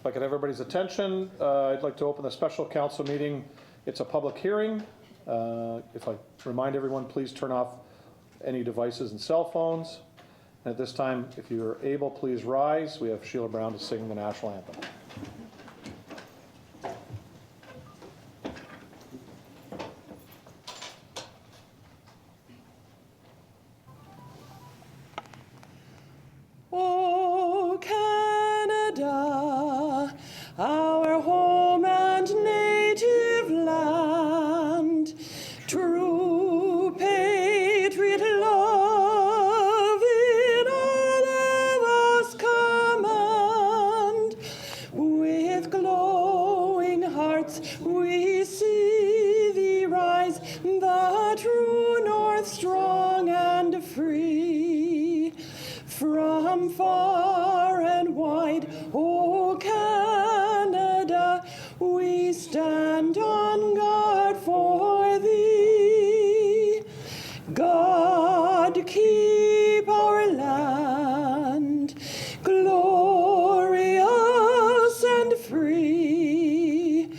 I could have everybody's attention, I'd like to open the special council meeting. It's a public hearing. If I remind everyone, please turn off any devices and cell phones. And at this time, if you're able, please rise. We have Sheila Brown to sing the national anthem. Oh, Canada, our home and native land, true patriot love in all of us command. With glowing hearts we see thee rise, the true north strong and free. From far and wide, O Canada, we stand on guard for thee. God keep our land glorious and free.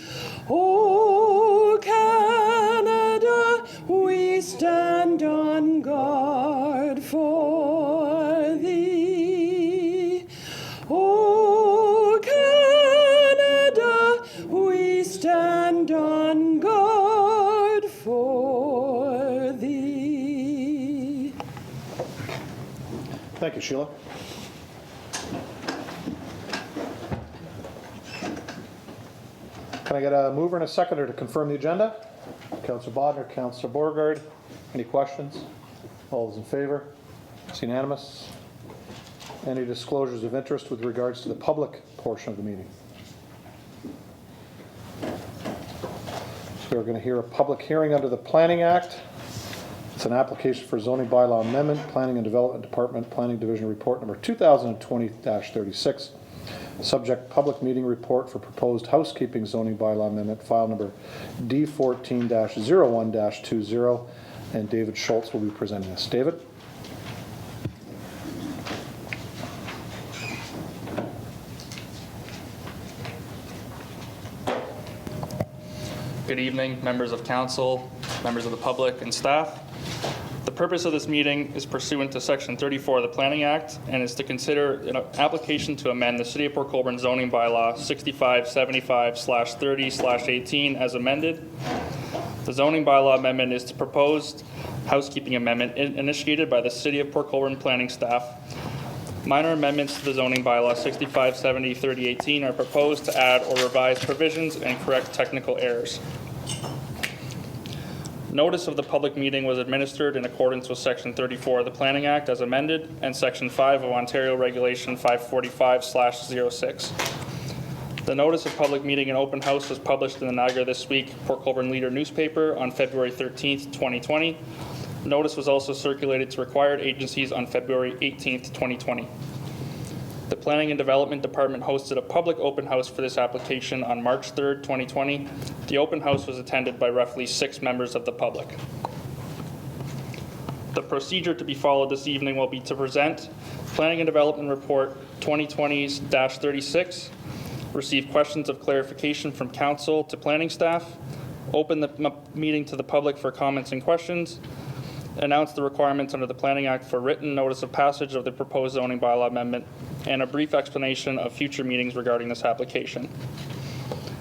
O Canada, we stand on guard for thee. O Canada, we stand on guard for thee. Thank you, Sheila. Can I get a mover and a seconder to confirm the agenda? Councillor Bodnar, Councillor Beauregard. Any questions? All those in favor? It's unanimous. Any disclosures of interest with regards to the public portion of the meeting? So we're going to hear a public hearing under the Planning Act. It's an application for zoning bylaw amendment, Planning and Development Department, Planning Division Report number 2020-36. Subject public meeting report for proposed housekeeping zoning bylaw amendment, file number D14-01-20. And David Schultz will be presenting this. David? Good evening, members of council, members of the public, and staff. The purpose of this meeting is pursuant to Section 34 of the Planning Act and is to consider an application to amend the City of Port Colborne zoning bylaw 6575/30/18 as amended. The zoning bylaw amendment is the proposed housekeeping amendment initiated by the City of Port Colborne planning staff. Minor amendments to the zoning bylaw 6570/3018 are proposed to add or revise provisions and correct technical errors. Notice of the public meeting was administered in accordance with Section 34 of the Planning Act as amended and Section 5 of Ontario Regulation 545/06. The notice of public meeting and open house was published in the Niagara This Week Port Colborne Leader newspaper on February 13th, 2020. Notice was also circulated to required agencies on February 18th, 2020. The Planning and Development Department hosted a public open house for this application on March 3rd, 2020. The open house was attended by roughly 6 members of the public. The procedure to be followed this evening will be to present Planning and Development Report 2020-36, receive questions of clarification from council to planning staff, open the meeting to the public for comments and questions, announce the requirements under the Planning Act for written notice of passage of the proposed zoning bylaw amendment, and a brief explanation of future meetings regarding this application.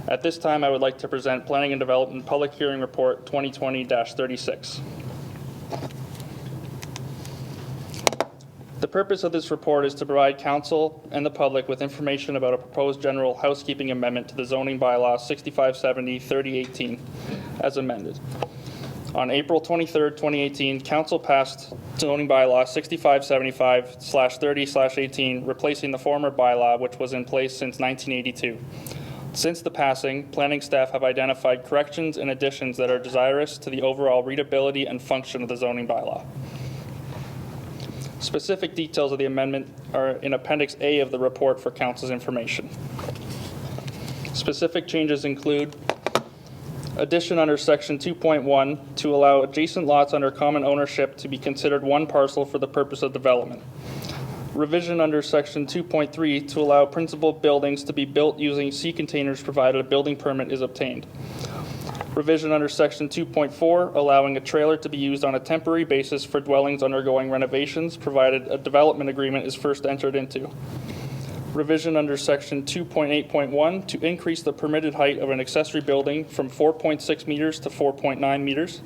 At this time, I would like to present Planning and Development Public Hearing Report 2020-36. The purpose of this report is to provide council and the public with information about a proposed general housekeeping amendment to the zoning bylaw 6570/3018 as amended. On April 23rd, 2018, Council passed zoning bylaw 6575/30/18, replacing the former bylaw, which was in place since 1982. Since the passing, planning staff have identified corrections and additions that are desirous to the overall readability and function of the zoning bylaw. Specific details of the amendment are in Appendix A of the report for Council's information. Specific changes include addition under Section 2.1 to allow adjacent lots under common ownership to be considered one parcel for the purpose of development. Revision under section 2.3 to allow principal buildings to be built using sea containers provided a building permit is obtained. Revision under section 2.4 allowing a trailer to be used on a temporary basis for dwellings undergoing renovations provided a development agreement is first entered into. Revision under section 2.8.1 to increase the permitted height of an accessory building from 4.6 meters to 4.9 meters.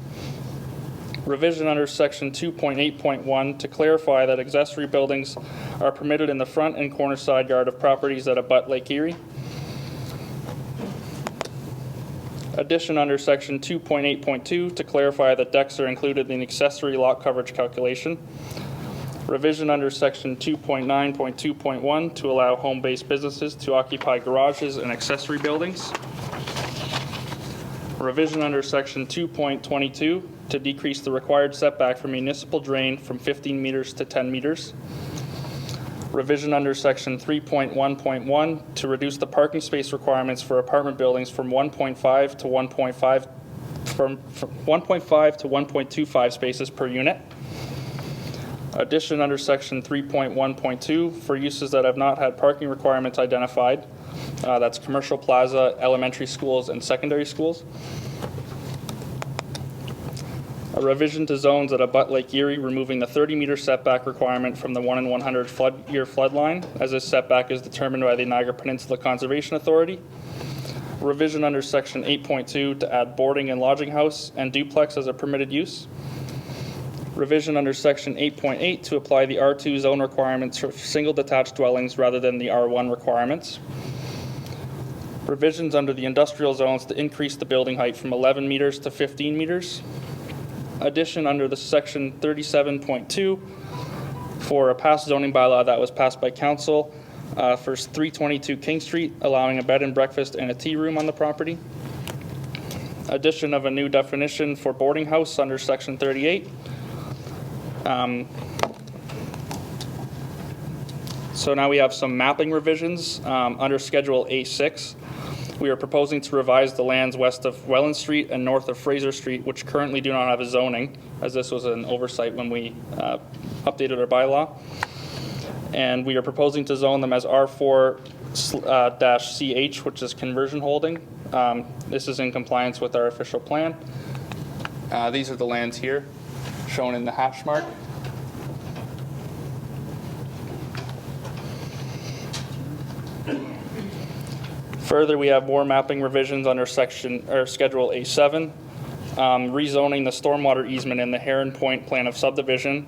Revision under section 2.8.1 to clarify that accessory buildings are permitted in the front and corner side yard of properties that abut Lake Erie. Addition under section 2.8.2 to clarify that decks are included in the accessory lot coverage calculation. Revision under section 2.9.2.1 to allow home-based businesses to occupy garages and accessory buildings. Revision under section 2.22 to decrease the required setback for municipal drain from 15 meters to 10 meters. Revision under section 3.1.1 to reduce the parking space requirements for apartment buildings from 1.5 to 1.25 spaces per unit. Addition under section 3.1.2 for uses that have not had parking requirements identified. That's commercial plaza, elementary schools, and secondary schools. A revision to zones that abut Lake Erie, removing the 30-meter setback requirement from the 1 in 100 year flood line, as this setback is determined by the Niagara Peninsula Conservation Authority. Revision under section 8.2 to add boarding and lodging house and duplex as a permitted use. Revision under section 8.8 to apply the R2 zone requirements for single detached dwellings rather than the R1 requirements. Revisions under the industrial zones to increase the building height from 11 meters to 15 meters. Addition under the section 37.2 for a past zoning bylaw that was passed by council for 322 King Street, allowing a bed and breakfast and a tea room on the property. Addition of a new definition for boarding house under section 38. So now we have some mapping revisions under Schedule A6. We are proposing to revise the lands west of Welland Street and north of Fraser Street, which currently do not have a zoning, as this was an oversight when we updated our bylaw. And we are proposing to zone them as R4-CH, which is conversion holding. This is in compliance with our official plan. These are the lands here, shown in the hash mark. Further, we have more mapping revisions under Schedule A7, rezoning the stormwater easement in the Heron Point plan of subdivision.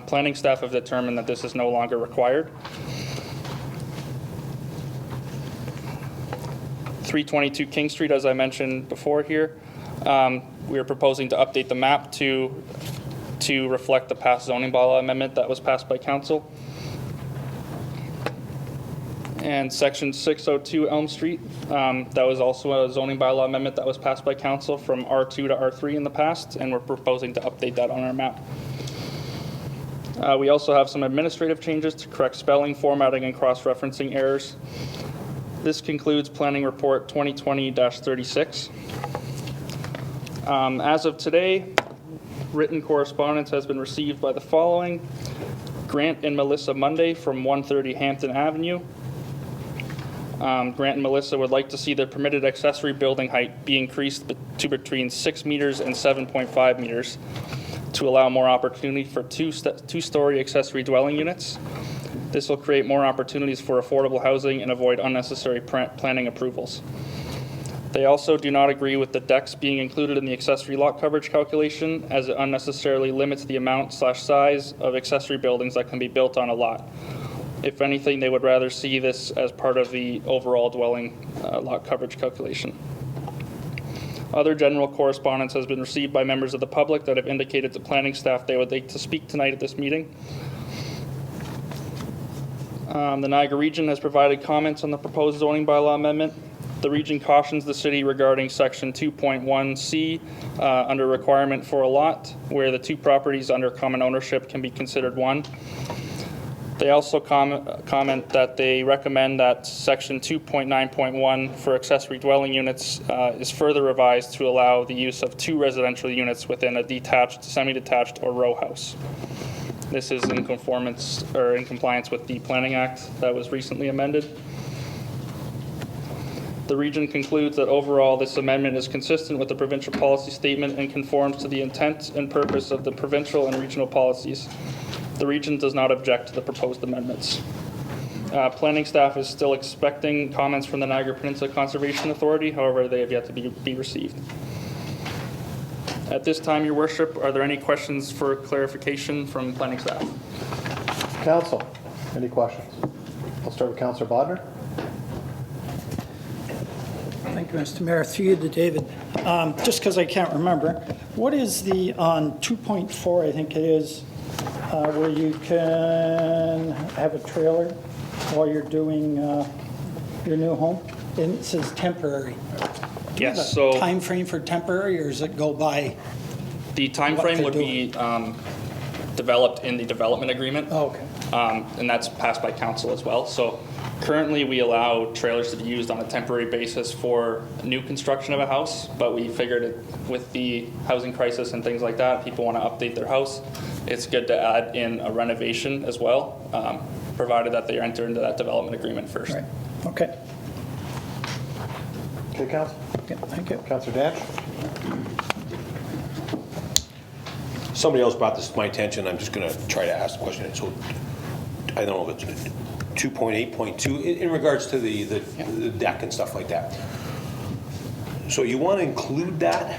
Planning staff have determined that this is no longer required. 322 King Street, as I mentioned before here, we are proposing to update the map to reflect the past zoning bylaw amendment that was passed by council. And section 602 Elm Street, that was also a zoning bylaw amendment that was passed by council from R2 to R3 in the past, and we're proposing to update that on our map. We also have some administrative changes to correct spelling, formatting, and cross-referencing errors. This concludes Planning Report 2020-36. As of today, written correspondence has been received by the following: Grant and Melissa Monday from 130 Hampton Avenue. Grant and Melissa would like to see the permitted accessory building height be increased to between 6 meters and 7.5 meters to allow more opportunity for two-story accessory dwelling units. This will create more opportunities for affordable housing and avoid unnecessary planning approvals. They also do not agree with the decks being included in the accessory lot coverage calculation, as it unnecessarily limits the amount/size of accessory buildings that can be built on a lot. If anything, they would rather see this as part of the overall dwelling lot coverage calculation. Other general correspondence has been received by members of the public that have indicated to planning staff they would like to speak tonight at this meeting. The Niagara Region has provided comments on the proposed zoning bylaw amendment. The region cautions the city regarding section 2.1C under requirement for a lot, where the two properties under common ownership can be considered one. They also comment that they recommend that section 2.9.1 for accessory dwelling units is further revised to allow the use of two residential units within a detached, semi-detached, or row house. This is in conformance or in compliance with the Planning Act that was recently amended. The region concludes that overall this amendment is consistent with the provincial policy statement and conforms to the intent and purpose of the provincial and regional policies. The region does not object to the proposed amendments. Planning staff is still expecting comments from the Niagara Peninsula Conservation Authority, however, they have yet to be received. At this time, Your Worship, are there any questions for clarification from planning staff? Council, any questions? I'll start with Councillor Bodnar. Thank you, Mr. Mayor. Through you to David. Just because I can't remember, what is the, on 2.4, I think it is, where you can have a trailer while you're doing your new home? And it says temporary. Yes, so Time frame for temporary, or does it go by? the time what frame they're would be developed in the development agreement. Oh, okay. And that's passed by council as well. So currently, we allow trailers to be used on a temporary basis for new construction of a house, but we figured it, with the housing crisis and things like that, people want to update their house. It's good to add in a renovation as well, provided that they enter into that development agreement first. Right. Okay. Okay, Council. Okay, thank you. Councillor Danch. Somebody else brought this to my attention. I'm just going to try to ask the question. So I don't know if it's 2.8.2 in regards to the deck and stuff like that. So you want to include that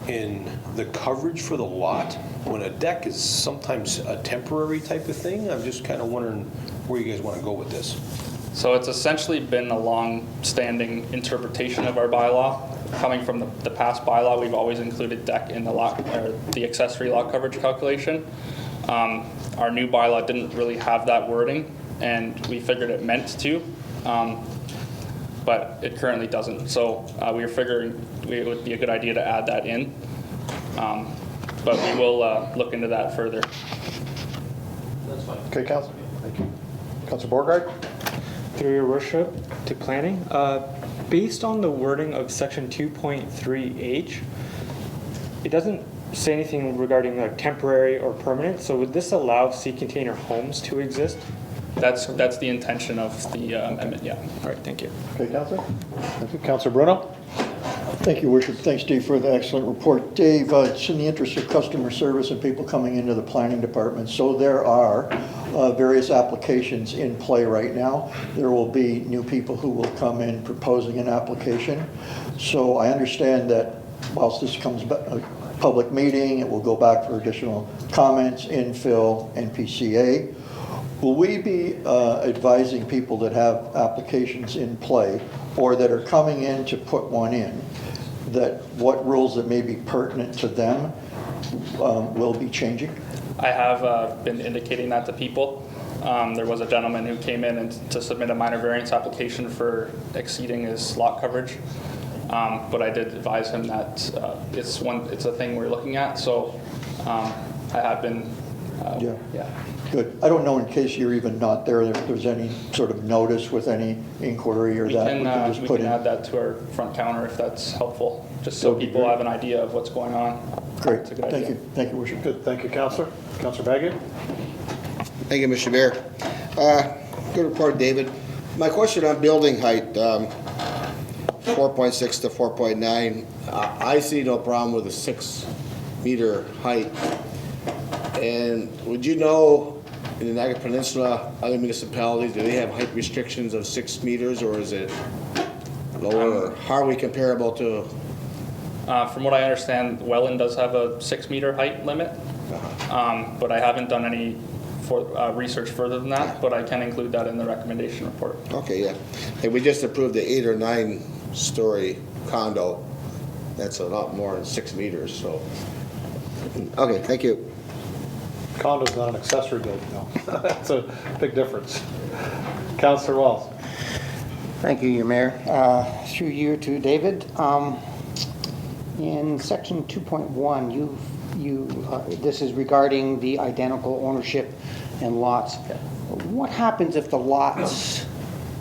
in the coverage for the lot when a deck is sometimes a temporary type of thing? I'm just kind of wondering where you guys want to go with this. So it's essentially been a long-standing interpretation of our bylaw. Coming from the past bylaw, we've always included deck in the lot, or the accessory lot coverage calculation. Our new bylaw didn't really have that wording, and we figured it meant to, but it currently doesn't. So we were figuring it would be a good idea to add that in, but we will look into that further. That's fine. Okay, Councillor. Thank you. Councillor Borgard. Through your worship, to planning, based on the wording of section 2.3H, it doesn't say anything regarding temporary or permanent, so would this allow sea container homes to exist? That's the intention of the amendment, yeah. All right, thank you. Okay, Councillor. Thank you. Councillor Bruno. Thank you, Worship. Thanks, Dave, for the excellent report. Dave, it's in the interest of customer service and people coming into the planning department. So there are various applications in play right now. There will be new people who will come in proposing an application. So I understand that whilst this comes back, a public meeting, it will go back for additional comments, infill, NPCA. Will we be advising people that have applications in play or that are coming in to put one in, that what rules that may be pertinent to them will be changing? I have been indicating that to people. There was a gentleman who came in to submit a minor variance application for exceeding his lot coverage, but I did advise him that it's a thing we're looking at. So I have been. Yeah. Good. I don't know, in case you're even not there, if there's any sort of notice with any inquiry or We that can, we can just we put can in. add that to our front counter if that's helpful, just so That would be people great. have an idea of what's going on. Great. It's a good Thank idea. you. Thank you, Worship. Good. Thank you, Councillor. Councillor Bagu. Thank you, Mr. Mayor. Good report, David. My question on building height, 4.6 to 4.9. I see no problem with a 6-meter height. And would you know, in the Niagara Peninsula, other municipalities, do they have height restrictions of 6 meters, or is it lower? Or how are we comparable to? From what I understand, Welland does have a 6-meter height limit, but I haven't done any research further than that, but I can include that in the recommendation report. Okay, yeah. And we just approved the 8 or 9-story condo. That's a lot more than 6 meters, so. Okay, thank you. Condo's not an accessory building, though. That's a big difference. Councillor Walls. Thank you, your mayor. Through you to David. In section 2.1, this is regarding the identical ownership and lots. What happens if the lots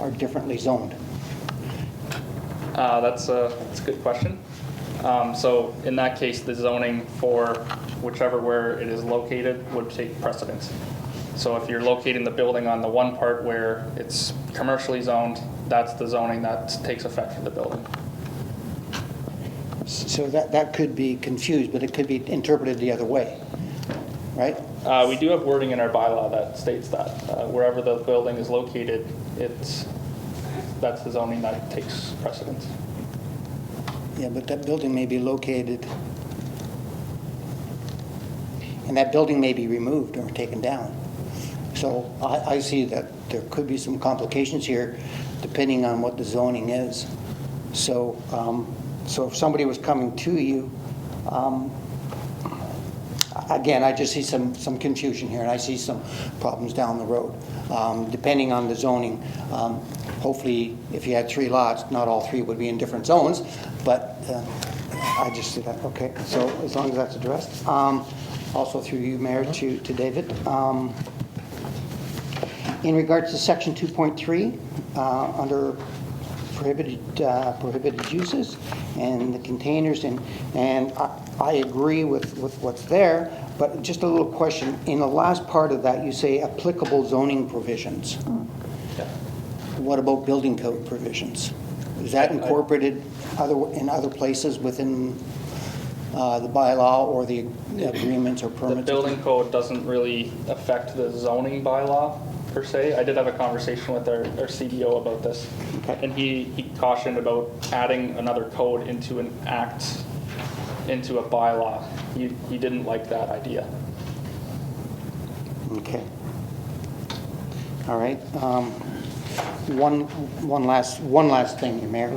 are differently zoned? That's a good question. So in that case, the zoning for whichever where it is located would take precedence. So if you're locating the building on the one part where it's commercially zoned, that's the zoning that takes effect for the building. So that could be confused, but it could be interpreted the other way, right? We do have wording in our bylaw that states that wherever the building is located, that's the zoning that takes precedence. Yeah, but that building may be located, and that building may be removed or taken down. So I see that there could be some complications here depending on what the zoning is. So, so if somebody was coming to you, again, I just see some confusion here, and I see some problems down the road, depending on the zoning. Hopefully, if you had 3 lots, not all 3 would be in different zones, but I just see that. Okay, so as long as that's addressed. Also through you, Mayor, to David. In regards to section 2.3, under prohibited uses and the containers, and I agree with what's there, but just a little question. In the last part of that, you say applicable zoning provisions. Yeah. What about building code provisions? Is that incorporated in other places within the bylaw or the agreements or permits? The building code doesn't really affect the zoning bylaw per se. I did have a conversation with our CDO about this, Okay. and he cautioned about adding another code into an act, into a bylaw. He didn't like that idea. Okay. All right. One last thing, Mayor.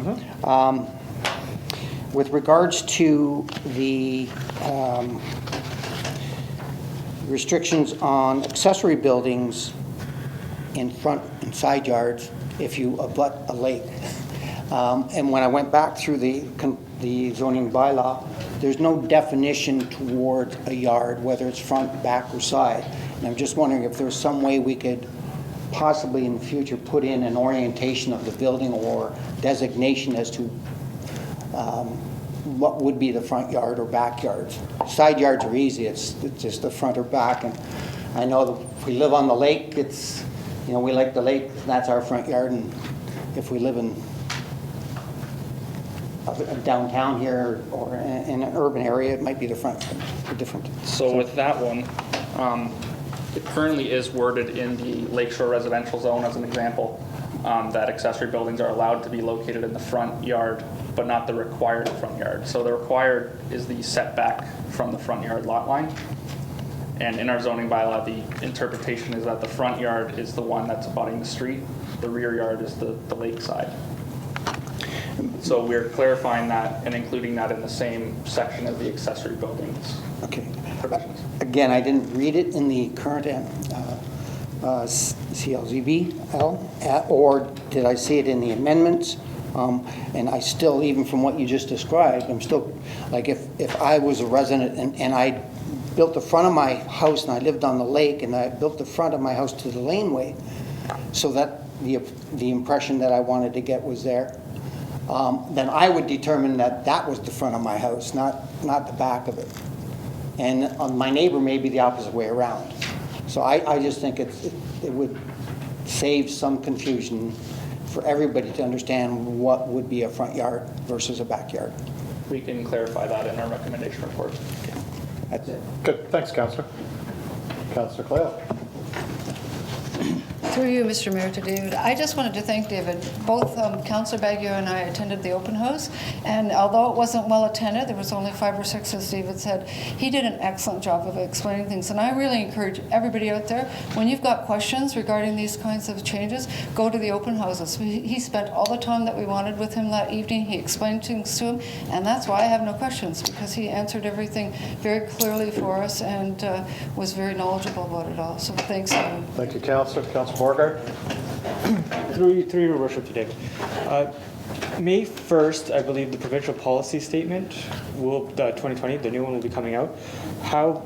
With regards to the restrictions on accessory buildings in front and side yards if you abut a lake. And when I went back through the zoning bylaw, there's no definition towards a yard, whether it's front, back, or side. And I'm just wondering if there's some way we could possibly in the future put in an orientation of the building or designation as to what would be the front yard or backyards. Side yards are easy, it's just the front or back. And I know that if we live on the lake, it's, you know, we like the lake, that's our front yard. And if we live in downtown here or in an urban area, it might be the front, different. So with that one, it currently is worded in the Lakeshore Residential Zone as an example, that accessory buildings are allowed to be located in the front yard, but not the required front yard. So the required is the setback from the front yard lot line. And in our zoning bylaw, the interpretation is that the front yard is the one that's abutting the street, the rear yard is the lakeside. So we're clarifying that and including that in the same section of the accessory buildings. Okay. Provisions. Again, I didn't read it in the current CLZBL, or did I see it in the amendments? And I still, even from what you just described, I'm still, like if I was a resident and I built the front of my house and I lived on the lake and I built the front of my house to the laneway so that the impression that I wanted to get was there, then I would determine that that was the front of my house, not the back of it. And my neighbor may be the opposite way around. So I just think it would save some confusion for everybody to understand what would be a front yard versus a backyard. We can clarify that in our recommendation report. That's it. Good, thanks, Councillor. Councillor Clayle. Through you, Mr. Mayor, to David. I just wanted to thank David. Both Councillor Baggio and I attended the open house, and although it wasn't well attended, there was only 5 or 6, as David said, he did an excellent job of explaining things. And I really encourage everybody out there, when you've got questions regarding these kinds of changes, go to the open houses. He spent all the time that we wanted with him that evening. He explained things to him, and that's why I have no questions, because he answered everything very clearly for us and was very knowledgeable about it all. So thanks, David. Thank you, Councillor. Councillor Borgard. Through your worship today. May 1st, I believe the provincial policy statement will, 2020, the new one will be coming out. How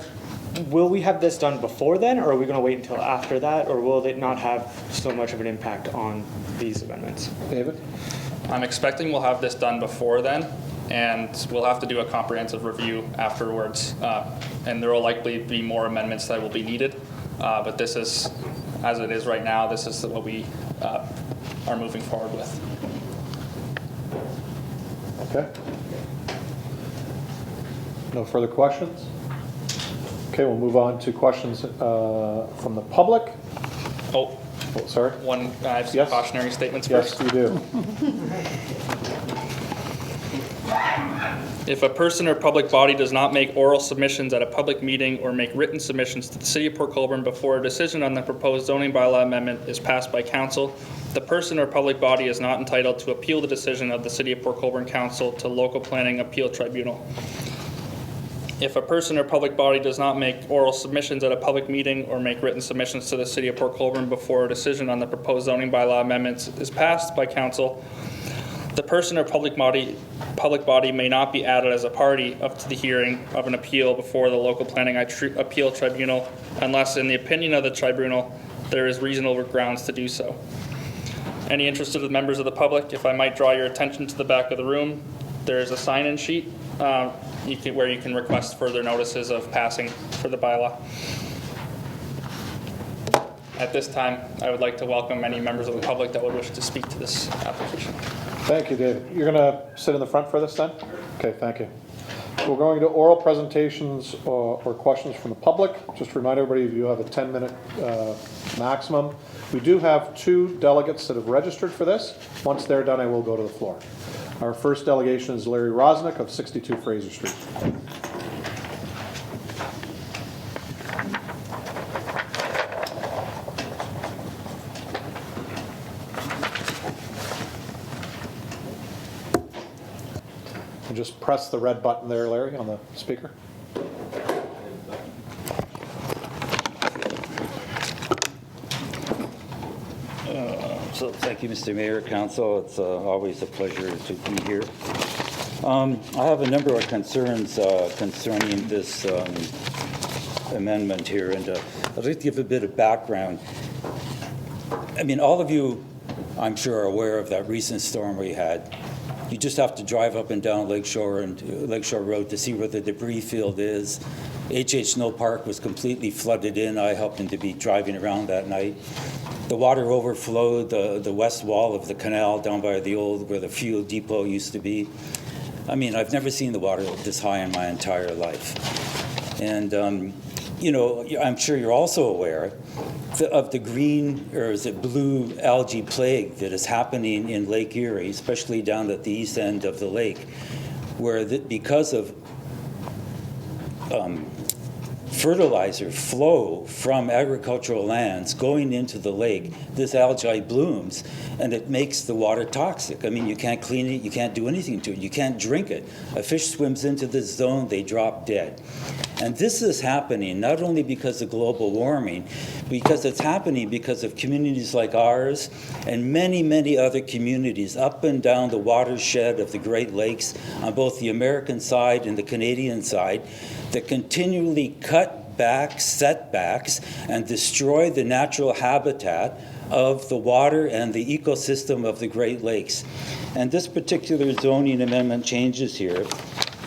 will we have this done before then, or are we going to wait until after that, or will it not have so much of an impact on these amendments? David? I'm expecting we'll have this done before then. and we'll have to do a comprehensive review afterwards. And there will likely be more amendments that will be needed. But this is, as it is right now, this is what we are moving forward with. Okay. No further questions? Okay, we'll move on to questions from the public. Oh, Oh, sorry. I have some Yes. cautionary statements Yes, first. you do. If a person or public body does not make oral submissions at a public meeting or make written submissions to the City of Port Colborne before a decision on the proposed zoning bylaw amendment is passed by council, the person or public body is not entitled to appeal the decision of the City of Port Colborne Council to Local Planning Appeal Tribunal. If a person or public body does not make oral submissions at a public meeting or make written submissions to the City of Port Colborne before a decision on the proposed zoning bylaw amendments is passed by council, the person or public body may not be added as a party up to the hearing of an appeal before the Local Planning Appeal Tribunal unless, in the opinion of the tribunal, there is reasonable grounds to do so. Any interested members of the public, if I might draw your attention to the back of the room, there is a sign-in sheet where you can request further notices of passing for the bylaw. At this time, I would like to welcome any members of the public that would wish to speak to this application. Thank you, David. You're going to sit in the front for this then? Okay, thank you. We're going to oral presentations or questions from the public. Just to remind everybody, you have a 10-minute maximum. We do have 2 delegates that have registered for this. Once they're done, I will go to the floor. Our first delegation is Larry Rosnick of 62 Fraser Street. And just press the red button there, Larry, on the speaker. So thank you, Mr. Mayor, Council. It's always a pleasure to be here. I have a number of concerns concerning this amendment here, and I'd like to give a bit of background. I mean, all of you, I'm sure, are aware of that recent storm we had. You just have to drive up and down Lakeshore Road to see where the debris field is. H.H. Snow Park was completely flooded in. I happened to be driving around that night. The water overflowed the west wall of the canal down by the old, where the fuel depot used to be. I mean, I've never seen the water this high in my entire life. And, you know, I'm sure you're also aware of the green, or is it blue, algae plague that is happening in Lake Erie, especially down at the east end of the lake, where because of fertilizer flow from agricultural lands going into the lake, this algae blooms and it makes the water toxic. I mean, you can't clean it, you can't do anything to it, you can't drink it. A fish swims into this zone, they drop dead. And this is happening not only because of global warming, because it's happening because of communities like ours and many, many other communities up and down the watershed of the Great Lakes on both the American side and the Canadian side that continually cut back setbacks and destroy the natural habitat of the water and the ecosystem of the Great Lakes. And this particular zoning amendment changes here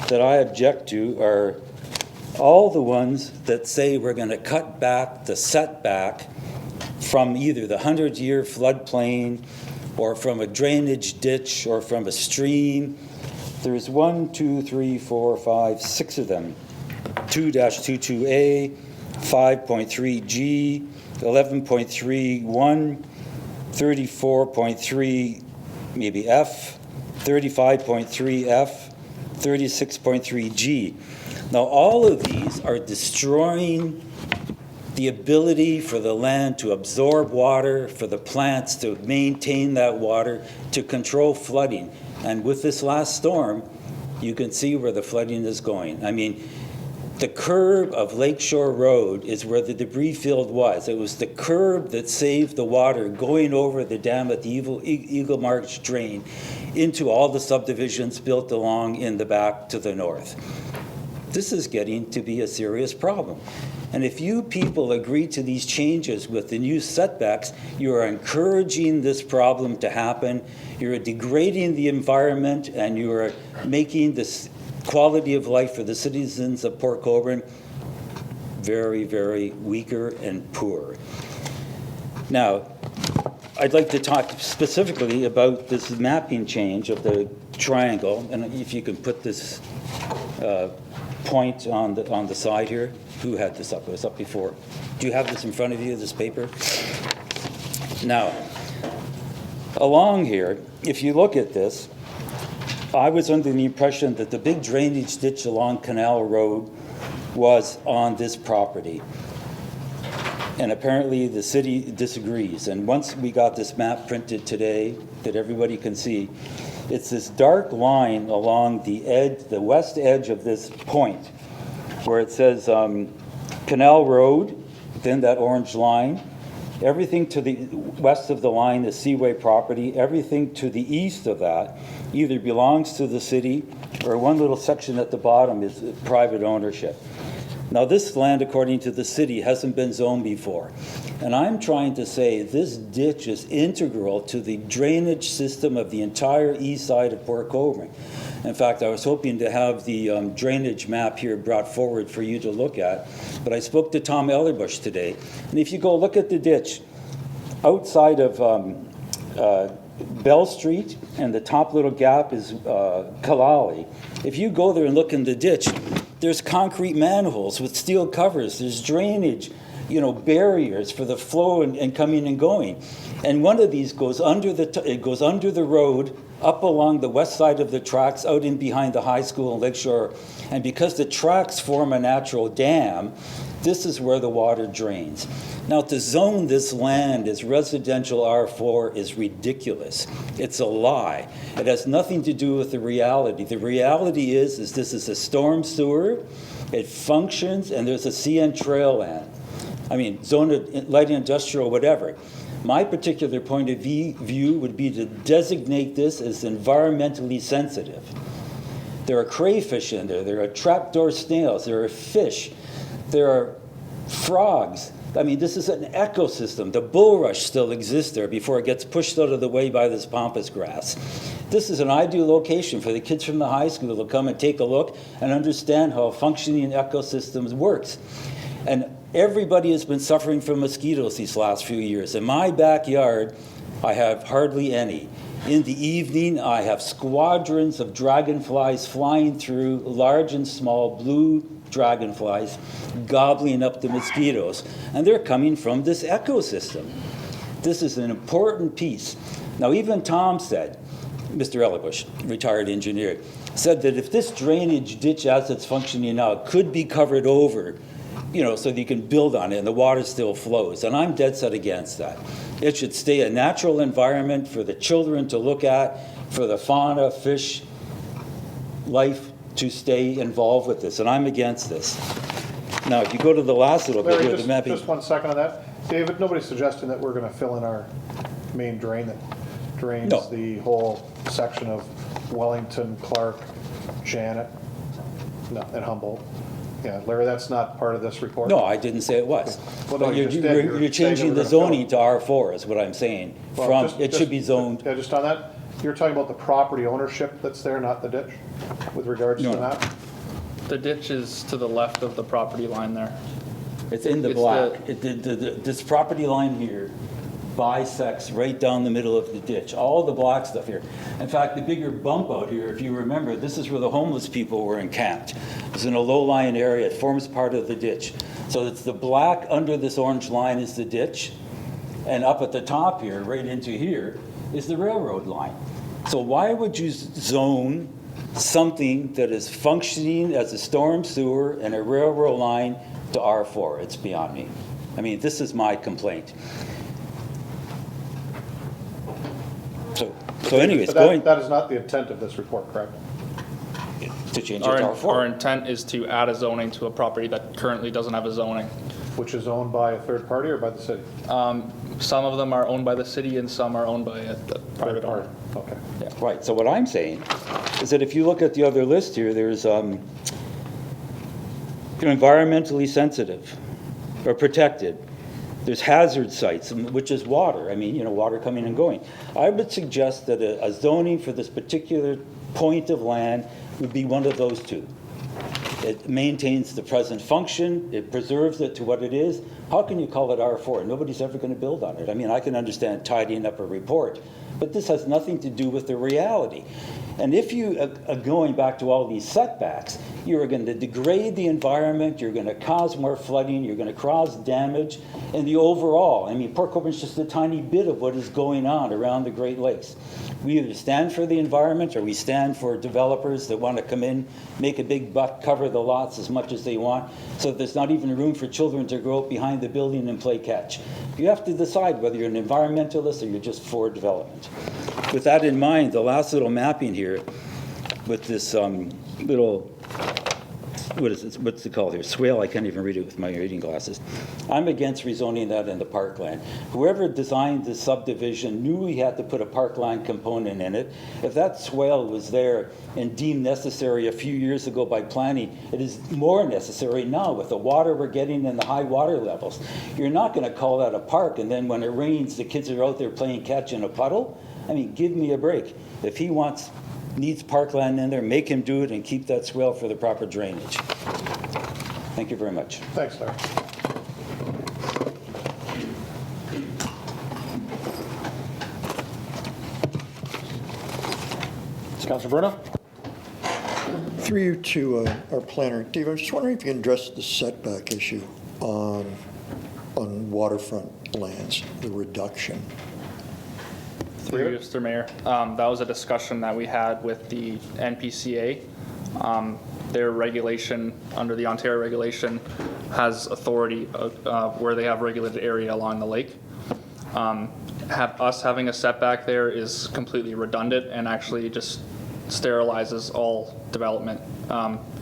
that I object to are all the ones that say we're going to cut back the setback from either the 100-year floodplain or from a drainage ditch or from a stream. There's 1, 2, 3, 4, 5, 6 of them. 2-22A, 5.3G, 11.31, 34.3 maybe F, 35.3F, 36.3G. Now all of these are destroying the ability for the land to absorb water, for the plants to maintain that water, to control flooding. And with this last storm, you can see where the flooding is going. I mean, the curb of Lakeshore Road is where the debris field was. It was the curb that saved the water going over the dam at the Eagle March Drain into all the subdivisions built along in the back to the north. This is getting to be a serious problem. And if you people agree to these changes with the new setbacks, you are encouraging this problem to happen. You're degrading the environment, and you are making this quality of life for the citizens of Port Colborne very, very weaker and poor. Now, I'd like to talk specifically about this mapping change of the triangle, and if you can put this point on the side here. Who had this up? It was up before. Do you have this in front of you, this paper? Now, along here, if you look at this, I was under the impression that the big drainage ditch along Canal Road was on this property. And apparently the city disagrees. And once we got this map printed today that everybody can see, it's this dark line along the edge, the west edge of this point, where it says Canal Road, then that orange line. Everything to the west of the line is Seaway property. Everything to the east of that either belongs to the city or one little section at the bottom is private ownership. Now, this land, according to the city, hasn't been zoned before. And I'm trying to say this ditch is integral to the drainage system of the entire east side of Port Colborne. In fact, I was hoping to have the drainage map here brought forward for you to look at, but I spoke to Tom Ellerbush today, and if you go look at the ditch outside of Bell Street, and the top little gap is Kalali. If you go there and look in the ditch, there's concrete manholes with steel covers, there's drainage, barriers for the flow and coming and going. And one of these goes under the road, up along the west side of the tracks, out in behind the high school and Lakeshore. And because the tracks form a natural dam, this is where the water drains. Now, to zone this land as residential R4 is ridiculous. It's a lie. It has nothing to do with the reality. The reality is this is a storm sewer, it functions, and there's a CN trail land. I mean, zone it light industrial, whatever. My particular point of view would be to designate this as environmentally sensitive. There are crayfish in there are trapdoor snails, there are fish, there are frogs. I mean, this is an ecosystem. The bulrush still exists there before it gets pushed out of the way by this pampas grass. This is an ideal location for the kids from the high school to come and take a look and understand how functioning ecosystems works. And everybody has been suffering from mosquitoes these last few years. In my backyard, I have hardly any. In the evening, I have squadrons of dragonflies flying through, large and small blue dragonflies, gobbling up the mosquitoes. And they're coming from this ecosystem. This is an important piece. Now, even Tom said, Mr. Ellerbush, retired engineer, said that if this drainage ditch as it's functioning now could be covered over, so that you can build on it and the water still flows. And I'm dead set against that. It should stay a natural environment for the children to look at, for the fauna, fish, life to stay involved with this. And I'm against this. Now, if you go to the last little bit here, the mapping. Just 1 second on that. David, nobody's suggesting that we're going to fill in our main drain that drains the whole section of Wellington, Clark, Janet, and Humboldt. Yeah, Larry, that's not part of this report? No, I didn't say it was. Well, no, But you just did. you're changing the zoning to R4 is what I'm saying. Well, It should be zoned. Yeah, just on that, you're talking about the property ownership that's there, not the ditch, with regards to that? The ditch is to the left of the property line there. It's in the It's black. This property line here bisects right down the middle of the ditch, all the black stuff here. In fact, the bigger bump out here, if you remember, this is where the homeless people were encamped. It's in a low-lying area. It forms part of the ditch. So it's the black under this orange line is the ditch, and up at the top here, right into here, is the railroad line. So why would you zone something that is functioning as a storm sewer and a railroad line to R4? It's beyond me. I mean, this is my complaint. So anyways, But that is not the intent of this report, correct? to change it to Our R4. intent is to add a zoning to a property that currently doesn't have a zoning. Which is owned by a third party or by the city? Some of them are owned by the city and some are owned by a private owner. Okay. Right, so what I'm saying is that if you look at the other list here, there's environmentally sensitive. or protected. There's hazard sites, which is water. I mean, water coming and going. I would suggest that a zoning for this particular point of land would be one of those two. It maintains the present function, it preserves it to what it is. How can you call it R4? Nobody's ever going to build on it. I mean, I can understand tidying up a report, but this has nothing to do with the reality. And if you are going back to all these setbacks, you're going to degrade the environment, you're going to cause more flooding, you're going to cause damage, and the overall, I mean, Port Colborne's just a tiny bit of what is going on around the Great Lakes. We either stand for the environment or we stand for developers that want to come in, make a big buck, cover the lots as much as they want, so there's not even room for children to grow up behind the building and play catch. You have to decide whether you're an environmentalist or you're just for development. With that in mind, the last little mapping here with this little, what's it called here? Swale, I can't even read it with my reading glasses. I'm against rezoning that into parkland. Whoever designed this subdivision knew we had to put a parkland component in it. If that swale was there and deemed necessary a few years ago by planning, it is more necessary now with the water we're getting and the high water levels. You're not going to call that a park, and then when it rains, the kids are out there playing catch in a puddle. I mean, give me a break. If he needs parkland in there, make him do it and keep that swale for the proper drainage. Thank you very much. Thanks, Larry. Councilor Bruno? Through you to our planner, Dave, I'm just wondering if you can address the setback issue on waterfront lands, the reduction. Through you, Mr. Mayor. That was a discussion that we had with the NPCA. Their regulation, under the Ontario regulation, has authority where they have regulated area along the lake. Us having a setback there is completely redundant and actually just sterilizes all development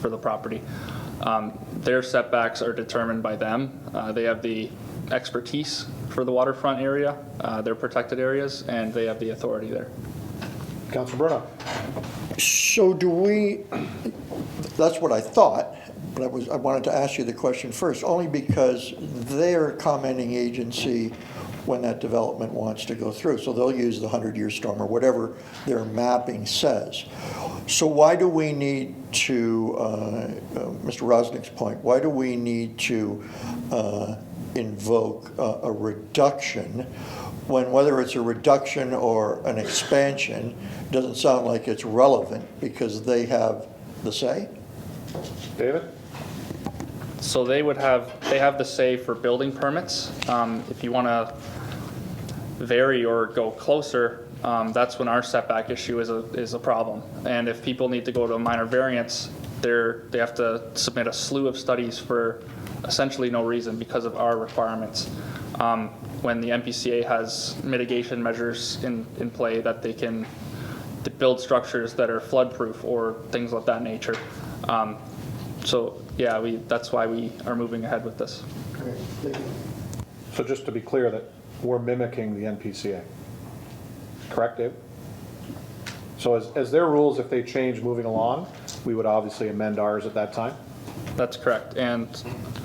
for the property. Their setbacks are determined by them. They have the expertise for the waterfront area, their protected areas, and they have the authority there. Councilor Bruno? So that's what I thought, but I wanted to ask you the question first, only because they're commenting agency when that development wants to go through. So they'll use the 100-year storm or whatever their mapping says. So why do we need to, Mr. Rosnick's point, why do we need to invoke a reduction when whether it's a reduction or an expansion doesn't sound like it's relevant because they have the say? David? So they have the say for building permits. If you want to vary or go closer, that's when our setback issue is a problem. And if people need to go to a minor variance, they have to submit a slew of studies for essentially no reason because of our requirements. When the MPCA has mitigation measures in play that they can build structures that are flood-proof or things of that nature. So yeah, that's why we are moving ahead with this. Okay, thank you. So just to be clear that we're mimicking the NPCA, correct, Dave? So as their rules, if they change moving along, we would obviously amend ours at that time? That's correct, and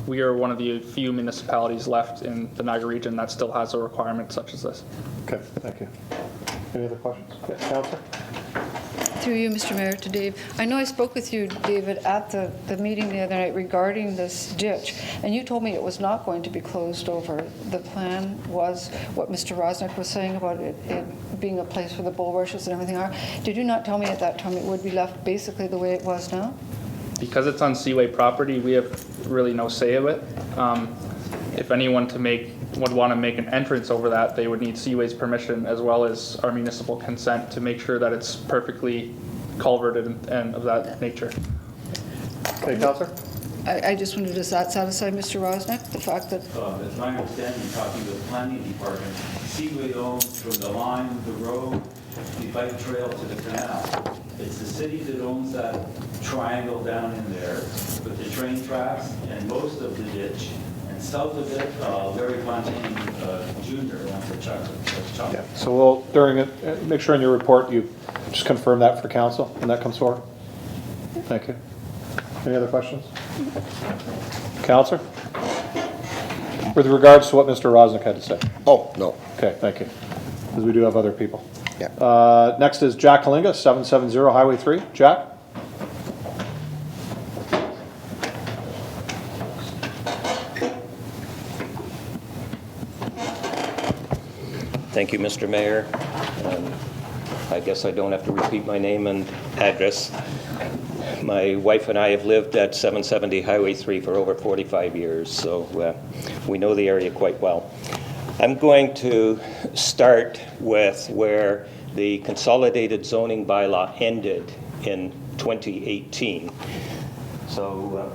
we are one of the few municipalities left in the Niagara region that still has a requirement such as this. Okay, thank you. Any other questions? Yes, Councilor? Through you, Mr. Mayor, to Dave. I know I spoke with you, David, at the meeting the other night regarding this ditch, and you told me it was not going to be closed over. The plan was what Mr. Rosnick was saying about it being a place where the bulrushes and everything are. Did you not tell me at that time it would be left basically the way it was now? Because it's on Seaway property, we have really no say of it. If anyone would want to make an entrance over that, they would need Seaway's permission as well as our municipal consent to make sure that it's perfectly culverted and of that nature. Okay, Councilor? I just wondered, does that satisfy Mr. Rosnick, the fact that... As my understanding, talking to the planning department, Seaway owns from the line of the road, the bike trail to the canal. It's the city that owns that triangle down in there with the train tracks and most of the ditch. And south of it, Larry Fontaine Jr. wants a chunk. Yeah, so we'll, during it, make sure in your report you just confirm that for council when that comes forward. Thank you. Any other questions? Councilor? With regards to what Mr. Rosnick had to say. Oh, no. Okay, thank you. Because we do have other people. Yeah. Next is Jack Kalinga, 770 Highway 3. Jack? Thank you, Mr. Mayor. I guess I don't have to repeat my name and address. My wife and I have lived at 770 Highway 3 for over 45 years, so we know the area quite well. I'm going to start with where the consolidated zoning bylaw ended in 2018. So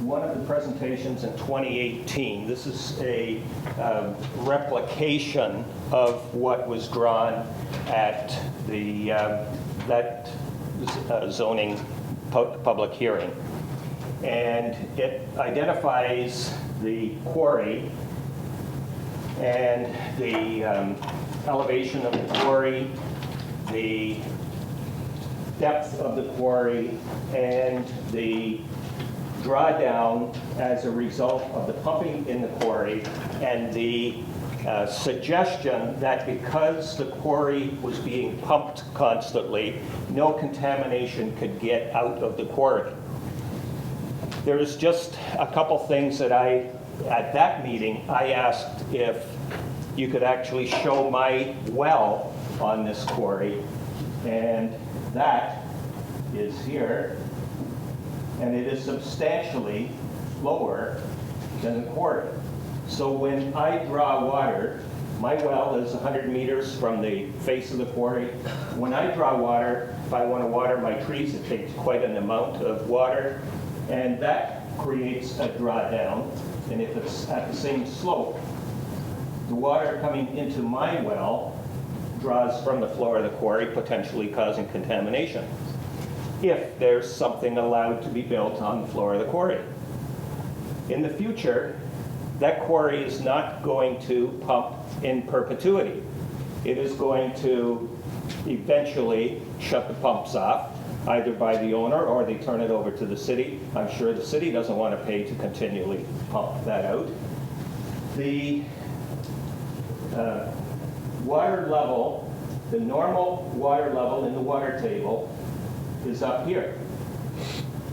one of the presentations in 2018, this is a replication of what was drawn at the that zoning public hearing. And it identifies the quarry and the elevation of the quarry, the depth of the quarry, and the drawdown as a result of the pumping in the quarry, and the suggestion that because the quarry was being pumped constantly, no contamination could get out of the quarry. There's just a couple things that at that meeting, I asked if you could actually show my well on this quarry, and that is here. And it is substantially lower than the quarry. So when I draw water, my well is 100 meters from the face of the quarry. When I draw water, if I want to water my trees, it takes quite an amount of water, and that creates a drawdown. And if it's at the same slope, the water coming into my well draws from the floor of the quarry, potentially causing contamination, if there's something allowed to be built on the floor of the quarry. In the future, that quarry is not going to pump in perpetuity. It is going to eventually shut the pumps off, either by the owner or they turn it over to the city. I'm sure the city doesn't want to pay to continually pump that out. The water level, the normal water level in the water table is up here.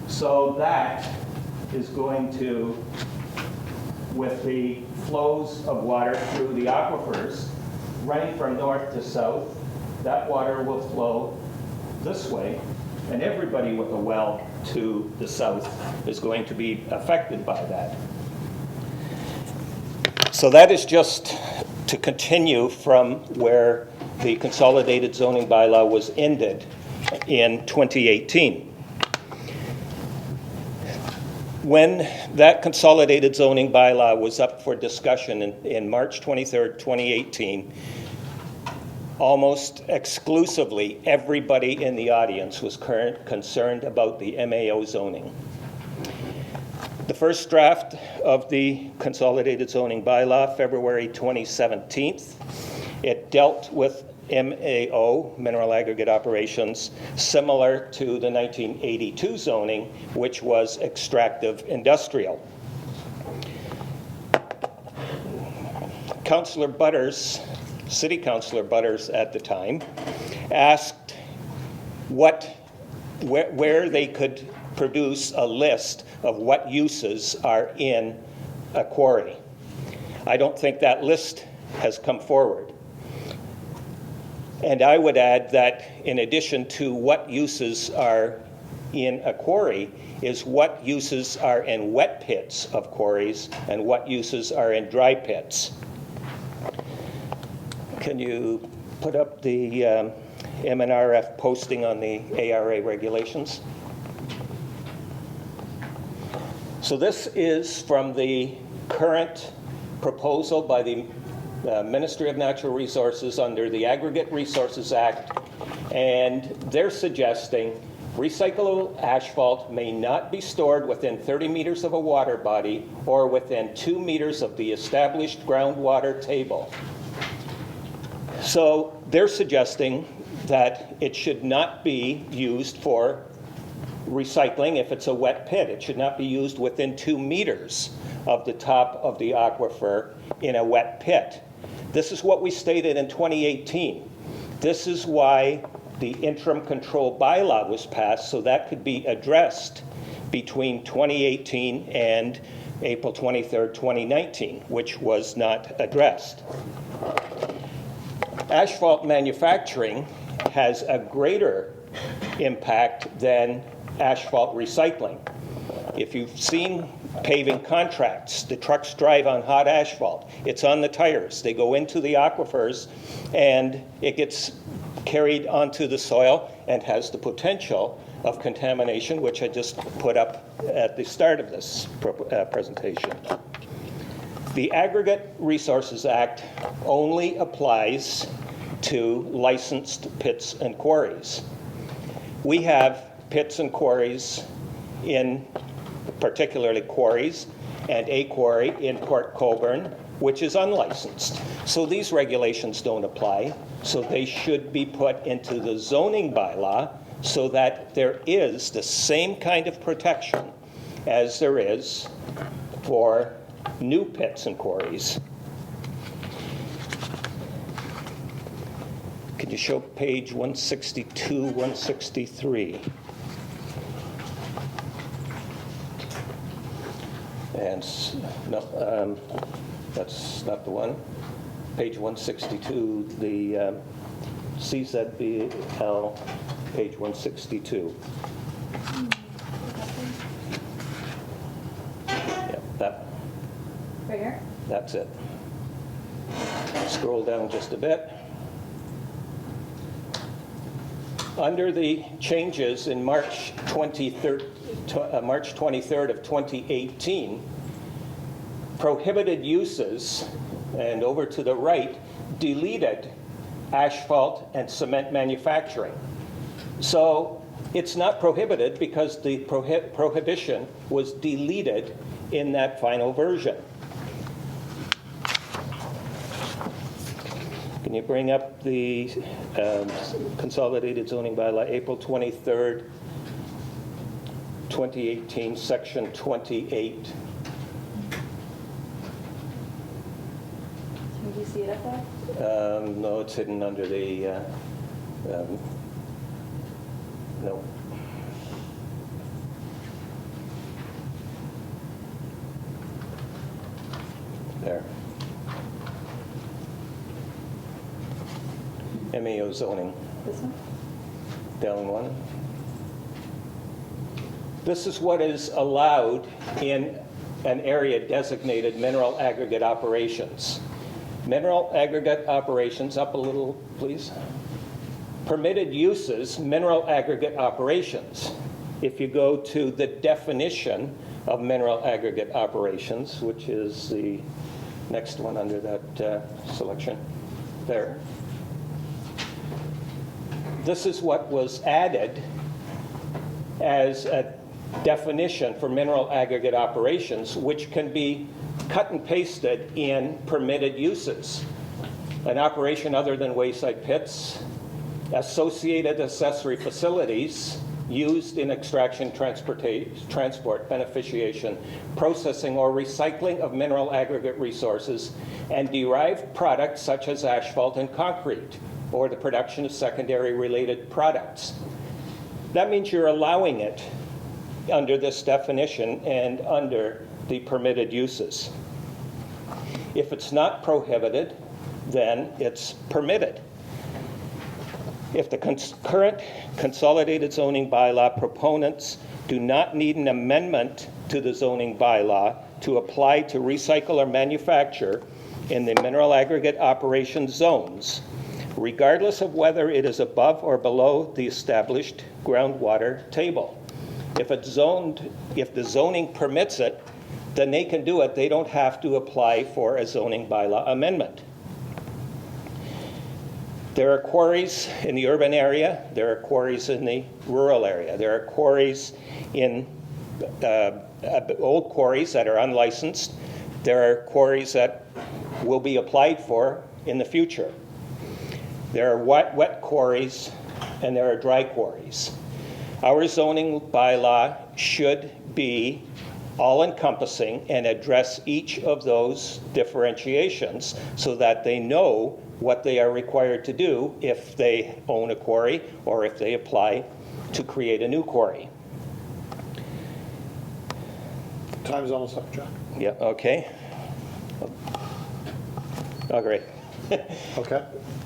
So that is going to, with the flows of water through the aquifers, running from north to south, that water will flow this way, and everybody with a well to the south is going to be affected by that. So that is just to continue from where the consolidated zoning bylaw was ended in 2018. When that consolidated zoning bylaw was up for discussion in March 23rd, 2018, almost exclusively everybody in the audience was concerned about the MAO zoning. The first draft of the consolidated zoning bylaw, February 2017, it dealt with MAO, mineral aggregate operations, similar to the 1982 zoning, which was extractive industrial. Councillor Butters, City Councillor Butters at the time, asked where they could produce a list of what uses are in a quarry. I don't think that list has come forward. And I would add that in addition to what uses are in a quarry is what uses are in wet pits of quarries and what uses are in dry pits. Can you put up the MNRF posting on the ARA regulations? So this is from the current proposal by the Ministry of Natural Resources under the Aggregate Resources Act, and they're suggesting recyclable asphalt may not be stored within 30 meters of a water body or within 2 meters of the established groundwater table. So they're suggesting that it should not be used for recycling if it's a wet pit. It should not be used within 2 meters of the top of the aquifer in a wet pit. This is what we stated in 2018. This is why the interim control bylaw was passed, so that could be addressed between 2018 and April 23rd, 2019, which was not addressed. Asphalt manufacturing has a greater impact than asphalt recycling. If you've seen paving contracts, the trucks drive on hot asphalt. It's on the tires. They go into the aquifers, and it gets carried onto the soil and has the potential of contamination, which I just put up at the start of this presentation. The Aggregate Resources Act only applies to licensed pits and quarries. We have pits and quarries in, particularly quarries, and a quarry in Port Colborne, which is unlicensed. So these regulations don't apply, so they should be put into the zoning bylaw so that there is the same kind of protection as there is for new pits and quarries. Can you show page 162, 163? And no, that's not the one. Page 162, the CZBL, page 162. Yeah, that. Right here? That's it. Scroll down just a bit. Under the changes in March 23rd of 2018, prohibited uses, and over to the right, deleted asphalt and cement manufacturing. So it's not prohibited because the prohibition was deleted in that final version. Can you bring up the consolidated zoning bylaw, April 23rd, 2018, section 28. Can you see it up there? No, it's hidden under the, no. There. MAO zoning. This one? Down one. This is what is allowed in an area designated mineral aggregate operations. Mineral aggregate operations, up a little, please. Permitted uses, mineral aggregate operations. If you go to the definition of mineral aggregate operations, which is the next one under that selection, there. This is what was added as a definition for mineral aggregate operations, which can be cut and pasted in permitted uses. An operation other than wayside pits, associated accessory facilities used in extraction, transport, beneficiation, processing, or recycling of mineral aggregate resources, and derived products such as asphalt and concrete, or the production of secondary related products. That means you're allowing it under this definition and under the permitted uses. If it's not prohibited, then it's permitted. If the current consolidated zoning bylaw proponents do not need an amendment to the zoning bylaw to apply to recycle or manufacture in the mineral aggregate operation zones, regardless of whether it is above or below the established groundwater table. If it's zoned, if the zoning permits it, then they can do it. They don't have to apply for a zoning bylaw amendment. There are quarries in the urban area. There are quarries in the rural area. There are quarries in old quarries that are unlicensed. There are quarries that will be applied for in the future. There are wet quarries and there are dry quarries. Our zoning bylaw should be all-encompassing and address each of those differentiations so that they know what they are required to do if they own a quarry or if they apply to create a new quarry. Time's almost up, Jack. Yeah, okay. Oh, great. Okay.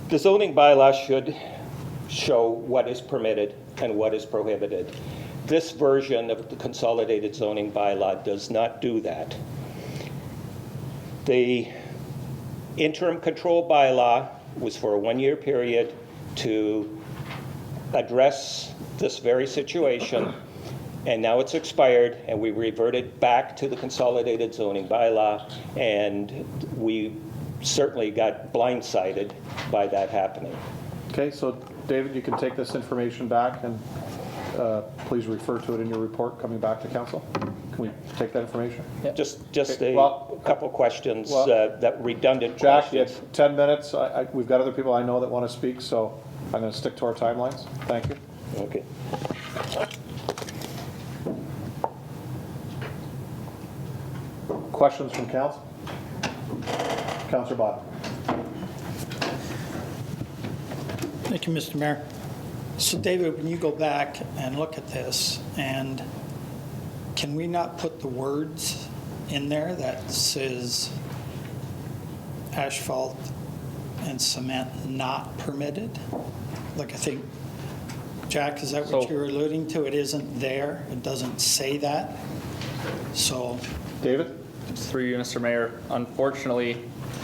The zoning bylaw should show what is permitted and what is prohibited. This version of the consolidated zoning bylaw does not do that. The interim control bylaw was for a one-year period to address this very situation, and now it's expired, and we reverted back to the consolidated zoning bylaw, and we certainly got blindsided by that happening. Okay, so David, you can take this information back and please refer to it in your report coming back to council. Can we take that information? Just Okay, a couple questions, that redundant Jack, you questions. had 10 minutes. We've got other people I know that want to speak, so I'm going to stick to our timelines. Thank you. Okay. Questions from council? Councillor Bottom. Thank you, Mr. Mayor. So David, when you go back and look at this, and can we not put the words in there that says asphalt and cement not permitted? Like, I think, Jack, is that what So- you're alluding to? It isn't there, it doesn't say that. So, David? Through you, Mr. Mayor, unfortunately,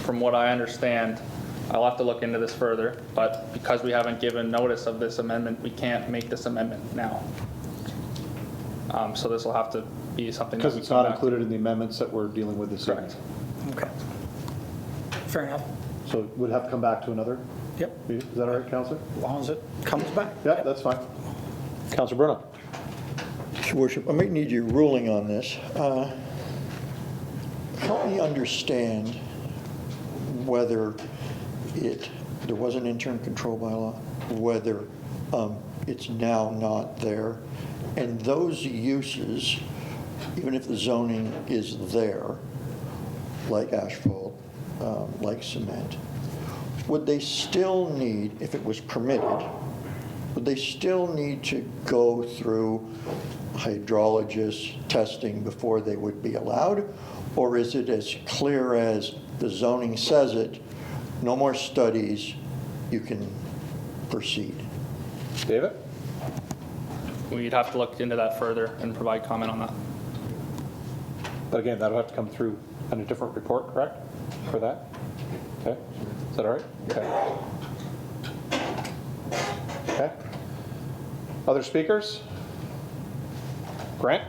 from what I understand, I'll have to look into this further, but because we haven't given notice of this amendment, we can't make this amendment now. So this will have to be something that Because we it's come not back to. included in the amendments that we're dealing with this evening. Correct. okay. Fair enough. So it would have to come back to another Yep, meeting? Is that all right, Councillor? as long as it comes back. Yeah, that's fine. Councillor Bruno? Your Worship, I might need your ruling on this. Help me understand whether there was an interim control bylaw, whether it's now not there, and those uses, even if the zoning is there, like asphalt, like cement, would they still need, if it was permitted, would they still need to go through hydrologist testing before they would be allowed? Or is it as clear as the zoning says it, no more studies, you can proceed? David? We'd have to look into that further and provide comment on that. But again, that'll have to come through on a different report, correct, for that? Okay, is that all right? Okay. Okay. Other speakers? Grant?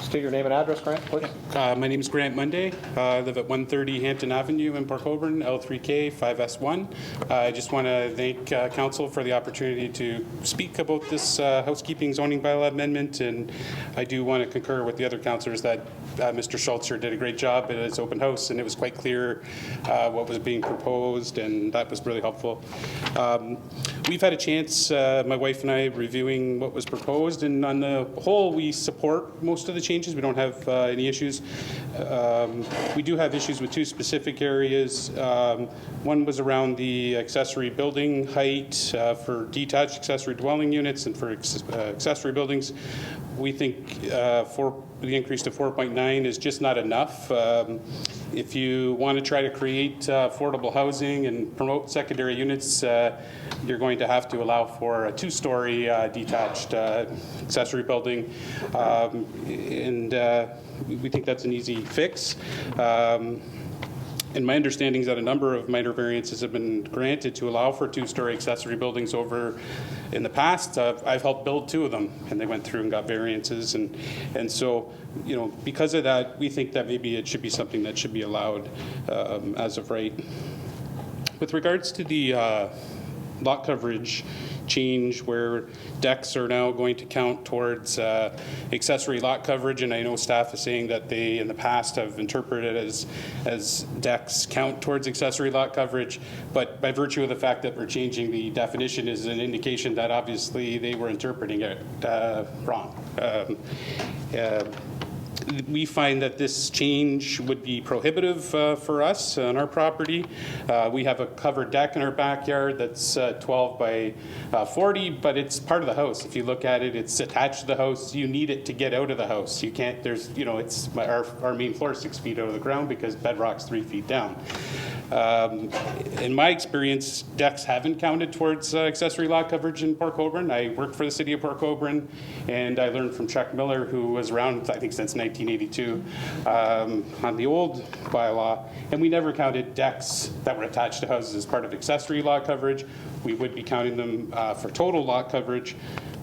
State your name and address, Grant, please. My name is Grant Monday. I live at 130 Hampton Avenue in Port Colborne, L3K 5S1. I just want to thank Council for the opportunity to speak about this housekeeping zoning bylaw amendment, and I do want to concur with the other councillors that Mr. Schultzer did a great job at his open house, and it was quite clear what was being proposed, and that was really helpful. We've had a chance, my wife and I, reviewing what was proposed, and on the whole, we support most of the changes. We don't have any issues. We do have issues with two specific areas. One was around the accessory building height for detached accessory dwelling units and for accessory buildings. We think the increase to 4.9 is just not enough. If you want to try to create affordable housing and promote secondary units, you're going to have to allow for a two-story detached accessory building, and we think that's an easy fix. And my understanding is that a number of minor variances have been granted to allow for two-story accessory buildings over in the past. I've helped build two of them, and they went through and got variances. And so, you know, because of that, we think that maybe it should be something that should be allowed as of right. With regards to the lot coverage change where decks are now going to count towards accessory lot coverage, and I know staff is saying that they in the past have interpreted it as decks count towards accessory lot coverage, but by virtue of the fact that we're changing the definition is an indication that obviously they were interpreting it wrong. We find that this change would be prohibitive for us on our property. We have a covered deck in our backyard that's 12 by 40, but it's part of the house. If you look at it, it's attached to the house. You need it to get out of the house. You can't, there's, you know, it's our main floor is 6 feet out of the ground because bedrock's 3 feet down. In my experience, decks haven't counted towards accessory lot coverage in Port Colborne. I worked for the city of Port Colborne, and I learned from Chuck Miller, who was around, I think, since 1982 on the old bylaw, and we never counted decks that were attached to houses as part of accessory lot coverage. We would be counting them for total lot coverage,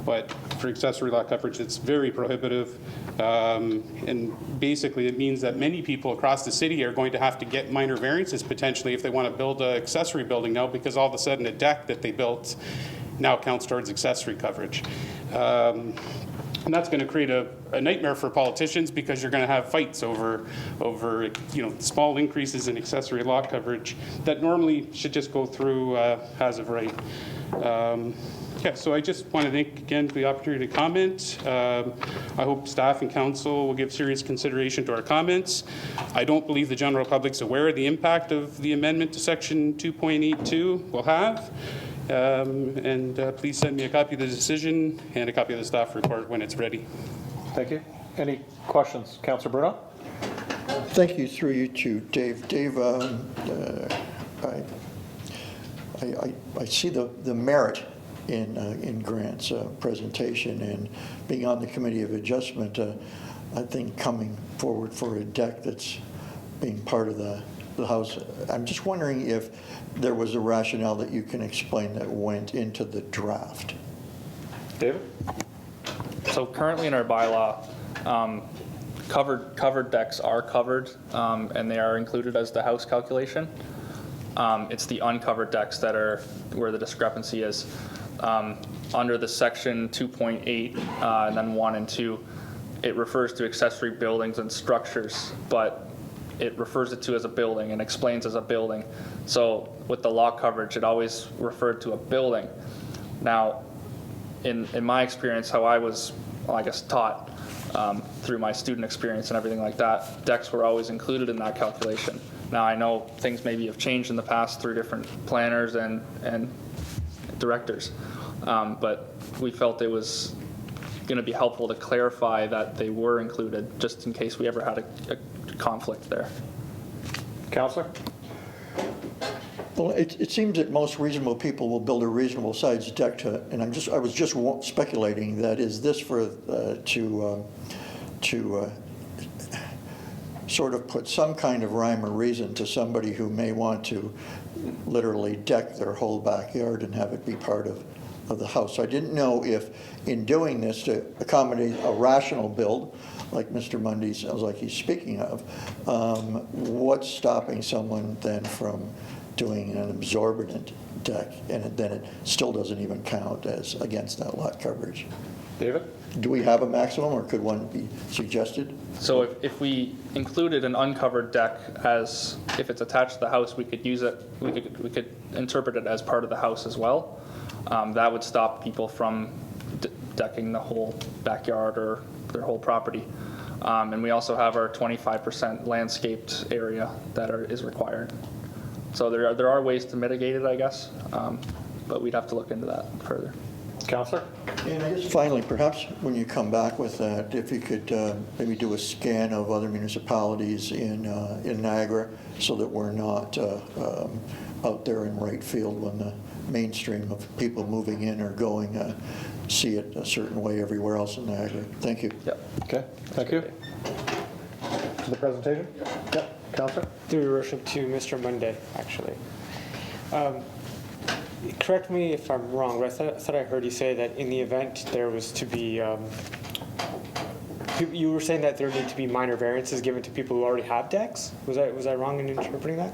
but for accessory lot coverage, it's very prohibitive. And basically, it means that many people across the city are going to have to get minor variances potentially if they want to build an accessory building now, because all of a sudden a deck that they built now counts towards accessory coverage. And that's going to create a nightmare for politicians, because you're going to have fights over small increases in accessory lot coverage that normally should just go through as of right. Yeah, so I just want to thank again for the opportunity to comment. I hope staff and council will give serious consideration to our comments. I don't believe the general public's aware of the impact of the amendment to section 2.82 will have. Please send me a copy of the decision and a copy of the staff report when it's ready. Thank you. Any questions? Councillor Bruno? Thank you, through you too, Dave. Dave, I see the merit in Grant's presentation, and being on the Committee of Adjustment, I think coming forward for a deck that's being part of the House. I'm just wondering if there was a rationale that you can explain that went into the draft. David? So currently in our bylaw, covered decks are covered, and they are included as the house calculation. It's the uncovered decks that are where the discrepancy is. Under the section 2.8 and then 1 and 2, it refers to accessory buildings and structures, but it refers it to as a building and explains as a building. So with the lot coverage, it always referred to a building. Now, in my experience, how I was, well, I guess, taught through my student experience and everything like that, decks were always included in that calculation. Now, I know things maybe have changed in the past through different planners and directors, but we felt it was going to be helpful to clarify that they were included, just in case we ever had a conflict there. Councillor? Well, it seems that most reasonable people will build a reasonable sized deck to, and I was just speculating that is this for to sort of put some kind of rhyme or reason to somebody who may want to literally deck their whole backyard and have it be part of the house. I didn't know if in doing this to accommodate a rational build, like Mr. Mundy sounds like he's speaking of, what's stopping someone then from doing an absorbent deck, and then it still doesn't even count as against that lot coverage? David? Do we have a maximum, or could one be suggested? So if we included an uncovered deck as, if it's attached to the house, we could use it, we could interpret it as part of the house as well. That would stop people from decking the whole backyard or their whole property. And we also have our 25% landscaped area that is required. So there are ways to mitigate it, I guess, but we'd have to look into that further. Councillor? And I guess finally, perhaps when you come back with that, if you could maybe do a scan of other municipalities in Niagara, so that we're not out there in right field when the mainstream of people moving in or going see it a certain way everywhere else in Niagara. Thank you. Yep. Okay, thank you. The presentation? Yep. Councillor? Through your worship, to Mr. Monday, actually. Correct me if I'm wrong, but I thought I heard you say that in the event there was to be, you were saying that there need to be minor variances given to people who already have decks? Was I wrong in interpreting that?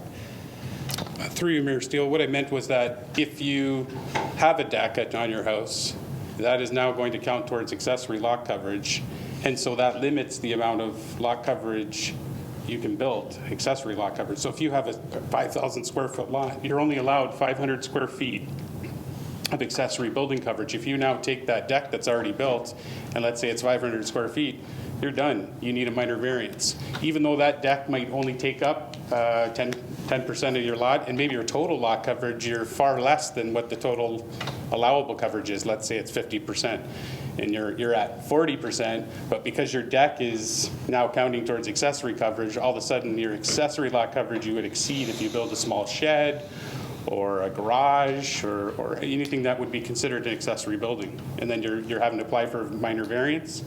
Through you, Mayor Steele, what I meant was that if you have a deck on your house, that is now going to count towards accessory lot coverage. And so that limits the amount of lot coverage you can build, accessory lot coverage. So if you have a 5,000 square foot lot, you're only allowed 500 square feet of accessory building coverage. If you now take that deck that's already built, and let's say it's 500 square feet, you're done. You need a minor variance. Even though that deck might only take up 10% of your lot, and maybe your total lot coverage, you're far less than what the total allowable coverage is. Let's say it's 50%, and you're at 40%, but because your deck is now counting towards accessory coverage, all of a sudden your accessory lot coverage you would exceed if you build a small shed or a garage or anything that would be considered an accessory building. And then you're having to apply for a minor variance.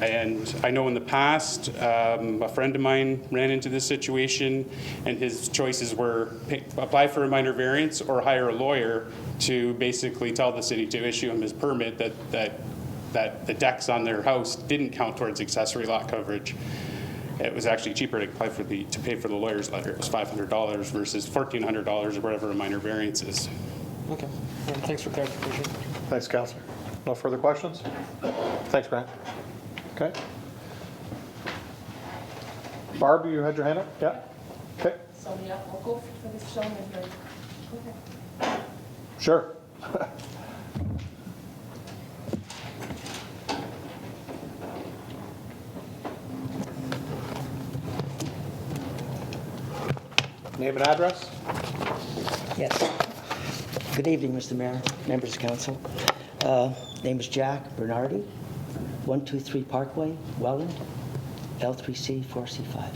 And I know in the past, a friend of mine ran into this situation, and his choices were apply for a minor variance or hire a lawyer to basically tell the city to issue him his permit that the decks on their house didn't count towards accessory lot coverage. It was actually cheaper to pay for the lawyer's letter. It was $500 versus $1,400 or whatever a minor variance is. Okay, thanks for clarification. Thanks, Councillor. No further questions? Thanks, Grant. Okay. Barb, you had your hand up? Yeah? Okay. So, yeah, I'll go for this gentleman here. Okay. Sure. Name and address? Yes. Good evening, Mr. Mayor, members of council. Name is Jack Bernardi, 123 Parkway, Welland, L3C 4C5.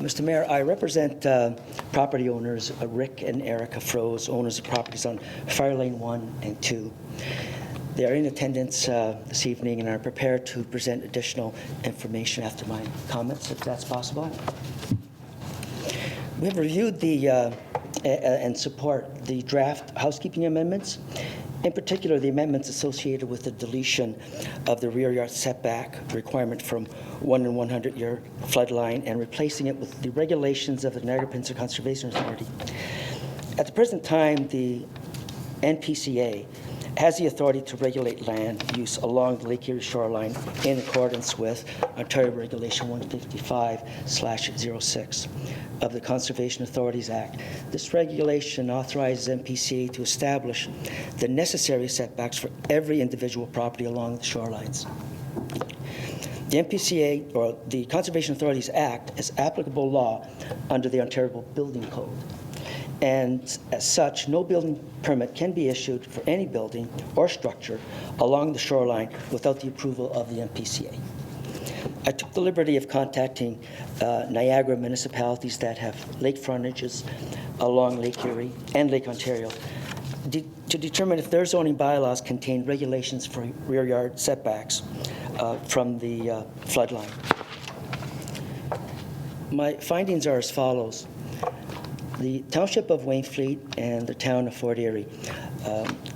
Mr. Mayor, I represent property owners Rick and Erica Froese, owners of properties on Fire Lane 1 and 2. They are in attendance this evening and are prepared to present additional information after my comments, if that's possible. We have reviewed and support the draft housekeeping amendments, in particular the amendments associated with the deletion of the rear yard setback requirement from 1 in 100 year flood line and replacing it with the regulations of the Niagara Peninsula Conservation Authority. At the present time, the NPCA has the authority to regulate land use along the Lake Erie shoreline in accordance with Ontario Regulation 155/06 of the Conservation Authorities Act. This regulation authorizes MPCA to establish the necessary setbacks for every individual property along the shorelines. The MPCA, or the Conservation Authorities Act, is applicable law under the Ontario Building Code. And as such, no building permit can be issued for any building or structure along the shoreline without the approval of the MPCA. I took the liberty of contacting Niagara municipalities that have lake frontages along Lake Erie and Lake Ontario to determine if their zoning bylaws contain regulations for rear yard setbacks from the flood line. My findings are as follows. The Township of Wainfleet and the Town of Fort Erie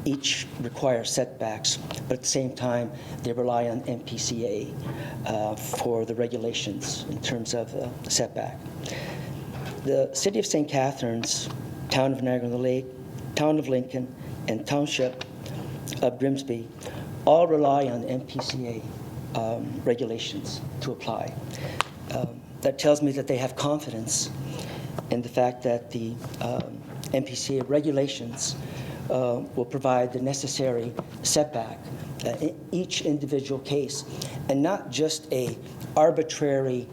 each require setbacks, but at the same time, they rely on MPCA for the regulations in terms of setback. The City of St. Catharines, Town of Niagara-on-the-Lake, Town of Lincoln, and Township of Grimsby all rely on MPCA regulations to apply. That tells me that they have confidence in the fact that the MPCA regulations will provide the necessary setback in each individual case, and not just a arbitrary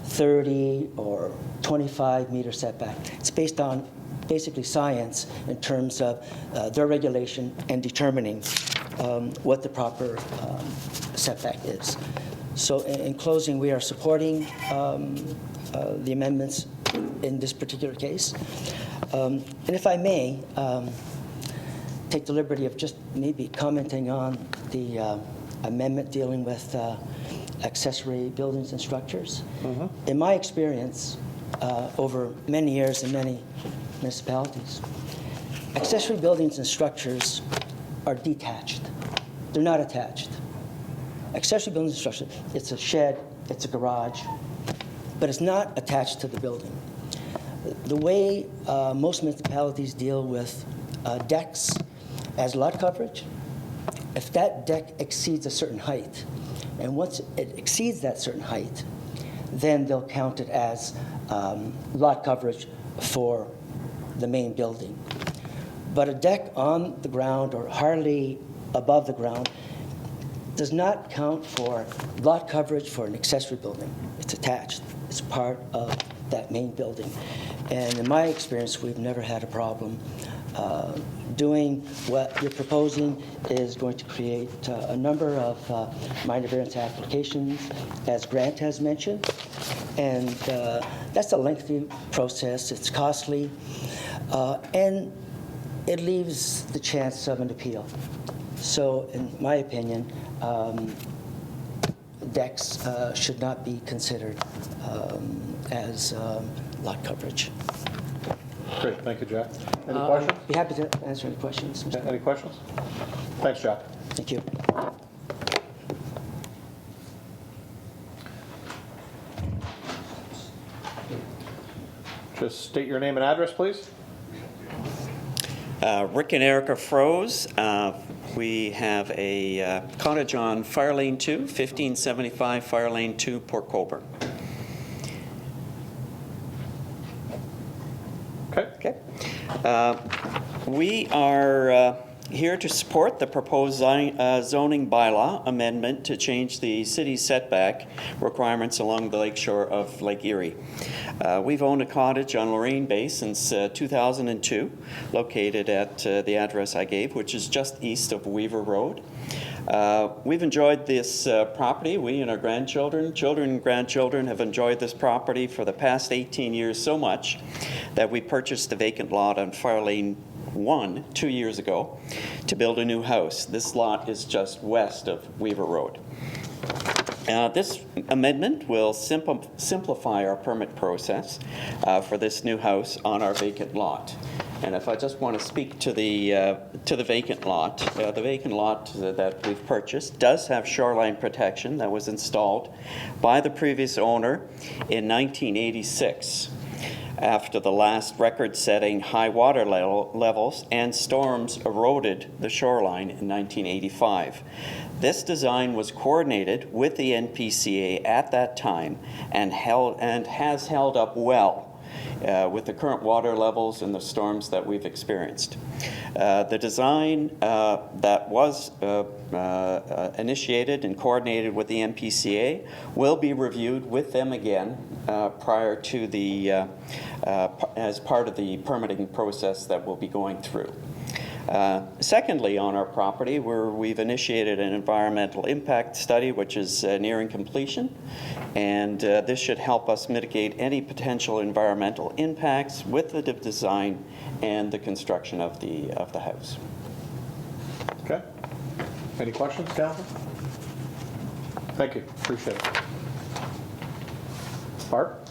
30 or 25 meter setback. It's based on basically science in terms of their regulation and determining what the proper setback is. So in closing, we are supporting the amendments in this particular case. And if I may, take the liberty of just maybe commenting on the amendment dealing with accessory buildings and structures. Mm-hmm. In my experience, over many years in many municipalities, accessory buildings and structures are detached. They're not attached. Accessory buildings and structures, it's a shed, it's a garage, but it's not attached to the building. The way most municipalities deal with decks as lot coverage, if that deck exceeds a certain height, and once it exceeds that certain height, then they'll count it as lot coverage for the main building. But a deck on the ground or hardly above the ground does not count for lot coverage for an accessory building. It's attached. It's part of that main building. And in my experience, we've never had a problem. Doing what you're proposing is going to create a number of minor variance applications, as Grant has mentioned. And that's a lengthy process. It's costly. And it leaves the chance of an appeal. So in my opinion, decks should not be considered as lot coverage. Great, thank you, Jack. Any questions? Be happy to answer any questions. Mr. Any questions? Thanks, Jack. Thank you. Just state your name and address, please. Rick and Erica Froese. We have a cottage on Fire Lane 2, 1575 Fire Lane 2, Port Colborne. Okay. We are here to support the proposed zoning bylaw amendment to change the city's setback requirements along the lakeshore of Lake Erie. We've owned a cottage on Lorraine Bay since 2002, located at the address I gave, which is just east of Weaver Road. We've enjoyed this property. We and our grandchildren, children and grandchildren have enjoyed this property for the past 18 years so much that we purchased the vacant lot on Fire Lane 1 2 years ago to build a new house. This lot is just west of Weaver Road. This amendment will simplify our permit process for this new house on our vacant lot. And if I just want to speak to the vacant lot that we've purchased does have shoreline protection that was installed by the previous owner in 1986 after the last record-setting high water levels and storms eroded the shoreline in 1985. This design was coordinated with the NPCA at that time and has held up well with the current water levels and the storms that we've experienced. The design that was initiated and coordinated with the NPCA will be reviewed with them again prior to the, as part of the permitting process that we'll be going through. Secondly, on our property, we've initiated an environmental impact study, which is nearing completion, and this should help us mitigate any potential environmental impacts with the design and the construction of the house. Okay. Any questions, Council? Thank you. Appreciate it. Bart?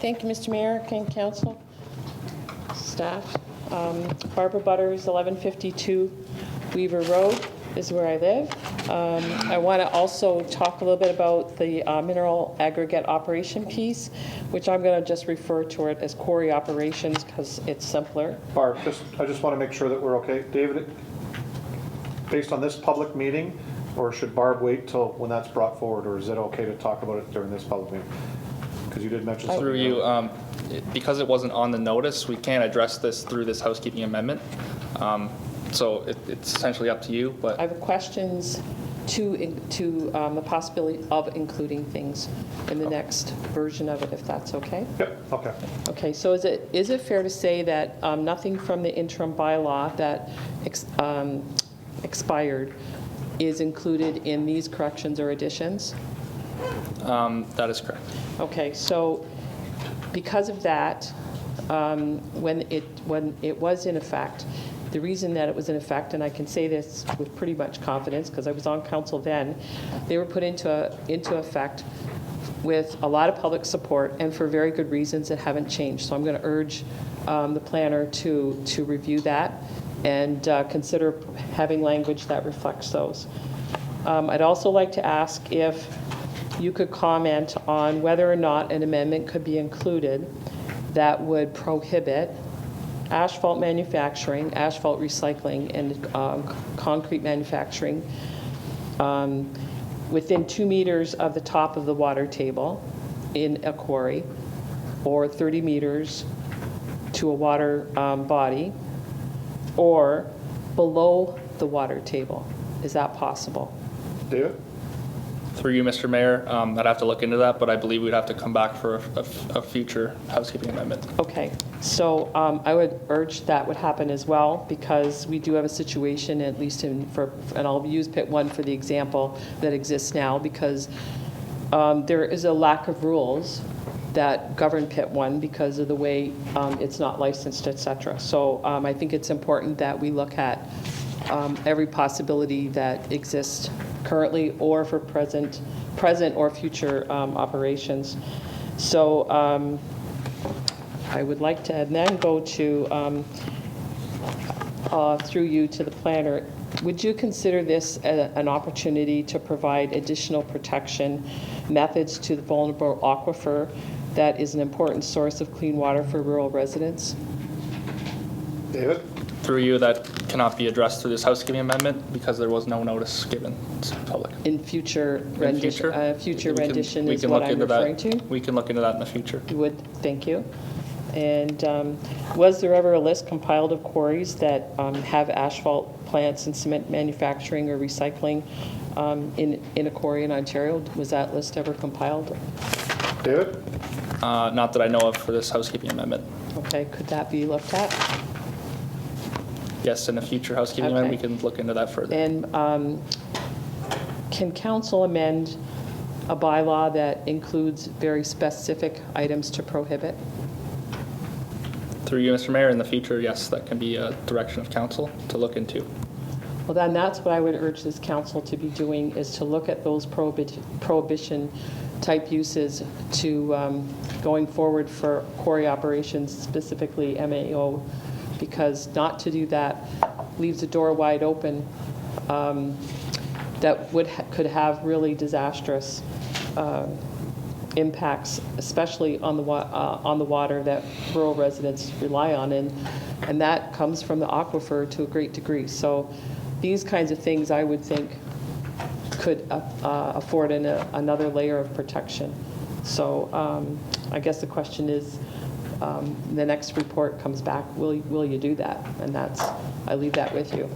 Thank you, Mr. Mayor, King Council, staff. Barbara Butters, 1152 Weaver Road is where I live. I want to also talk a little bit about the mineral aggregate operation piece, which I'm going to just refer to it as quarry operations because it's simpler. Barb, I just want to make sure that we're okay. David, based on this public meeting, or should Barb wait till when that's brought forward, or is it okay to talk about it during this public meeting? Because you did mention something. Through you, because it wasn't on the notice, we can't address this through this housekeeping amendment. So it's essentially up to you. But I have questions to the possibility of including things in the next version of it, if that's okay. Yep. Okay. Okay. So is it fair to say that nothing from the interim bylaw that expired is included in these corrections or additions? That is correct. Okay, so because of that, when it was in effect, the reason that it was in effect, and I can say this with pretty much confidence because I was on council then, they were put into effect with a lot of public support and for very good reasons that haven't changed. So I'm going to urge the planner to review that and consider having language that reflects those. I'd also like to ask if you could comment on whether or not an amendment could be included that would prohibit asphalt manufacturing, asphalt recycling, and concrete manufacturing within 2 meters of the top of the water table in a quarry, or 30 meters to a water body, or below the water table. Is that possible? David? Through you, Mr. Mayor, I'd have to look into that, but I believe we'd have to come back for a future housekeeping amendment. Okay, so I would urge that would happen as well, because we do have a situation, at least and I'll use Pit 1 for the example that exists now, because there is a lack of rules that govern Pit 1 because of the way it's not licensed, et cetera. So I think it's important that we look at every possibility that exists currently or for present or future operations. So I would like to then go to, through you to the planner, would you consider this an opportunity to provide additional protection methods to the vulnerable aquifer that is an important source of clean water for rural residents? David? Through you, that cannot be addressed through this housekeeping amendment because there was no notice given to the public. In future In future? rendition We is can what look I'm into that. referring to? We can look into that in the future. You would, thank you. And was there ever a list compiled of quarries that have asphalt plants and cement manufacturing or recycling in a quarry in Ontario? Was that list ever compiled? David? Not that I know of for this housekeeping amendment. Okay, could that be looked at? Yes, in a future housekeeping Okay. amendment, we can look into that further. And can council amend a bylaw that includes very specific items to prohibit? Through you, Mr. Mayor, in the future, yes, that can be a direction of council to look into. Well, then that's what I would urge this council to be doing, is to look at those prohibition type uses to going forward for quarry operations, specifically MAO, because not to do that leaves the door wide open that could have really disastrous impacts, especially on the water that rural residents rely on, and that comes from the aquifer to a great degree. So these kinds of things, I would think, could afford another layer of protection. So I guess the question is, the next report comes back, will you do that? And I leave that with you.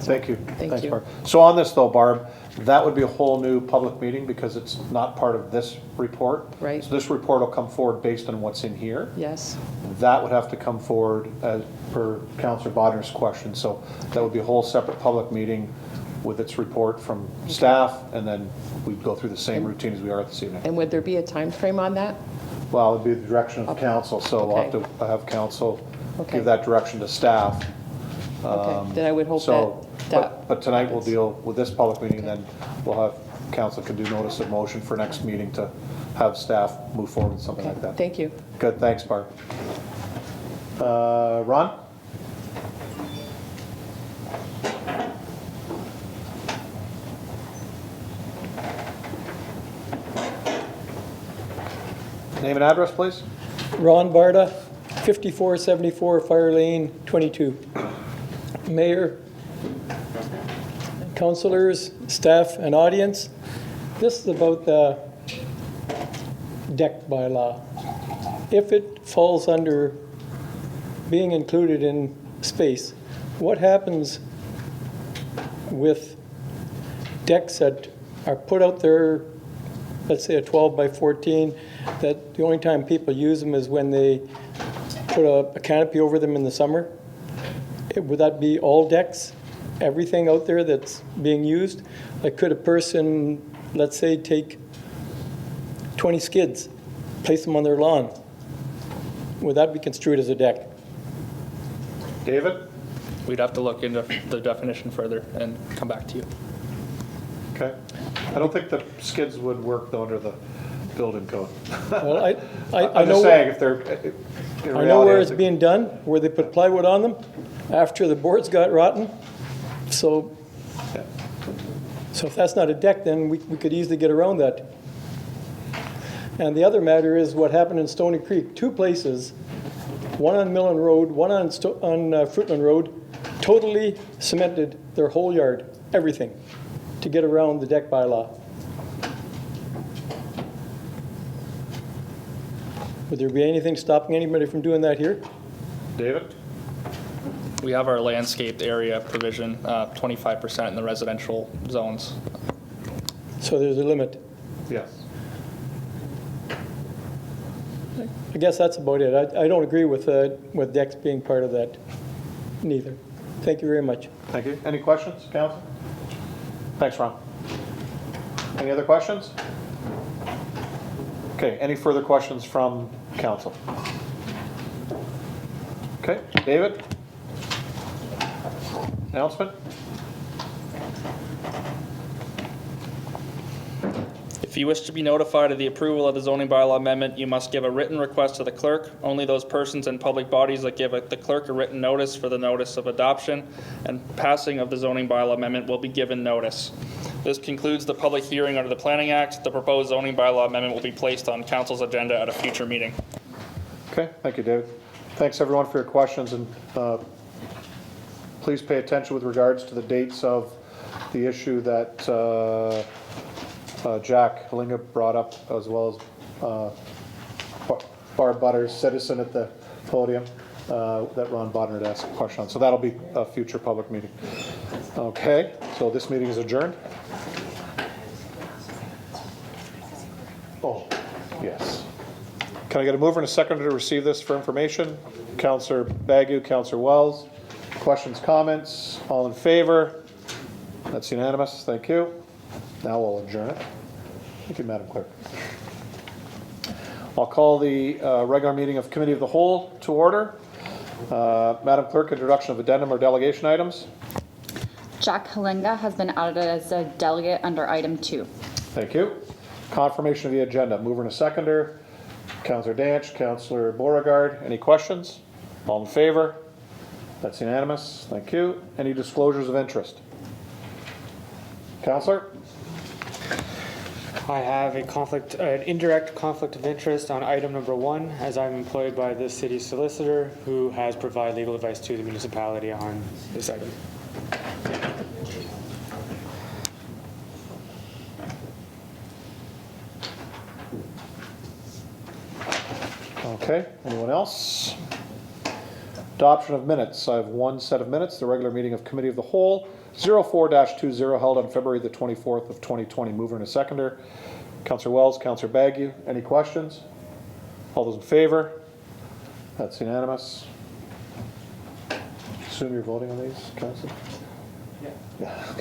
Thank you. Thank Thanks, you. Barb. So on this though, Barb, that would be a whole new public meeting because it's not part of this report. Right. So this report will come forward based on what's in here. Yes. That would have to come forward as per Councillor Bodner's question. So that would be a whole separate public meeting with its report from staff, and then we'd go through the same routine as we are this evening. And would there be a time frame on that? Well, it'd be the direction of council, so we'll have Okay. to have council Okay. give that direction to staff. Okay, then I would hope So, that but tonight we'll deal with this public meeting, and then we'll have, council can do notice of motion for next meeting to have staff move forward with something like that. Thank you. Good, thanks, Barb. Ron? Name and address, please. Ron Barda, 5474 Fire Lane 22. Mayor, councilors, staff, and audience, this is about the deck bylaw. If it falls under being included in space, what happens with decks that are put out there, let's say a 12 by 14, that the only time people use them is when they put a canopy over them in the summer? Would that be all decks, everything out there that's being used? Like, could a person, let's say, take 20 skids, place them on their lawn? Would that be construed as a deck? David? We'd have to look into the definition further and come back to you. Okay. I don't think the skids would work though under the building code. Well, I I'm know, just saying, if they're, in I know where reality, it's being done, where they put plywood on them after the boards got rotten. So So if that's not a deck, then we could easily get around that. And the other matter is what happened in Stony Creek. 2 places, one on Millen Road, one on Fruitland Road, totally cemented their whole yard, everything, to get around the deck bylaw. Would there be anything stopping anybody from doing that here? David? We have our landscaped area provision, 25% in the residential zones. So there's a limit. Yes. I guess that's about it. I don't agree with decks being part of that, neither. Thank you very much. Thank you. Any questions, council? Thanks, Ron. Any other questions? Okay, any further questions from council? Okay, David? Announcement? If you wish to be notified of the approval of the zoning bylaw amendment, you must give a written request to the clerk. Only those persons and public bodies that give the clerk a written notice for the notice of adoption and passing of the zoning bylaw amendment will be given notice. This concludes the public hearing under the Planning Act. The proposed zoning bylaw amendment will be placed on council's agenda at a future meeting. Okay, thank you, David. Thanks, everyone, for your questions, and please pay attention with regards to the dates of the issue that Jack Halinga brought up, as well as Barb Butters, citizen at the podium, that Ron Bodner had asked a question on. So that'll be a future public meeting. Okay, so this meeting is adjourned. Oh, yes. Can I get a mover and a seconder to receive this for information? Councillor Bagu, Councillor Wells. Questions, comments? All in favor? That's unanimous. Thank you. Now we'll adjourn it. Thank you, Madam Clerk. I'll call the regular meeting of Committee of the Whole to order. Madam Clerk, introduction of addendum or delegation items. Jack Halinga has been added as a delegate under item 2. Thank you. Confirmation of the agenda. Mover and a seconder. Councillor Danch, Councillor Beauregard. Any questions? All in favor? That's unanimous. Thank you. Any disclosures of interest? Councillor? I have an indirect conflict of interest on item number 1, as I'm employed by the city solicitor who has provided legal advice to the municipality on this item. Okay, anyone else? Adoption of minutes. I have one set of minutes, the regular meeting of Committee of the Whole, 04-20 held on February the 24th of 2020. Mover and a seconder. Councillor Wells, Councillor Bagu. Any questions? All those in favor? That's unanimous. Assume you're voting on these, Councillor? Yeah.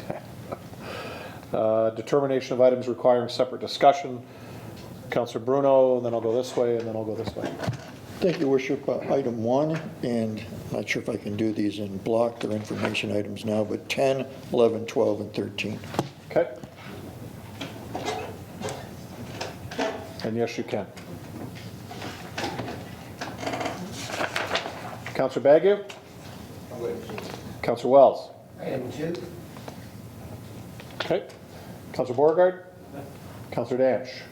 Okay. Determination of items requiring separate discussion. Councillor Bruno, and then I'll go this way, and then I'll go this way. Thank you, Worship. Item 1, and I'm not sure if I can do these in block. They're information items now, but 10, 11, 12, and 13. Okay. And yes, you can. Councillor Bagu? Councillor Wells? Item 2. Okay. Councillor Beauregard? Councillor Danch?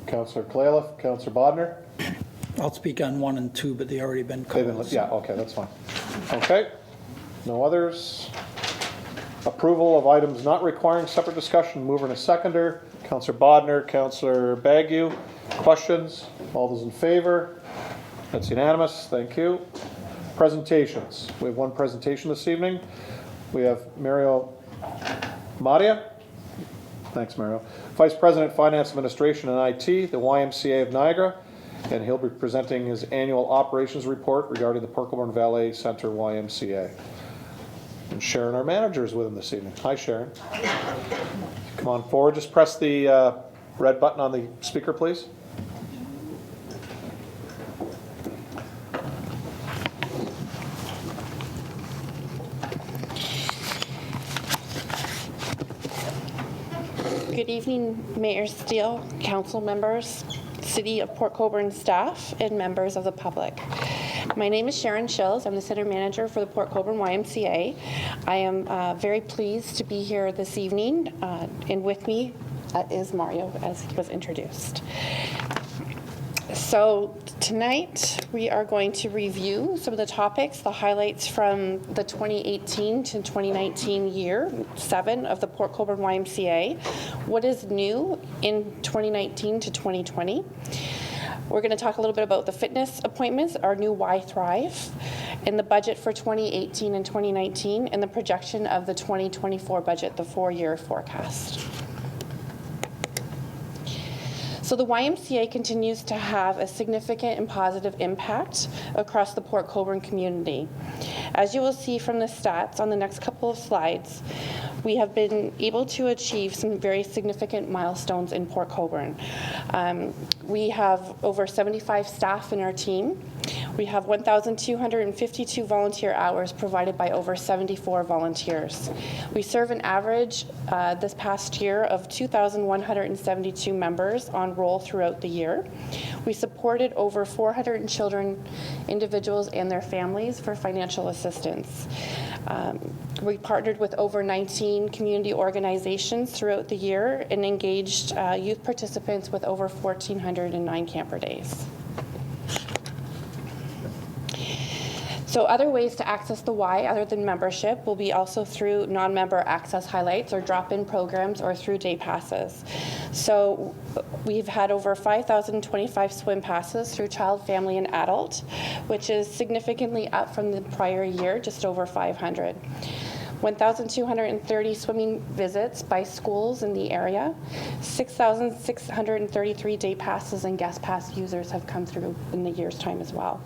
Councillor Clayliff? Councillor Bodner? I'll speak on 1 and 2, but they already been called. Yeah, okay, that's fine. Okay. No others. Approval of items not requiring separate discussion. Mover and a seconder. Councillor Bodner, Councillor Bagu. Questions? All those in favor? That's unanimous. Thank you. Presentations. We have one presentation this evening. We have Mario Madia. Thanks, Mario. Vice President, Finance Administration and IT, the YMCA of Niagara, and he'll be presenting his annual operations report regarding the Colborne Valley Center YMCA. And Sharon, our manager, is with him this evening. Hi, Sharon. Come on forward. Just press the red button on the speaker, please. Good evening, Mayor Steele, council members, City of Port Colborne staff, and members of the public. My name is Sharon Shills. I'm the center manager for the Port Colborne YMCA. I am very pleased to be here this evening, and with me is Mario, as he was introduced. So tonight we are going to review some of the topics, the highlights from the 2018 to 2019 year 7 of the Port Colborne YMCA. What is new in 2019 to 2020? We're going to talk a little bit about the fitness appointments, our new Y Thrive, and the budget for 2018 and 2019, and the projection of the 2024 budget, the 4-year forecast. So the YMCA continues to have a significant and positive impact across the Port Colborne community. As you will see from the stats on the next couple of slides, we have been able to achieve some very significant milestones in Port Colborne. We have over 75 staff in our team. We have 1,252 volunteer hours provided by over 74 volunteers. We serve an average this past year of 2,172 members on roll throughout the year. We supported over 400 children, individuals, and their families for financial assistance. We partnered with over 19 community organizations throughout the year and engaged youth participants with over 1,409 camper days. So other ways to access the Y other than membership will be also through non-member access highlights or drop-in programs or through day passes. So we've had over 5,025 swim passes through child, family, and adult, which is significantly up from the prior year, just over 500. 1,230 swimming visits by schools in the area. 6,633 day passes and guest pass users have come through in the year's time as well.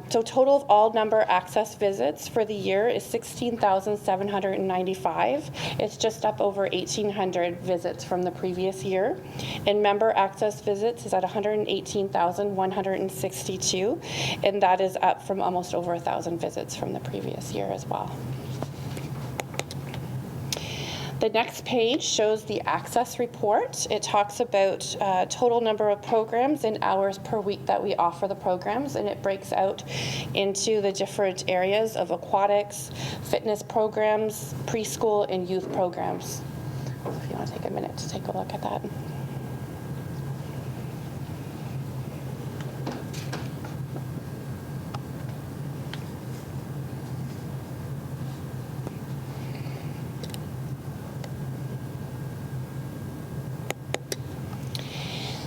So total of all number access visits for the year is 16,795. It's just up over 1,800 visits from the previous year. And member access visits is at 118,162, and that is up from almost over 1,000 visits from the previous year as well. The next page shows the access report. It talks about total number of programs and hours per week that we offer the programs, and it breaks out into the different areas of aquatics, fitness programs, preschool, and youth programs. If you want to take a minute to take a look at that.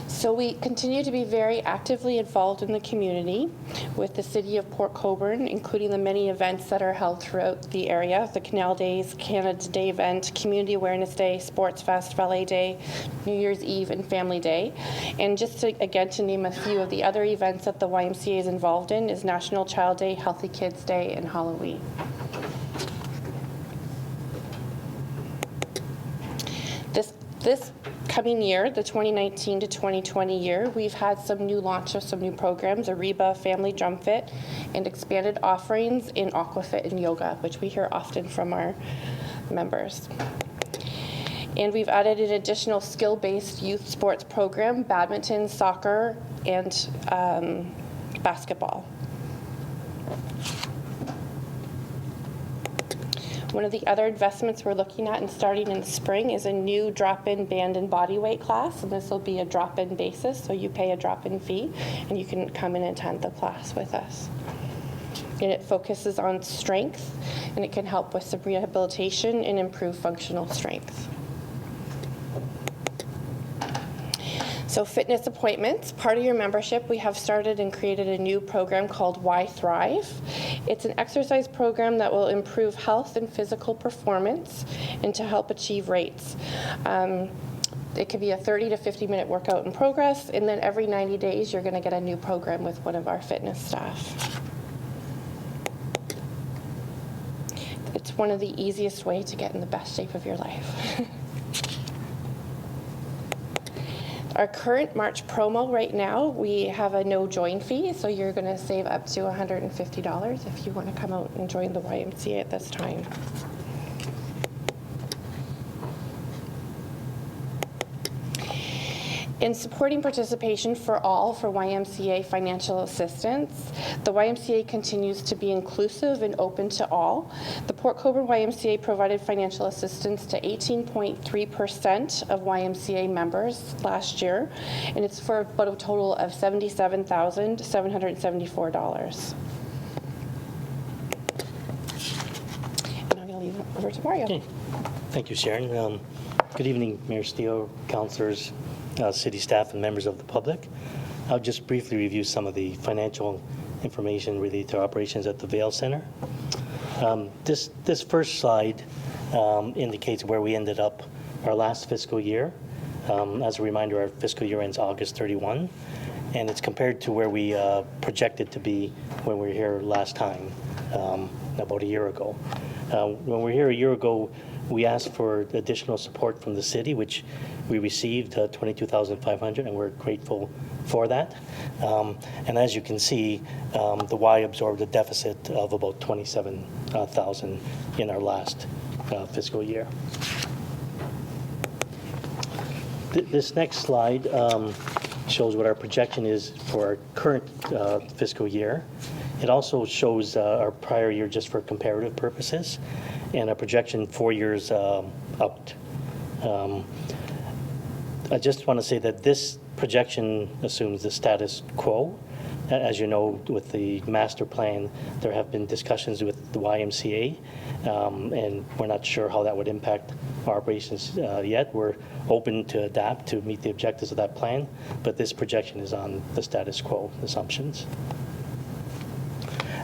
So we continue to be very actively involved in the community with the City of Port Colborne, including the many events that are held throughout the area, the Canal Days, Canada Day event, Community Awareness Day, Sports Fest, Valet Day, New Year's Eve, and Family Day. And just to, again, to name a few of the other events that the YMCA is involved in is National Child Day, Healthy Kids Day, and Halloween. This coming year, the 2019 to 2020 year, we've had some new launches, some new programs, Ariba, Family Jump Fit, and expanded offerings in Aquafit and Yoga, which we hear often from our members. And we've added an additional skill-based youth sports program, badminton, soccer, and basketball. One of the other investments we're looking at and starting in the spring is a new drop-in band and body weight class, and this will be a drop-in basis, so you pay a drop-in fee, and you can come and attend the class with us. And it focuses on strength, and it can help with some rehabilitation and improve functional strength. So fitness appointments, part of your membership, we have started and created a new program called Y Thrive. It's an exercise program that will improve health and physical performance and to help achieve rates. It could be a 30 to 50 minute workout in progress, and then every 90 days you're going to get a new program with one of our fitness staff. It's one of the easiest ways to get in the best shape of your life. Our current March promo right now, we have a no join fee, so you're going to save up to $150 if you want to come out and join the YMCA at this time. In supporting participation for all for YMCA financial assistance, the YMCA continues to be inclusive and open to all. The Port Colborne YMCA provided financial assistance to 18.3% of YMCA members last year, and it's for about a total of $77,774. And I'm going to leave it over to Mario. Okay. Thank you, Sharon. Good evening, Mayor Steele, councilors, city staff, and members of the public. I'll just briefly review some of the financial information related to operations at the Vail Center. This first slide indicates where we ended up our last fiscal year. As a reminder, our fiscal year ends August 31, and it's compared to where we projected to be when we were here last time, about a year ago. When we were here a year ago, we asked for additional support from the city, which we received, $22,500, and we're grateful for that. And as you can see, the Y absorbed a deficit of about $27,000 in our last fiscal year. This next slide shows what our projection is for our current fiscal year. It also shows our prior year just for comparative purposes, and a projection 4 years out. I just want to say that this projection assumes the status quo. As you know, with the master plan, there have been discussions with the YMCA, and we're not sure how that would impact our operations yet. We're open to adapt to meet the objectives of that plan, but this projection is on the status quo assumptions.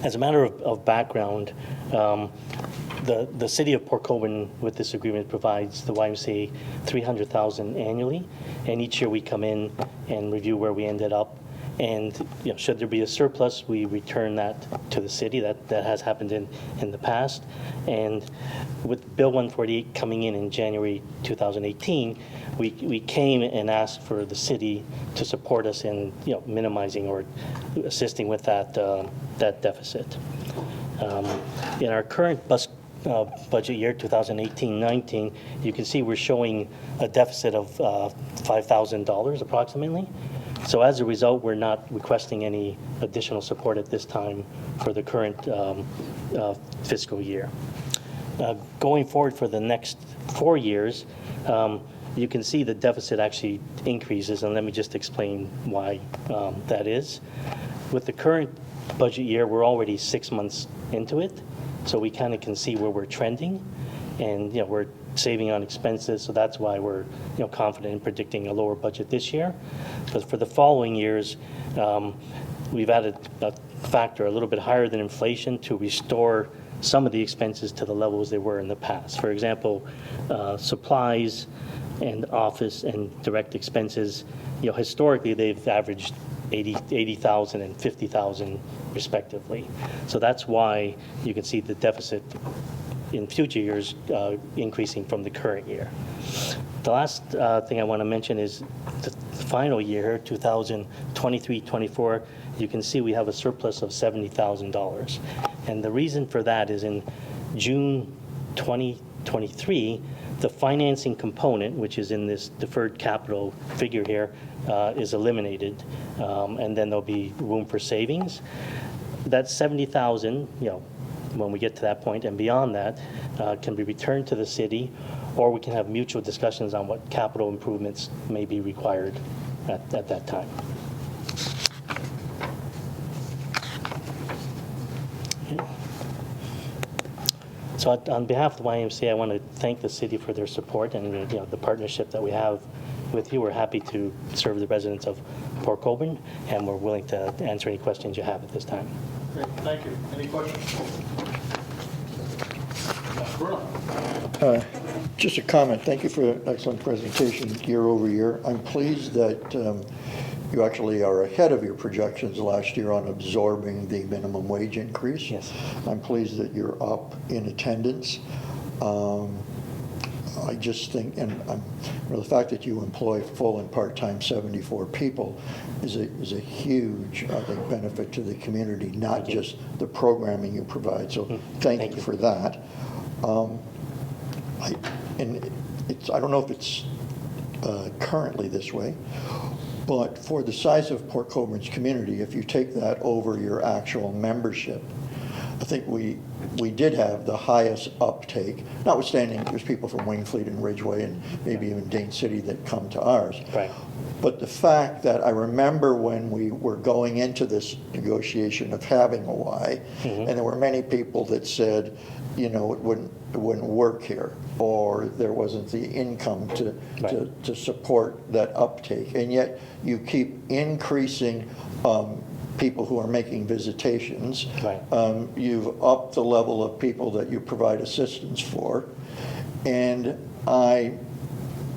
As a matter of background, the city of Port Colborne, with this agreement, provides the YMCA $300,000 annually, and each year we come in and review where we ended up. And should there be a surplus, we return that to the city. That has happened in the past. And with Bill 148 coming in January 2018, we came and asked for the city to support us in minimizing or assisting with that deficit. In our current budget year, 2018-19, you can see we're showing a deficit of $5,000 approximately. So as a result, we're not requesting any additional support at this time for the current fiscal year. Going forward for the next 4 years, you can see the deficit actually increases, and let me just explain why that is. With the current budget year, we're already 6 months into it, so we kind of can see where we're trending, and we're saving on expenses, so that's why we're confident in predicting a lower budget this year. But for the following years, we've added a factor a little bit higher than inflation to restore some of the expenses to the levels they were in the past. For example, supplies and office and direct expenses, historically they've averaged $80,000 and $50,000 respectively. So that's why you can see the deficit in future years increasing from the current year. The last thing I want to mention is the final year, 2023-24, you can see we have a surplus of $70,000. And the reason for that is in June 2023, the financing component, which is in this deferred capital figure here, is eliminated, and then there'll be room for savings. That $70,000, when we get to that point and beyond that, can be returned to the city, or we can have mutual discussions on what capital improvements may be required at that time. Okay. So on behalf of the YMCA, I want to thank the city for their support and the partnership that we have with you. We're happy to serve the residents of Port Colborne, and we're willing to answer any questions you have at this time. Great, thank you. Any questions? Just a comment. Thank you for an excellent presentation year over year. I'm pleased that you actually are ahead of your projections last year on absorbing the minimum wage increase. Yes. I'm pleased that you're up in attendance. I just think, and the fact that you employ full and part-time 74 people is a huge, I think, benefit to the community, not just the programming you provide. So thank you for that. I don't know if it's currently this way. But for the size of Port Colborne's community, if you take that over your actual membership, I think we did have the highest uptake, notwithstanding there's people from Wingfleet and Ridgeway and maybe even Dane City that come to ours. Right. But the fact that I remember when we were going into this negotiation of having a Y, and there were many people that said, you know, it wouldn't work here, or there wasn't the income to support that uptake. And yet you keep increasing people who are making visitations. Right. You've upped the level of people that you provide assistance for. And I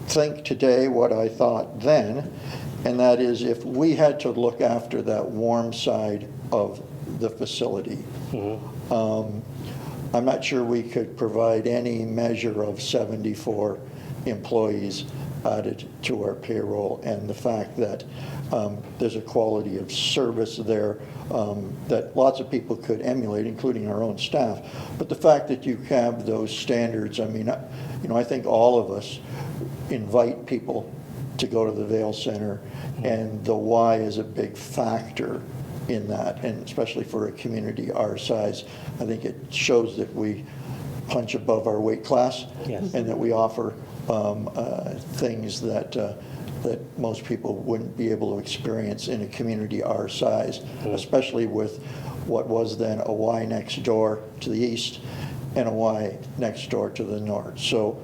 think today what I thought then, and that is if we had to look after that warm side of the facility, I'm not sure we could provide any measure of 74 employees added to our payroll, and the fact that there's a quality of service there that lots of people could emulate, including our own staff. But the fact that you have those standards, I mean, you know, I think all of us invite people to go to the Vail Center, and the Y is a big factor in that, and especially for a community our size. I think it shows that we punch above our weight class, Yes. and that we offer things that that most people wouldn't be able to experience in a community our size, especially with what was then a Y next door to the east and a Y next door to the north. So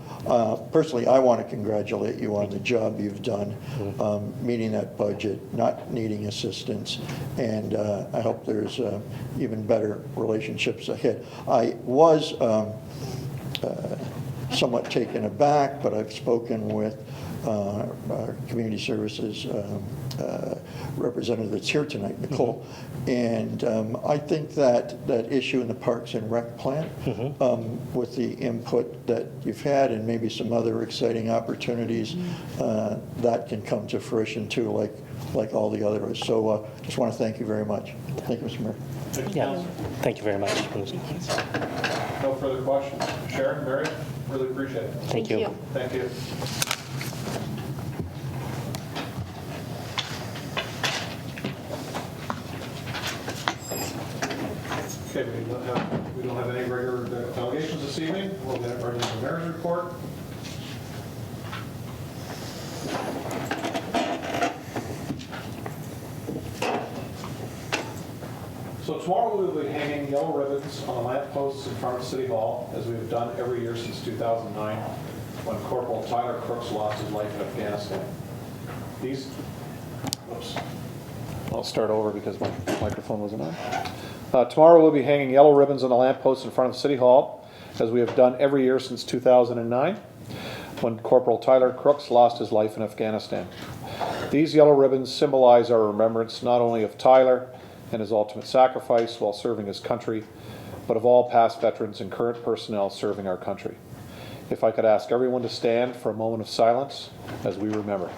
personally, I want to congratulate you on the job you've done, meeting that budget, not needing assistance, and I hope there's even better relationships ahead. I was somewhat taken aback, but I've spoken with our community services representative that's here tonight, Nicole, and I think that issue in the Parks and Rec plan, with the input that you've had and maybe some other exciting opportunities, that can come to fruition too, like all the others. So just want to thank you very much. Thank you, Mr. Mayor. Yeah, thank you very much. No further questions. Sharon, Mary, really appreciate it. Thank you. Thank you. Okay, we don't have any regular delegations this evening. We'll get ready for the mayor's report. So tomorrow we will be hanging yellow ribbons on the lampposts in front of City Hall, as we have done every year since 2009, when Corporal Tyler Crooks lost his life in Afghanistan. I'll start over because my microphone wasn't on. Tomorrow we'll be hanging yellow ribbons on the lampposts in front of City Hall, as we have done every year since 2009, when Corporal Tyler Crooks lost his life in Afghanistan. These yellow ribbons symbolize our remembrance not only of Tyler and his ultimate sacrifice while serving his country, but of all past veterans and current personnel serving our country. If I could ask everyone to stand for a moment of silence as we remember.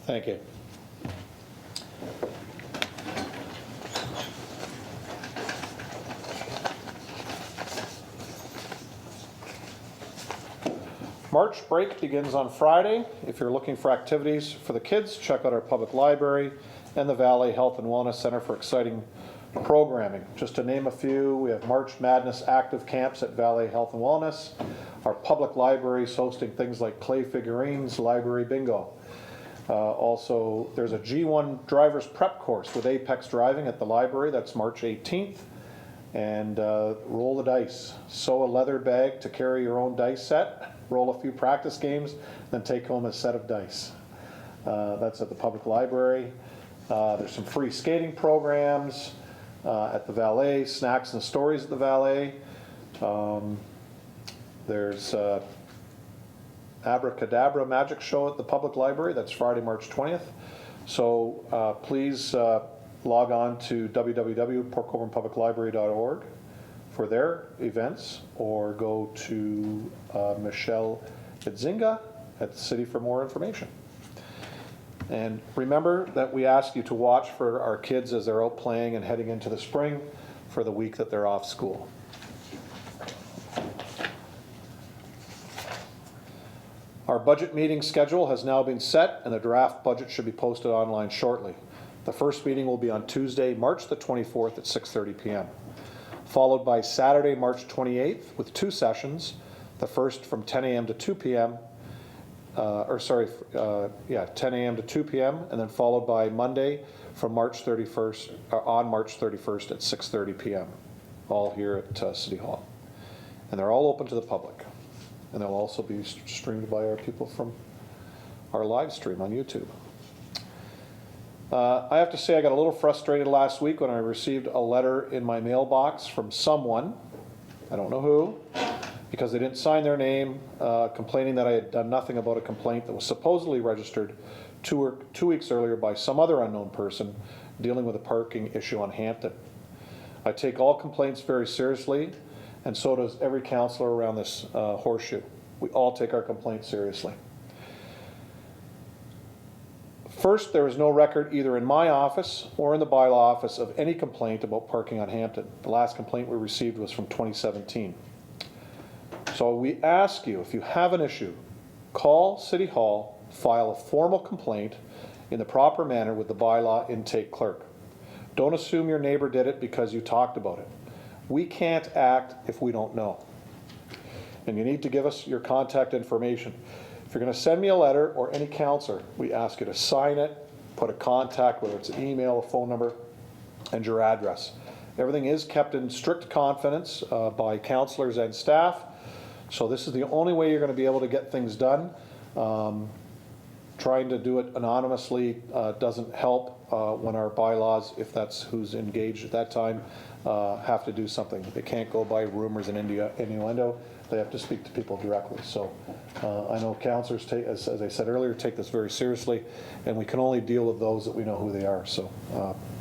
Thank you. March break begins on Friday. If you're looking for activities for the kids, check out our public library and the Valley Health and Wellness Center for exciting programming. Just to name a few, we have March Madness active camps at Valley Health and Wellness. Our public library is hosting things like clay figurines, library bingo. Also, there's a G1 driver's prep course with Apex Driving at the library. That's March 18th. And roll the dice. Sew a leather bag to carry your own dice set. Roll a few practice games, then take home a set of dice. That's at the public library. There's some free skating programs. at the Valet, Snacks and Stories at the Valet. There's Abracadabra Magic Show at the Public Library. That's Friday, March 20th. So please log on to www.portcoburnpubliclibrary.org for their events, or go to Michelle Edzinga at the city for more information. And remember that we ask you to watch for our kids as they're out playing and heading into the spring for the week that they're off school. Our budget meeting schedule has now been set, and the draft budget should be posted online shortly. The first meeting will be on Tuesday, March the 24th at 6:30 p.m., followed by Saturday, March 28th with 2 sessions, the first from 10 a.m. to 2 p.m., 10 a.m. to 2 p.m., and then followed by Monday from March 31st, on March 31st at 6:30 p.m., all here at City Hall. And they're all open to the public. And they'll also be streamed by our people from our live stream on YouTube. I have to say I got a little frustrated last week when I received a letter in my mailbox from someone, I don't know who, because they didn't sign their name, complaining that I had done nothing about a complaint that was supposedly registered 2 weeks earlier by some other unknown person dealing with a parking issue on Hampton. I take all complaints very seriously, and so does every councillor around this horseshoe. We all take our complaints seriously. First, there is no record either in my office or in the bylaw office of any complaint about parking on Hampton. The last complaint we received was from 2017. So we ask you, if you have an issue, call City Hall, file a formal complaint in the proper manner with the bylaw intake clerk. Don't assume your neighbor did it because you talked about it. We can't act if we don't know. And you need to give us your contact information. If you're going to send me a letter, or any counselor, we ask you to sign it, put a contact, whether it's an email, a phone number, and your address. Everything is kept in strict confidence by counselors and staff. So this is the only way you're going to be able to get things done. Trying to do it anonymously doesn't help when our bylaws, if that's who's engaged at that time, have to do something. They can't go by rumors and innuendo. They have to speak to people directly. So I know councillors, as I said earlier, take this very seriously, and we can only deal with those that we know who they are. So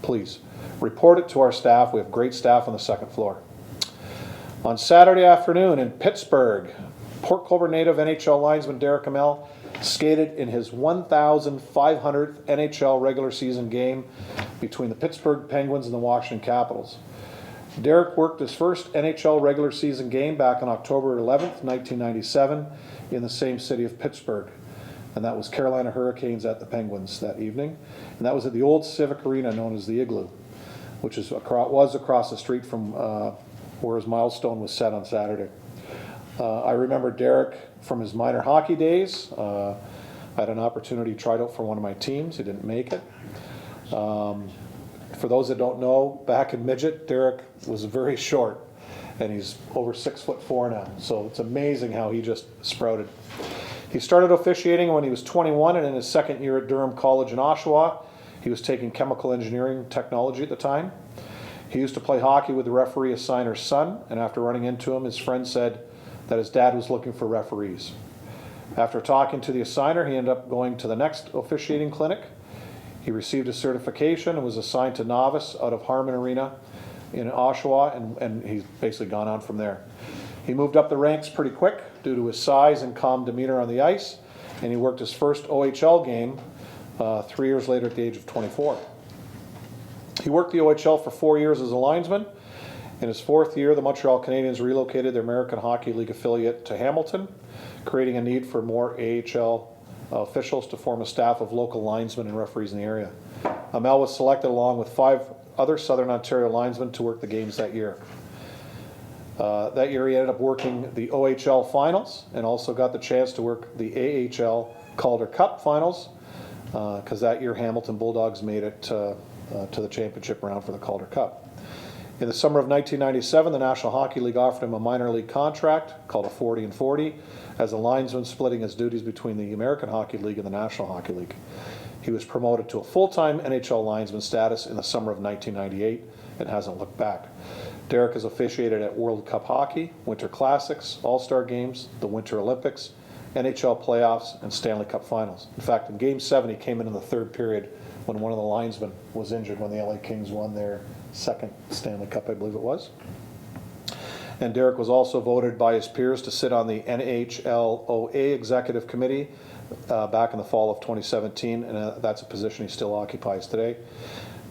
please report it to our staff. We have great staff on the second floor. On Saturday afternoon in Pittsburgh, Port Colborne native NHL linesman Derek Amell skated in his 1,500th NHL regular season game between the Pittsburgh Penguins and the Washington Capitals. Derek worked his first NHL regular season game back on October 11th, 1997 in the same city of Pittsburgh. And that was Carolina Hurricanes at the Penguins that evening. And that was at the old Civic Arena known as the Igloo, which was across the street from where his milestone was set on Saturday. I remember Derek from his minor hockey days. I had an opportunity to try out for one of my teams. He didn't make it. For those that don't know, back in midget, Derek was very short, and he's over 6'4" now. So it's amazing how he just sprouted. He started officiating when he was 21, and in his second year at Durham College in Oshawa, he was taking chemical engineering technology at the time. He used to play hockey with the referee assigner's son, and after running into him, his friend said that his dad was looking for referees. After talking to the assigner, he ended up going to the next officiating clinic. He received a certification and was assigned to novice out of Harmon Arena in Oshawa, and he's basically gone on from there. He moved up the ranks pretty quick due to his size and calm demeanor on the ice, and he worked his first OHL game 3 years later at the age of 24. He worked the OHL for 4 years as a linesman. In his 4th year, the Montreal Canadiens relocated their American Hockey League affiliate to Hamilton, creating a need for more AHL officials to form a staff of local linesmen and referees in the area. Amell was selected along with 5 other Southern Ontario linesmen to work the games that year. That year he ended up working the OHL finals and also got the chance to work the AHL Calder Cup finals because that year Hamilton Bulldogs made it to the championship round for the Calder Cup. In the summer of 1997, the National Hockey League offered him a minor league contract called a 40-40 as a linesman, splitting his duties between the American Hockey League and the National Hockey League. He was promoted to a full-time NHL linesman status in the summer of 1998 and hasn't looked back. Derek has officiated at World Cup Hockey, Winter Classics, All-Star Games, the Winter Olympics, NHL playoffs, and Stanley Cup finals. In fact, in Game 7, he came in the third period when one of the linesmen was injured when the LA Kings won their second Stanley Cup, I believe it was. And Derek was also voted by his peers to sit on the NHLOA Executive Committee back in the fall of 2017, and that's a position he still occupies today.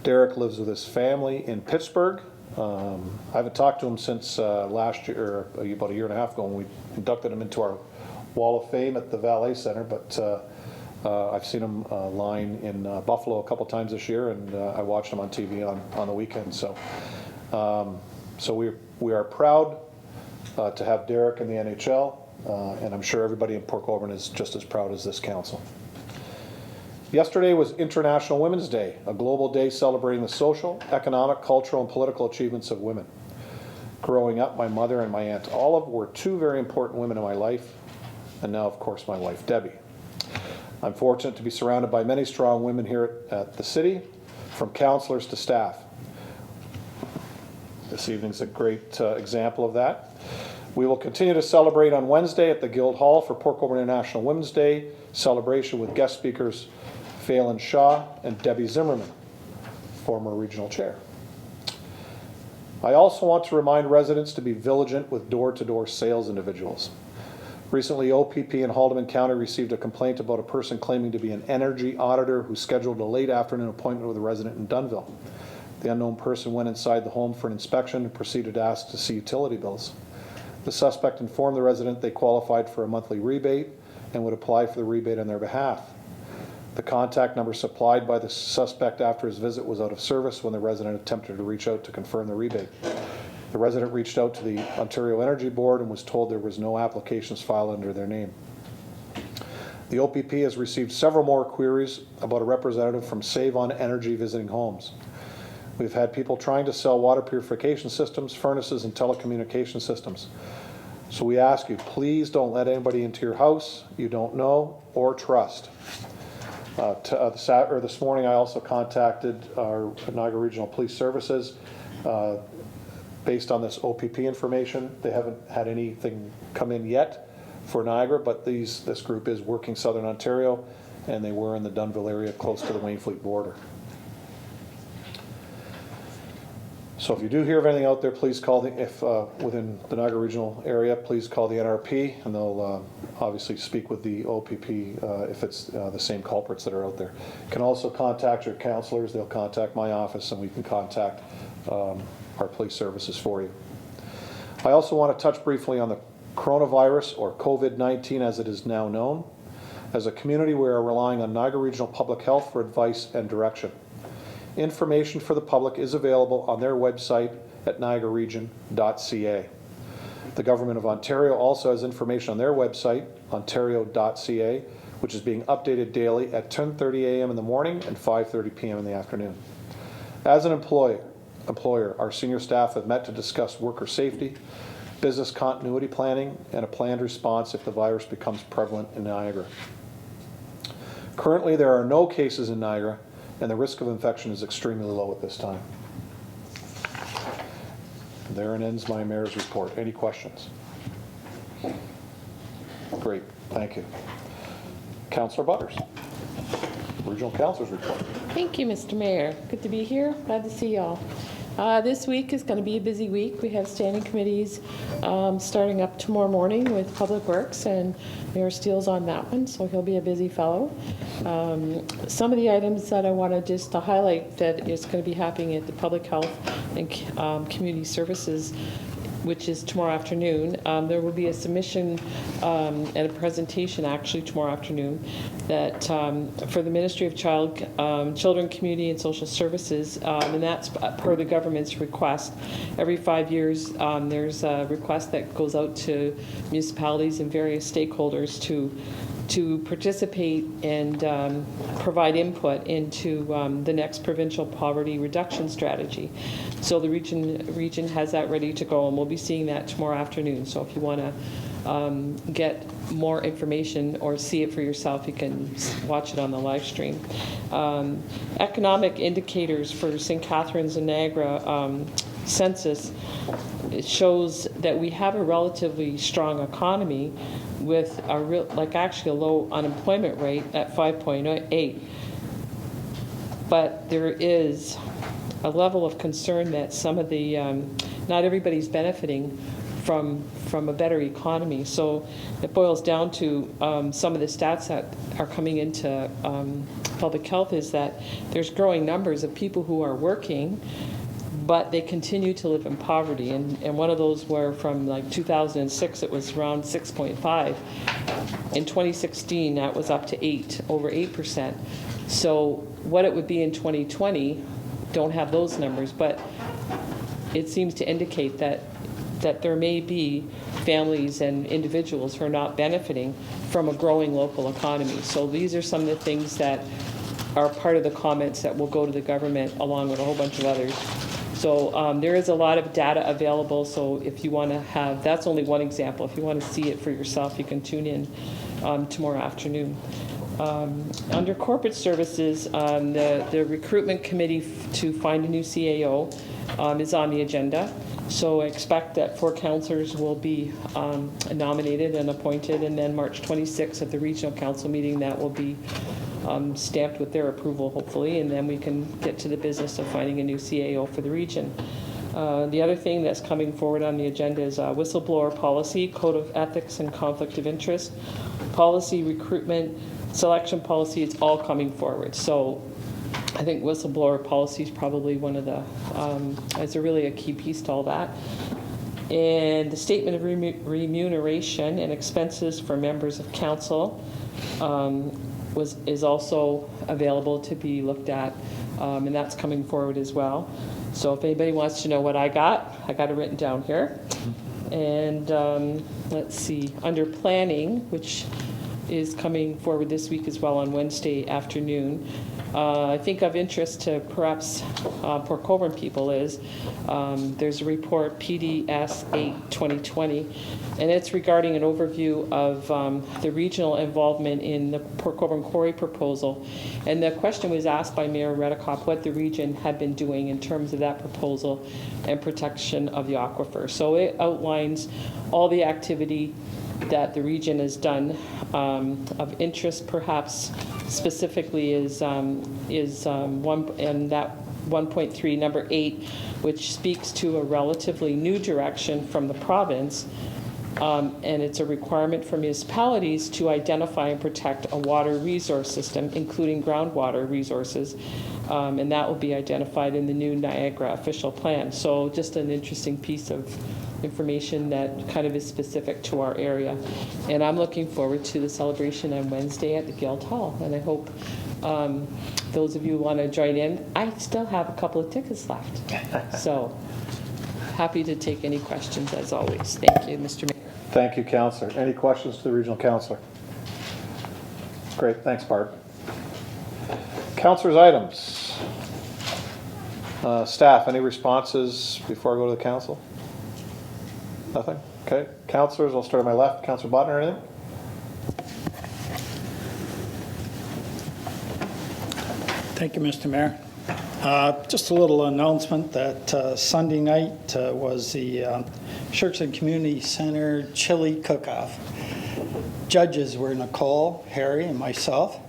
Derek lives with his family in Pittsburgh. I haven't talked to him since last year, or about a year and a half ago, when we inducted him into our Wall of Fame at the Valet Center, but I've seen him line in Buffalo a couple times this year, and I watched him on TV on the weekend. So, we are proud to have Derek in the NHL, and I'm sure everybody in Port Colborne is just as proud as this council. Yesterday was International Women's Day, a global day celebrating the social, economic, cultural, and political achievements of women. Growing up, my mother and my Aunt Olive were two very important women in my life, and now, of course, my wife, Debbie. I'm fortunate to be surrounded by many strong women here at the city, from councillors to staff. This evening's a great example of that. We will continue to celebrate on Wednesday at the Guild Hall for Port Colborne International Women's Day celebration with guest speakers Phelan Shaw and Debbie Zimmerman, former regional chair. I also want to remind residents to be vigilant with door-to-door sales individuals. Recently, OPP in Haldimand County received a complaint about a person claiming to be an energy auditor who scheduled a late afternoon appointment with a resident in Dunnville. The unknown person went inside the home for an inspection and proceeded to ask to see utility bills. The suspect informed the resident they qualified for a monthly rebate and would apply for the rebate on their behalf. The contact number supplied by the suspect after his visit was out of service when the resident attempted to reach out to confirm the rebate. The resident reached out to the Ontario Energy Board and was told there was no applications filed under their name. The OPP has received several more queries about a representative from Save On Energy visiting homes. We've had people trying to sell water purification systems, furnaces, and telecommunication systems. So we ask you, please don't let anybody into your house you don't know or trust. This morning I also contacted our Niagara Regional Police Services based on this OPP information. They haven't had anything come in yet for Niagara, but this group is working Southern Ontario, and they were in the Dunnville area close to the Wainfleet border. So if you do hear of anything out there, please call within the Niagara Regional area, please call the NRP, and they'll obviously speak with the OPP if it's the same culprits that are out there. You can also contact your counselors. They'll contact my office, and we can contact our police services for you. I also want to touch briefly on the coronavirus, or COVID-19 as it is now known. As a community, we are relying on Niagara Regional Public Health for advice and direction. Information for the public is available on their website at niagararegion.ca. The Government of Ontario also has information on their website, ontario.ca, which is being updated daily at 10:30 a.m. in the morning and 5:30 p.m. in the afternoon. As an employer, our senior staff have met to discuss worker safety, business continuity planning, and a planned response if the virus becomes prevalent in Niagara. Currently, there are no cases in Niagara, and the risk of infection is extremely low at this time. Therein ends my mayor's report. Any questions? Great, thank you. Councillor Butters, Regional Councilor's report. Thank you, Mr. Mayor. Good to be here. Glad to see y'all. This week is going to be a busy week. We have standing committees starting up tomorrow morning with Public Works, and Mayor Steele's on that one, so he'll be a busy fellow. Some of the items that I wanted just to highlight that is going to be happening at the Public Health and Community Services, which is tomorrow afternoon. There will be a submission and a presentation actually tomorrow afternoon that for the Ministry of Children, Community and Social Services, and that's per the government's request. Every 5 years there's a request that goes out to municipalities and various stakeholders to to participate and provide input into the next provincial poverty reduction strategy. So the region has that ready to go, and we'll be seeing that tomorrow afternoon. So if you want to get more information or see it for yourself, you can watch it on the live stream. Economic indicators for St. Catharines and Niagara census, it shows that we have a relatively strong economy with actually a low unemployment rate at 5.8. But there is a level of concern that some of the, not everybody's benefiting from a better economy. So it boils down to some of the stats that are coming into public health is that there's growing numbers of people who are working, but they continue to live in poverty. And one of those were from like 2006, it was around 6.5. In 2016, that was up to over 8%. So what it would be in 2020, don't have those numbers, but it seems to indicate that there may be families and individuals who are not benefiting from a growing local economy. So these are some of the things that are part of the comments that will go to the government along with a whole bunch of others. So there is a lot of data available, so if you want to have, that's only one example. If you want to see it for yourself, you can tune in tomorrow afternoon. Under corporate services, the recruitment committee to find a new CAO is on the agenda. So I expect that 4 councillors will be nominated and appointed, and then March 26th at the regional council meeting, that will be stamped with their approval, hopefully, and then we can get to the business of finding a new CAO for the region. The other thing that's coming forward on the agenda is whistleblower policy, code of ethics and conflict of interest, policy, recruitment, selection policy. It's all coming forward. So I think whistleblower policy is probably one of the, is really a key piece to all that. And the statement of remuneration and expenses for members of council is also available to be looked at, and that's coming forward as well. So if anybody wants to know what I got it written down here. And let's see, under planning, which is coming forward this week as well on Wednesday afternoon. I think of interest to perhaps Port Colborne people is there's a report, PDS 8/2020, and it's regarding an overview of the regional involvement in the Port Colborne quarry proposal. And the question was asked by Mayor Redekop what the region had been doing in terms of that proposal and protection of the aquifer. So it outlines all the activity that the region has done. Of interest, perhaps specifically, is one, and that 1.3, number 8, which speaks to a relatively new direction from the province, and it's a requirement for municipalities to identify and protect a water resource system, including groundwater resources, and that will be identified in the new Niagara official plan. So just an interesting piece of information that kind of is specific to our area. And I'm looking forward to the celebration on Wednesday at the Guild Hall, and I hope those of you who want to join in. I still have a couple of tickets left, so happy to take any questions as always. Thank you, Mr. Mayor. Thank you, Councillor. Any questions to the regional councillor? Great, thanks, Barb. Councillors' items. Staff, any responses before I go to the council? Nothing? Okay. Councillors, I'll start on my left. Councillor Botner, anything? Thank you, Mr. Mayor. Just a little announcement that Sunday night was the Sherkson Community Center Chili Cook-Off. Judges were Nicole, Harry, and myself.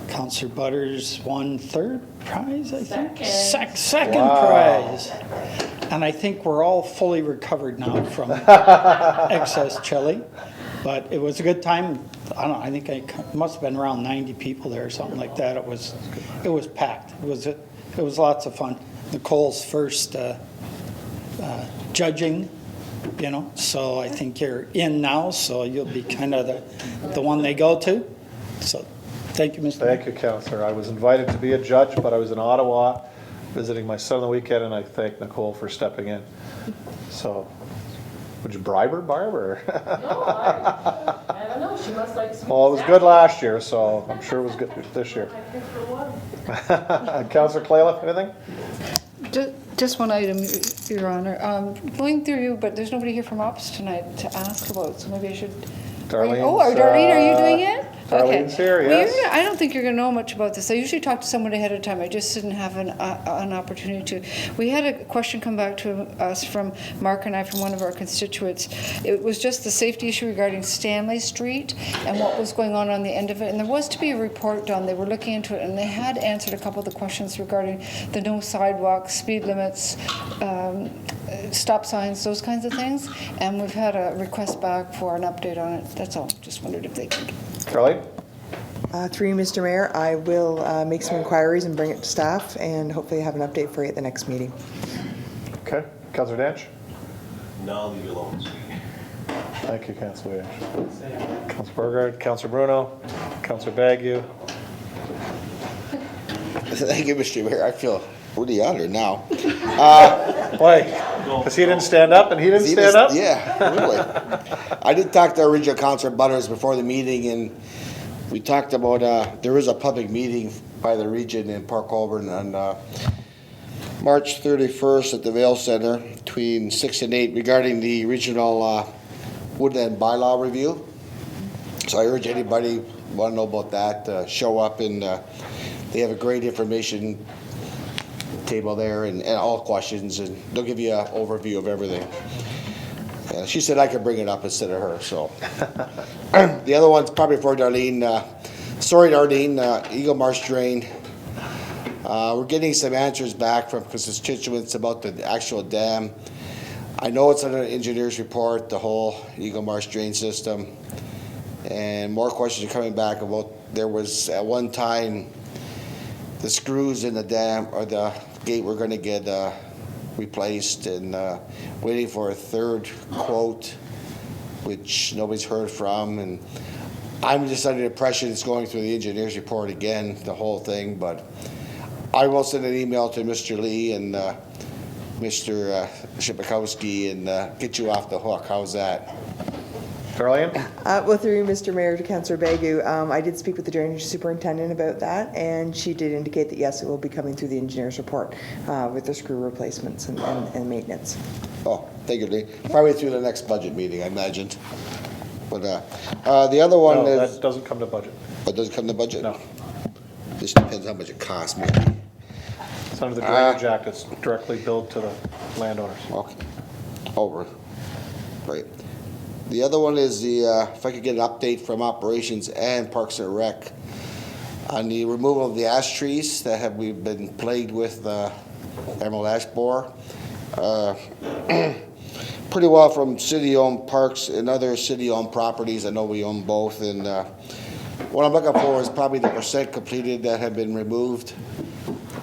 Councillor Butters won 3rd prize, I think? Second Wow. Prize. And I think we're all fully recovered now from excess chili. But it was a good time. I don't know, I think it must have been around 90 people there or something like that. It was packed. It was lots of fun. Nicole's first judging, so I think you're in now, so you'll be kind of the one they go to. So thank you, Mr. Thank you, Councillor. I was invited to be a judge, but I was in Ottawa visiting my son on the weekend, and I thank Nicole for stepping in. So, would you bribe her, Barb? Or? No, I don't know. She must like sweet. Well, it was good last year, so I'm sure it was good this year. I picked for one. Councillor Clayliff, anything? Just one item, Your Honor. Going through you, but there's nobody here from Ops tonight to ask about, so maybe I should. Darlene's, Darlene, are you doing it? Darlene's here, Well, yes. I don't think you're going to know much about this. I usually talk to someone ahead of time. I just didn't have an opportunity to. We had a question come back to us from Mark and I from one of our constituents. It was just the safety issue regarding Stanley Street and what was going on the end of it. And there was to be a report done. They were looking into it, and they had answered a couple of the questions regarding the no sidewalks, speed limits, stop signs, those kinds of things. And we've had a request back for an update on it. That's all. Just wondered if they could. Darlene? Through you, Mr. Mayor, I will make some inquiries and bring it to staff and hopefully have an update for you at the next meeting. Okay. Councillor Danch? No, I'll leave you alone. Thank you, Councillor Danch. Councillor Burgard, Councillor Bruno, Councillor Bagu. Thank you, Mr. Mayor. I feel really honored now. Why? Because he didn't stand up and he didn't stand up? Yeah, really. I did talk to our regional councillor Butters before the meeting, and we talked about, there is a public meeting by the region in Park Colborne on March 31st at the Vale Center between 6 and 8 regarding the regional woodland bylaw review. So I urge anybody want to know about that, show up, and they have a great information table there and all questions, and they'll give you an overview of everything. She said I could bring it up instead of her, so. The other one's probably for Darlene. Sorry, Darlene, Eagle Marsh Drain. We're getting some answers back from constituents about the actual dam. I know it's under an engineer's report, the whole Eagle Marsh Drain system. And more questions are coming back about, there was at one time the screws in the dam or the gate were going to get replaced, and waiting for a third quote, which nobody's heard from. And I'm just under the impression it's going through the engineer's report again, the whole thing. But I will send an email to Mr. Lee and Mr. Shipakowski and get you off the hook. How's that? Darlene? Well, through you, Mr. Mayor, to Councillor Bagu, I did speak with the drainage superintendent about that, and she did indicate that yes, it will be coming through the engineer's report with the screw replacements and maintenance. Oh, thank you, Lee. Probably through the next budget meeting, I imagined. But the other one No, is... that doesn't come to budget. But does it come to budget? No. Just depends how much it costs, maybe. It's under the Drainage Act. It's directly billed to the landowners. Okay. Over. Right. The other one is the, if I could get an update from Operations and Parks and Rec on the removal of the ash trees that we've been plagued with emerald ash borer. Pretty well from city-owned parks and other city-owned properties. I know we own both, and what I'm looking for is probably the % completed that have been removed.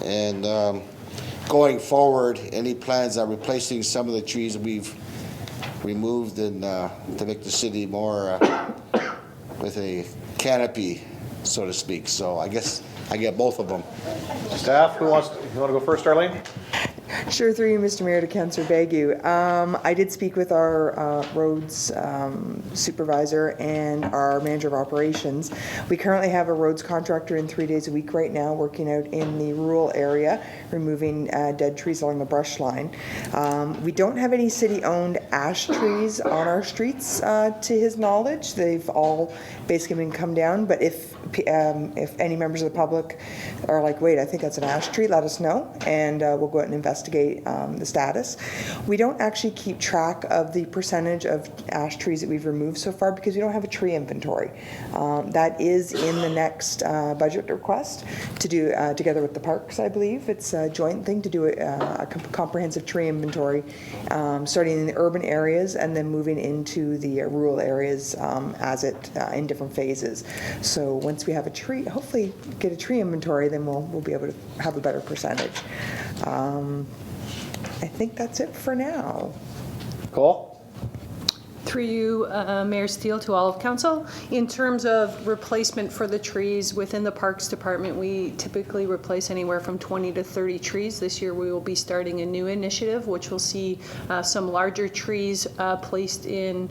And going forward, any plans on replacing some of the trees we've removed and to make the city more with a canopy, so to speak. So I guess I get both of them. Staff, you want to go first, Darlene? Sure, through you, Mr. Mayor, to Councillor Bagu. I did speak with our roads supervisor and our manager of operations. We currently have a roads contractor in 3 days a week right now working out in the rural area, removing dead trees along the brush line. We don't have any city-owned ash trees on our streets to his knowledge. They've all basically been come down, but if any members of the public are like, wait, I think that's an ash tree, let us know, and we'll go out and investigate the status. We don't actually keep track of the percentage of ash trees that we've removed so far because we don't have a tree inventory. That is in the next budget request to do together with the parks, I believe. It's a joint thing to do a comprehensive tree inventory, starting in the urban areas and then moving into the rural areas as it in different phases. So once we have a tree, hopefully get a tree inventory, then we'll be able to have a better percentage. I think that's it for now. Cool. Through you, Mayor Steele, to all of council. In terms of replacement for the trees within the Parks Department, we typically replace anywhere from 20 to 30 trees. This year we will be starting a new initiative which will see some larger trees placed in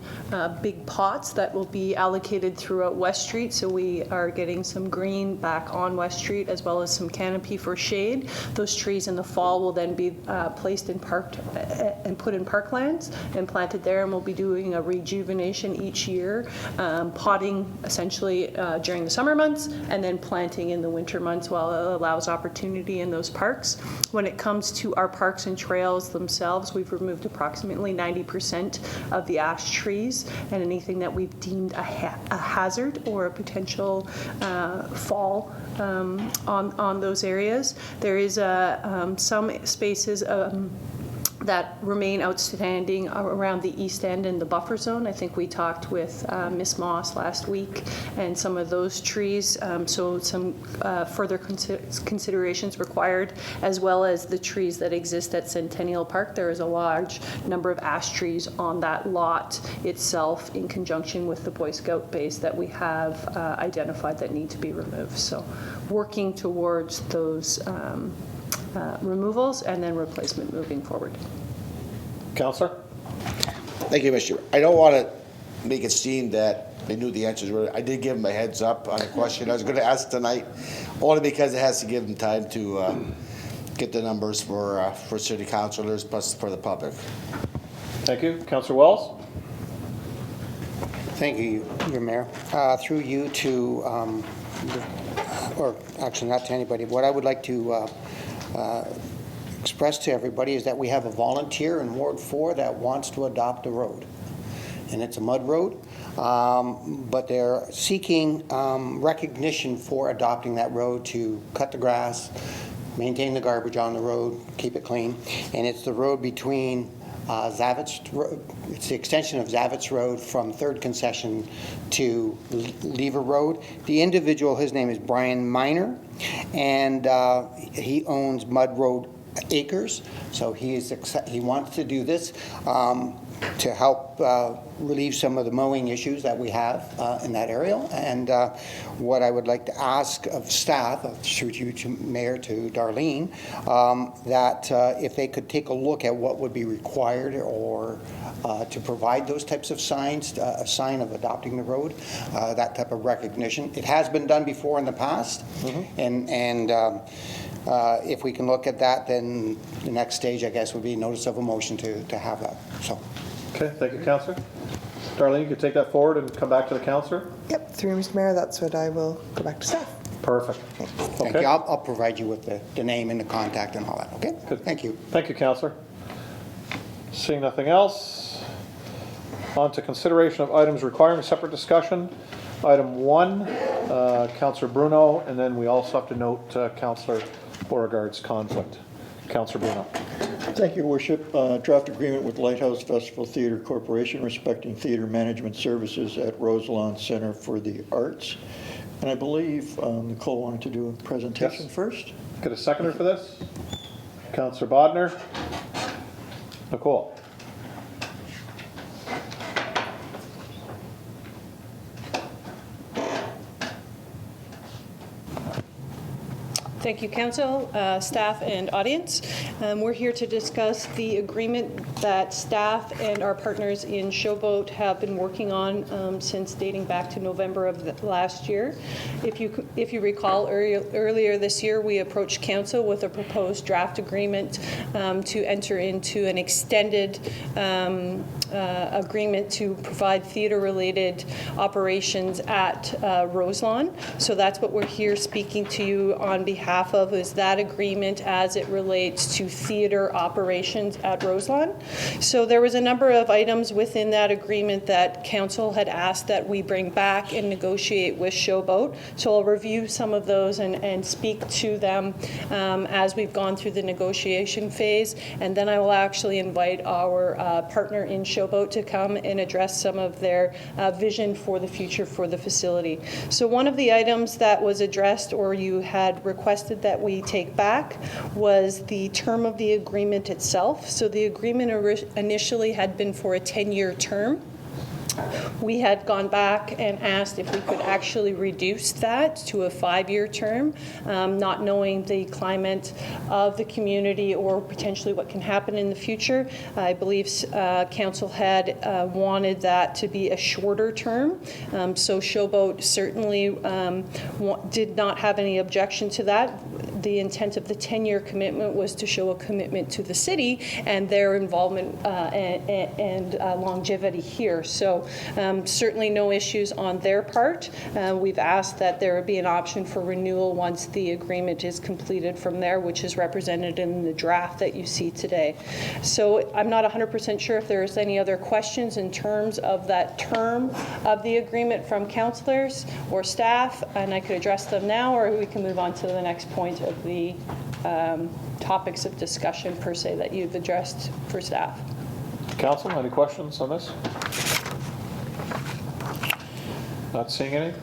big pots that will be allocated throughout West Street. So we are getting some green back on West Street as well as some canopy for shade. Those trees in the fall will then be placed in put in parklands and planted there, and we'll be doing a rejuvenation each year, potting essentially during the summer months and then planting in the winter months while it allows opportunity in those parks. When it comes to our parks and trails themselves, we've removed approximately 90% of the ash trees and anything that we've deemed a hazard or a potential fall on those areas. There is some spaces that remain outstanding around the east end and the buffer zone. I think we talked with Ms. Moss last week and some of those trees, so some further considerations required, as well as the trees that exist at Centennial Park. There is a large number of ash trees on that lot itself in conjunction with the Boy Scout base that we have identified that need to be removed. So working towards those removals and then replacement moving forward. Councillor? Thank you, Mr. I don't want to make it seem that they knew the answers were. I did give them a heads up on a question I was going to ask tonight, only because it has to give them time to get the numbers for city councilors plus for the public. Thank you. Councillor Wells? Thank you, your Mayor. Through you to, or actually not to anybody, what I would like to express to everybody is that we have a volunteer in Ward 4 that wants to adopt a road. And it's a mud road, but they're seeking recognition for adopting that road to cut the grass, maintain the garbage on the road, keep it clean. And it's the road between Zavitz Road. It's the extension of Zavitz Road from 3rd Concession to Lever Road. The individual, his name is Brian Miner, and he owns Mud Road Acres. So he wants to do this to help relieve some of the mowing issues that we have in that area. And what I would like to ask of staff, through you to Mayor, to Darlene, that if they could take a look at what would be required or to provide those types of signs, a sign of adopting the road, that type of recognition. It has been done before in the past, and if we can look at that, then the next stage, I guess, would be notice of a motion to have that. So. Okay, thank you, Councillor. Darlene, you can take that forward and come back to the Councillor? Yep, through Mr. Mayor, that's what I will go back to staff. Perfect. Thank you. I'll provide you with the name and the contact and all that, okay? Good. Thank you. Thank you, Councillor. Seeing nothing else, on to consideration of items requiring separate discussion. Item 1, Councillor Bruno, and then we also have to note Councillor Beauregard's conflict. Councillor Bruno. Thank you, Worship. Draft agreement with Lighthouse Festival Theatre Corporation respecting theatre management services at Roselawn Center for the Arts. And I believe Nicole wanted to do a presentation first. Get a seconder for this? Councillor Bodner. Nicole. Thank you, Council, staff, and audience. We're here to discuss the agreement that staff and our partners in Showboat have been working on since dating back to November of last year. If you recall, earlier this year, we approached Council with a proposed draft agreement to enter into an extended agreement to provide theater-related operations at Roselawn. So that's what we're here speaking to you on behalf of, is that agreement as it relates to theater operations at Roselawn. So there was a number of items within that agreement that Council had asked that we bring back and negotiate with Showboat. So I'll review some of those and speak to them as we've gone through the negotiation phase, and then I will actually invite our partner in Showboat to come and address some of their vision for the future for the facility. So one of the items that was addressed, or you had requested that we take back, was the term of the agreement itself. So the agreement initially had been for a 10-year term. We had gone back and asked if we could actually reduce that to a 5-year term, not knowing the climate of the community or potentially what can happen in the future. I believe council had wanted that to be a shorter term. So Showboat certainly did not have any objection to that. The intent of the 10-year commitment was to show a commitment to the city and their involvement and longevity here. So certainly no issues on their part. We've asked that there be an option for renewal once the agreement is completed from there, which is represented in the draft that you see today. So I'm not 100% sure if there's any other questions in terms of that term of the agreement from councillors or staff, and I could address them now, or we can move on to the next point of the topics of discussion per se that you've addressed for staff. Council, any questions on this? Not seeing any?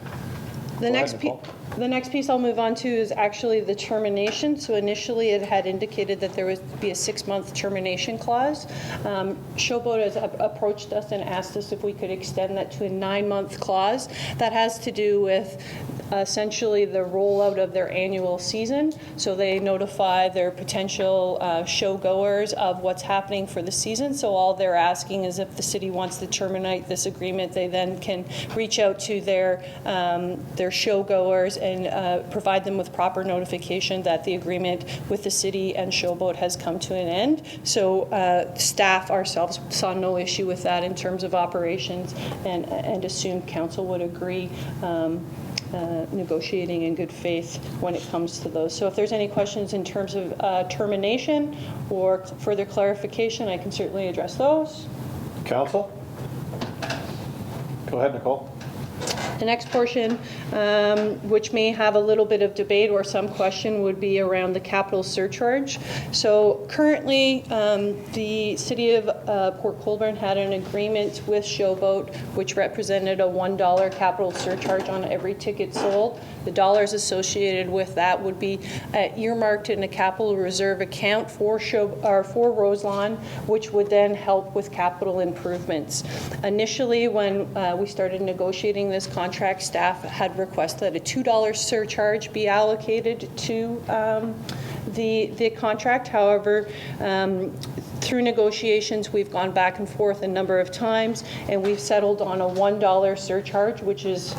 The next piece I'll move on to is actually the termination. So initially it had indicated that there would be a 6-month termination clause. Showboat has approached us and asked us if we could extend that to a 9-month clause. That has to do with essentially the rollout of their annual season. So they notify their potential showgoers of what's happening for the season. So all they're asking is if the city wants to terminate this agreement, they then can reach out to their showgoers and provide them with proper notification that the agreement with the city and Showboat has come to an end. So staff ourselves saw no issue with that in terms of operations and assumed council would agree negotiating in good faith when it comes to those. So if there's any questions in terms of termination or further clarification, I can certainly address those. Council? Go ahead, Nicole. The next portion, which may have a little bit of debate or some question, would be around the capital surcharge. So currently, the City of Port Colborne had an agreement with Showboat, which represented a $1 capital surcharge on every ticket sold. The dollars associated with that would be earmarked in a capital reserve account for Roselawn, which would then help with capital improvements. Initially, when we started negotiating this contract, staff had requested a $2 surcharge be allocated to the contract. However, through negotiations, we've gone back and forth a number of times, and we've settled on a $1 surcharge, which is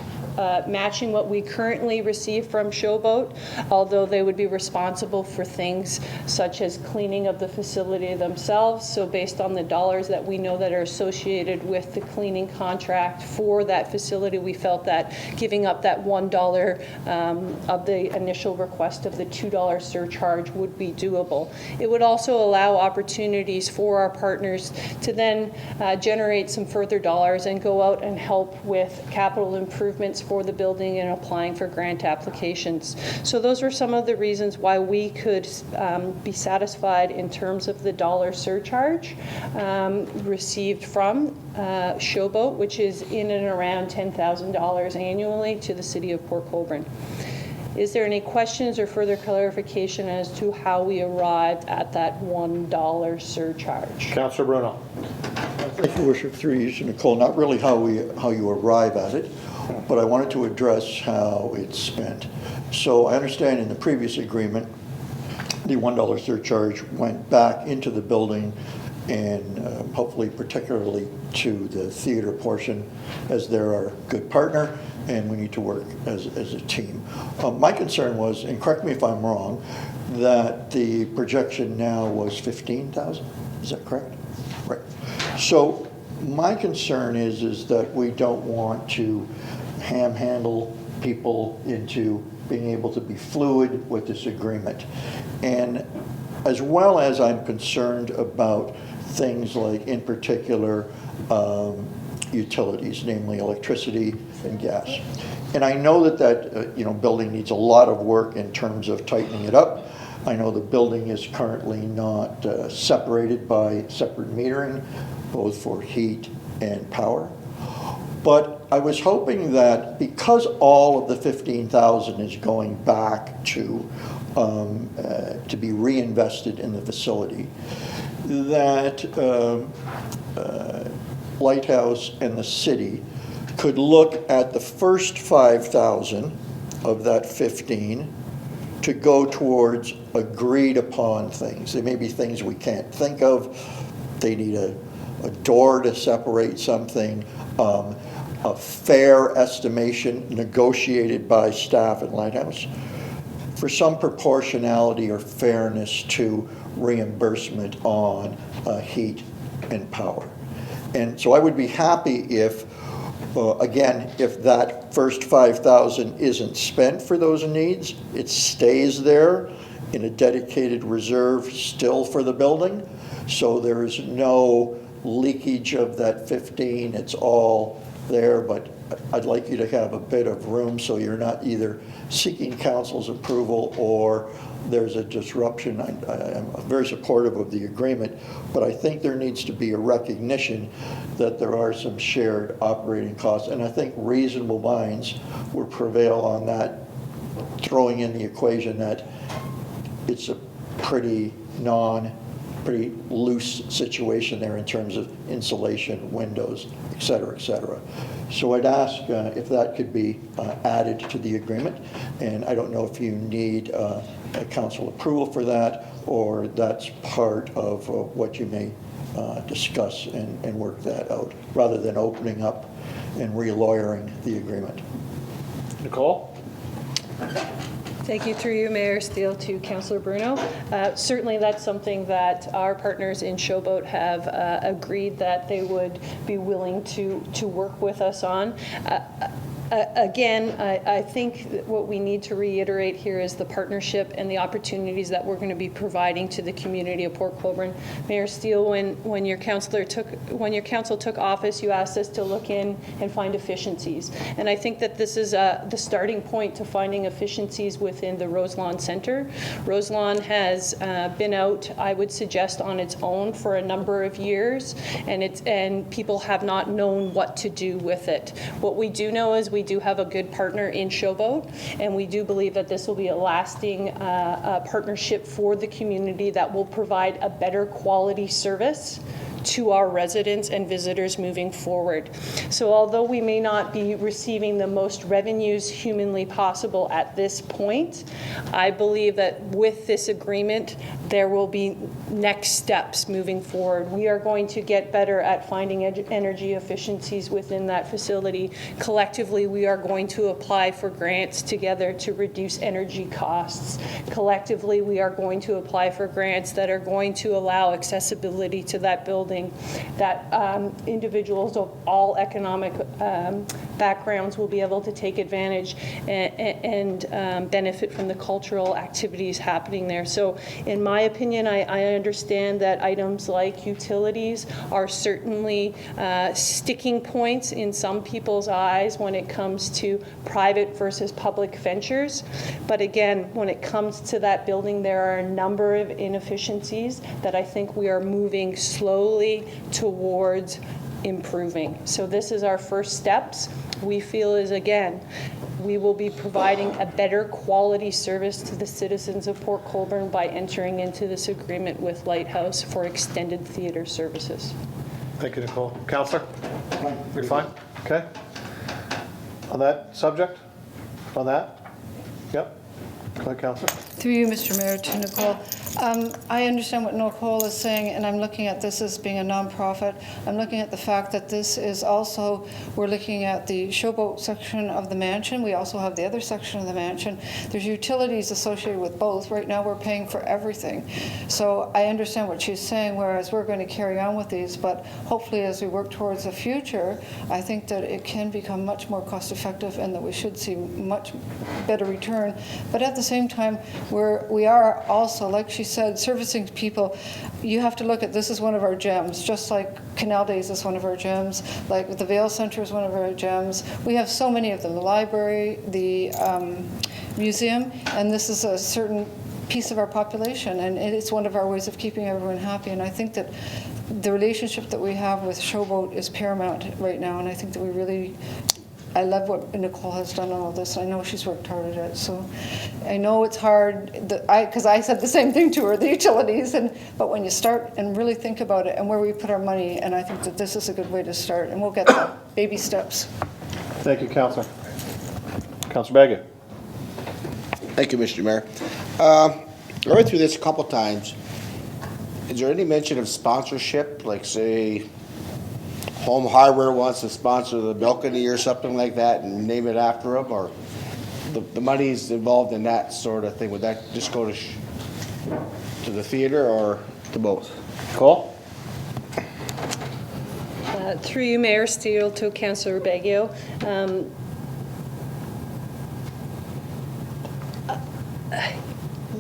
matching what we currently receive from Showboat, although they would be responsible for things such as cleaning of the facility themselves. So based on the dollars that we know that are associated with the cleaning contract for that facility, we felt that giving up that $1 of the initial request of the $2 surcharge would be doable. It would also allow opportunities for our partners to then generate some further dollars and go out and help with capital improvements for the building and applying for grant applications. So those are some of the reasons why we could be satisfied in terms of the dollar surcharge received from Showboat, which is in and around $10,000 annually to the City of Port Colborne. Is there any questions or further clarification as to how we arrived at that $1 surcharge? Councillor Bruno. Thank you, Worship, through you, Nicole. Not really how you arrive at it, but I wanted to address how it's spent. So I understand in the previous agreement, the $1 surcharge went back into the building and hopefully particularly to the theater portion, as they're our good partner and we need to work as a team. My concern was, and correct me if I'm wrong, that the projection now was 15,000. Is that correct? Right. So my concern is that we don't want to handle people into being able to be fluid with this agreement. And as well as I'm concerned about things like, in particular, utilities, namely electricity and gas. And I know that building needs a lot of work in terms of tightening it up. I know the building is currently not separated by separate metering, both for heat and power. But I was hoping that because all of the 15,000 is going back to be reinvested in the facility, that Lighthouse and the city could look at the first 5,000 of that 15 to go towards agreed upon things. There may be things we can't think of. They need a door to separate something, a fair estimation negotiated by staff at Lighthouse for some proportionality or fairness to reimbursement on heat and power. And so I would be happy if, again, if that first 5,000 isn't spent for those needs, it stays there in a dedicated reserve still for the building. So there is no leakage of that 15, it's all there, but I'd like you to have a bit of room so you're not either seeking council's approval or there's a disruption. I'm very supportive of the agreement, but I think there needs to be a recognition that there are some shared operating costs, and I think reasonable minds would prevail on that, throwing in the equation that it's a pretty loose situation there in terms of insulation, windows, et cetera, et cetera. So I'd ask if that could be added to the agreement, and I don't know if you need a council approval for that, or that's part of what you may discuss and work that out, rather than opening up and re-lawyering the agreement. Nicole? Thank you, through you, Mayor Steele, to Councillor Bruno. Certainly that's something that our partners in Showboat have agreed that they would be willing to work with us on. Again, I think that what we need to reiterate here is the partnership and the opportunities that we're going to be providing to the community of Port Colborne. Mayor Steele, when your council took office, you asked us to look in and find efficiencies, and I think that this is the starting point to finding efficiencies within the Roselawn Centre. Roselawn has been out, I would suggest, on its own for a number of years, and people have not known what to do with it. What we do know is we do have a good partner in Showboat, and we do believe that this will be a lasting partnership for the community that will provide a better quality service to our residents and visitors moving forward. So although we may not be receiving the most revenues humanly possible at this point, I believe that with this agreement, there will be next steps moving forward. We are going to get better at finding energy efficiencies within that facility. Collectively, we are going to apply for grants together to reduce energy costs. Collectively, we are going to apply for grants that are going to allow accessibility to that building, that individuals of all economic backgrounds will be able to take advantage and benefit from the cultural activities happening there. So in my opinion, I understand that items like utilities are certainly sticking points in some people's eyes when it comes to private versus public ventures. But again, when it comes to that building, there are a number of inefficiencies that I think we are moving slowly towards improving. So this is our first steps. We feel is, again, we will be providing a better quality service to the citizens of Port Colborne by entering into this agreement with Lighthouse for extended theater services. Thank you, Nicole. Councillor? You're fine? Okay. On that subject? On that? Yep. Go ahead, Councillor. Through you, Mr. Mayor, to Nicole. I understand what Nicole is saying, and I'm looking at this as being a nonprofit. I'm looking at the fact that this is also, we're looking at the Showboat section of the mansion. We also have the other section of the mansion. There's utilities associated with both. Right now, we're paying for everything. So I understand what she's saying, whereas we're going to carry on with these, but hopefully as we work towards the future, I think that it can become much more cost effective and that we should see much better return. But at the same time, we are also, like she said, servicing people. You have to look at this as one of our gems, just like Canal Days is one of our gems, like the Vale Centre is one of our gems. We have so many of them, the library, the museum, and this is a certain piece of our population, and it's one of our ways of keeping everyone happy. And I think that the relationship that we have with Showboat is paramount right now, and I think that we really I love what Nicole has done on all this. I know she's worked hard at it, so I know it's hard, because I said the same thing to her, the utilities, but when you start and really think about it and where we put our money, and I think that this is a good way to start, and we'll get there, baby steps. Thank you, Councillor. Councillor Baggio. Thank you, Mr. Mayor. I read through this a couple times. Is there any mention of sponsorship, like say Home Hardware wants to sponsor the balcony or something like that and name it after them, or the money's involved in that sort of thing? Would that just go to the theater or to both? Cole? Through you, Mayor Steele, to Councillor Baggio.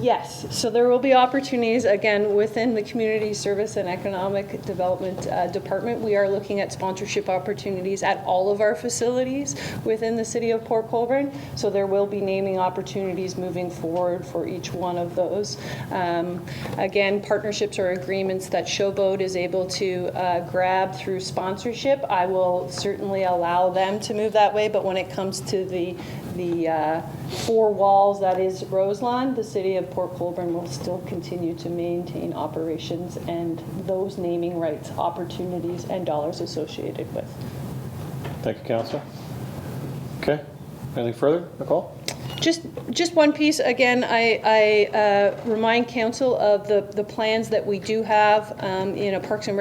Yes, so there will be opportunities, again, within the Community Service and Economic Development Department. We are looking at sponsorship opportunities at all of our facilities within the City of Port Colborne, so there will be naming opportunities moving forward for each one of those. Again, partnerships or agreements that Showboat is able to grab through sponsorship, I will certainly allow them to move that way, but when it comes to the four walls that is Roselawn, the City of Port Colborne will still continue to maintain operations and those naming rights, opportunities, and dollars associated with. Thank you, Councillor. Okay, anything further, Nicole? Just one piece. Again, I remind Council of the plans that we do have in a Parks and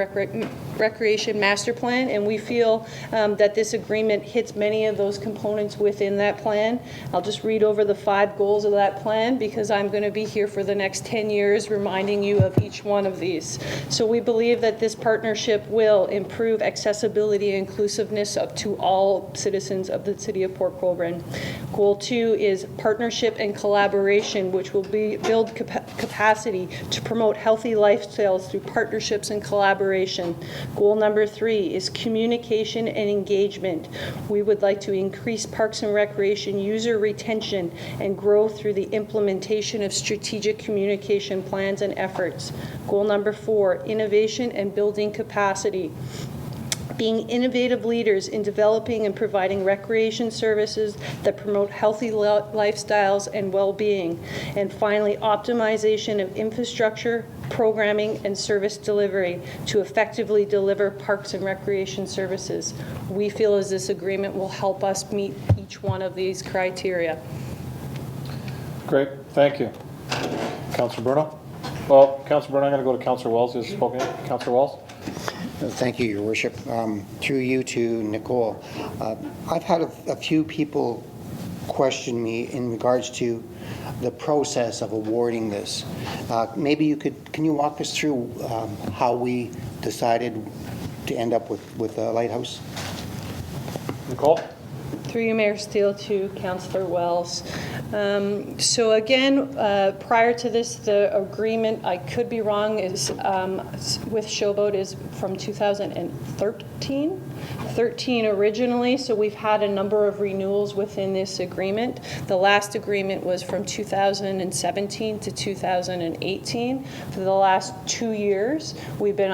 Recreation Master Plan, and we feel that this agreement hits many of those components within that plan. I'll just read over the 5 goals of that plan because I'm going to be here for the next 10 years reminding you of each one of these. So we believe that this partnership will improve accessibility and inclusiveness up to all citizens of the City of Port Colborne. Goal 2 is partnership and collaboration, which will build capacity to promote healthy lifestyles through partnerships and collaboration. Goal number 3 is communication and engagement. We would like to increase Parks and Recreation user retention and grow through the implementation of strategic communication plans and efforts. Goal number 4, innovation and building capacity. Being innovative leaders in developing and providing recreation services that promote healthy lifestyles and well-being. And finally, optimization of infrastructure, programming, and service delivery to effectively deliver parks and recreation services. We feel as this agreement will help us meet each one of these criteria. Great, thank you. Councillor Bruno? Well, Councillor Bruno, I'm going to go to Councillor Wells, who's spoken. Councillor Wells? Thank you, Your Worship. Through you to Nicole. I've had a few people question me in regards to the process of awarding this. Maybe can you walk us through how we decided to end up with a lighthouse? Nicole? Through you, Mayor Steele, to Councillor Wells. So again, prior to this, the agreement, I could be wrong, is with Showboat is from 2013. 13 originally, so we've had a number of renewals within this agreement. The last agreement was from 2017 to 2018. For the last 2 years, we've been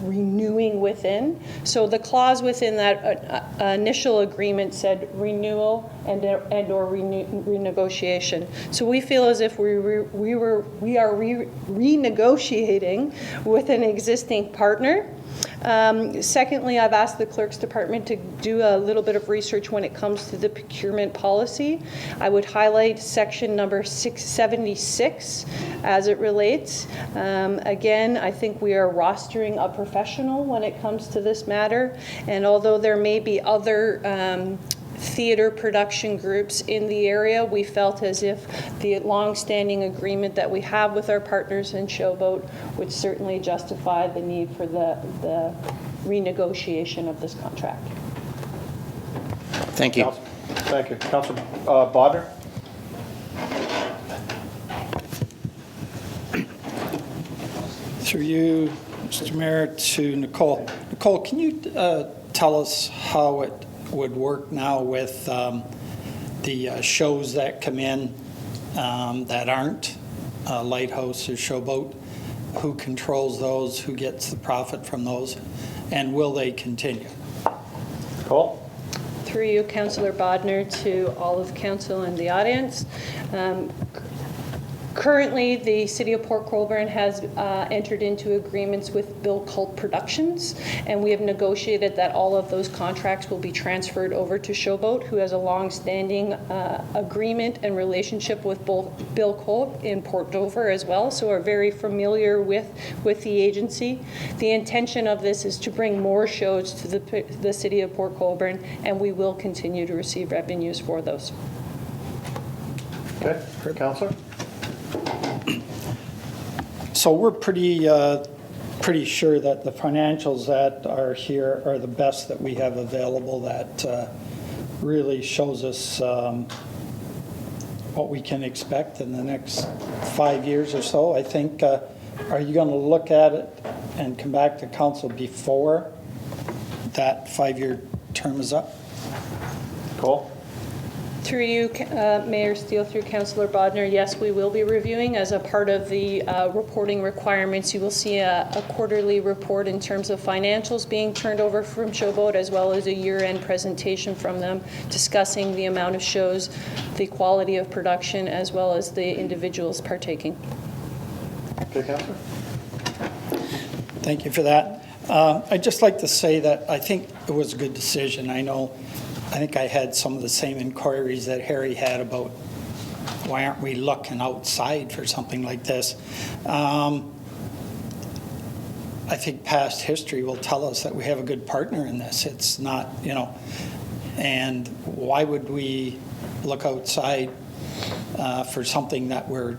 renewing within. So the clause within that initial agreement said renewal and or renegotiation. So we feel as if we are renegotiating with an existing partner. Secondly, I've asked the Clerk's Department to do a little bit of research when it comes to the procurement policy. I would highlight section number 676 as it relates. Again, I think we are rostering a professional when it comes to this matter, and although there may be other theater production groups in the area, we felt as if the long-standing agreement that we have with our partners in Showboat would certainly justify the need for the renegotiation of this contract. Thank you. Thank you. Councillor Bodner? Through you, Mr. Mayor, to Nicole. Nicole, can you tell us how it would work now with the shows that come in that aren't Lighthouse or Showboat? Who controls those? Who gets the profit from those? And will they continue? Cole? Through you, Councillor Bodnar, to all of council and the audience. Currently, the City of Port Colborne has entered into agreements with Bill Cult Productions, and we have negotiated that all of those contracts will be transferred over to Showboat, who has a long-standing agreement and relationship with Bill Cult in Port Dover as well, so are very familiar with the agency. The intention of this is to bring more shows to the City of Port Colborne, and we will continue to receive revenues for those. Okay, Councillor? So we're pretty sure that the financials that are here are the best that we have available. That really shows us what we can expect in the next 5 years or so. I think. Are you going to look at it and come back to council before that 5-year term is up? Cole? Through you, Mayor Steele, through Councillor Bodnar, yes, we will be reviewing as a part of the reporting requirements. You will see a quarterly report in terms of financials being turned over from Showboat, as well as a year-end presentation from them discussing the amount of shows, the quality of production, as well as the individuals partaking. Okay, Councillor? Thank you for that. I'd just like to say that I think it was a good decision. I think I had some of the same inquiries that Harry had about why aren't we looking outside for something like this. I think past history will tell us that we have a good partner in this. It's not, and why would we look outside for something that we're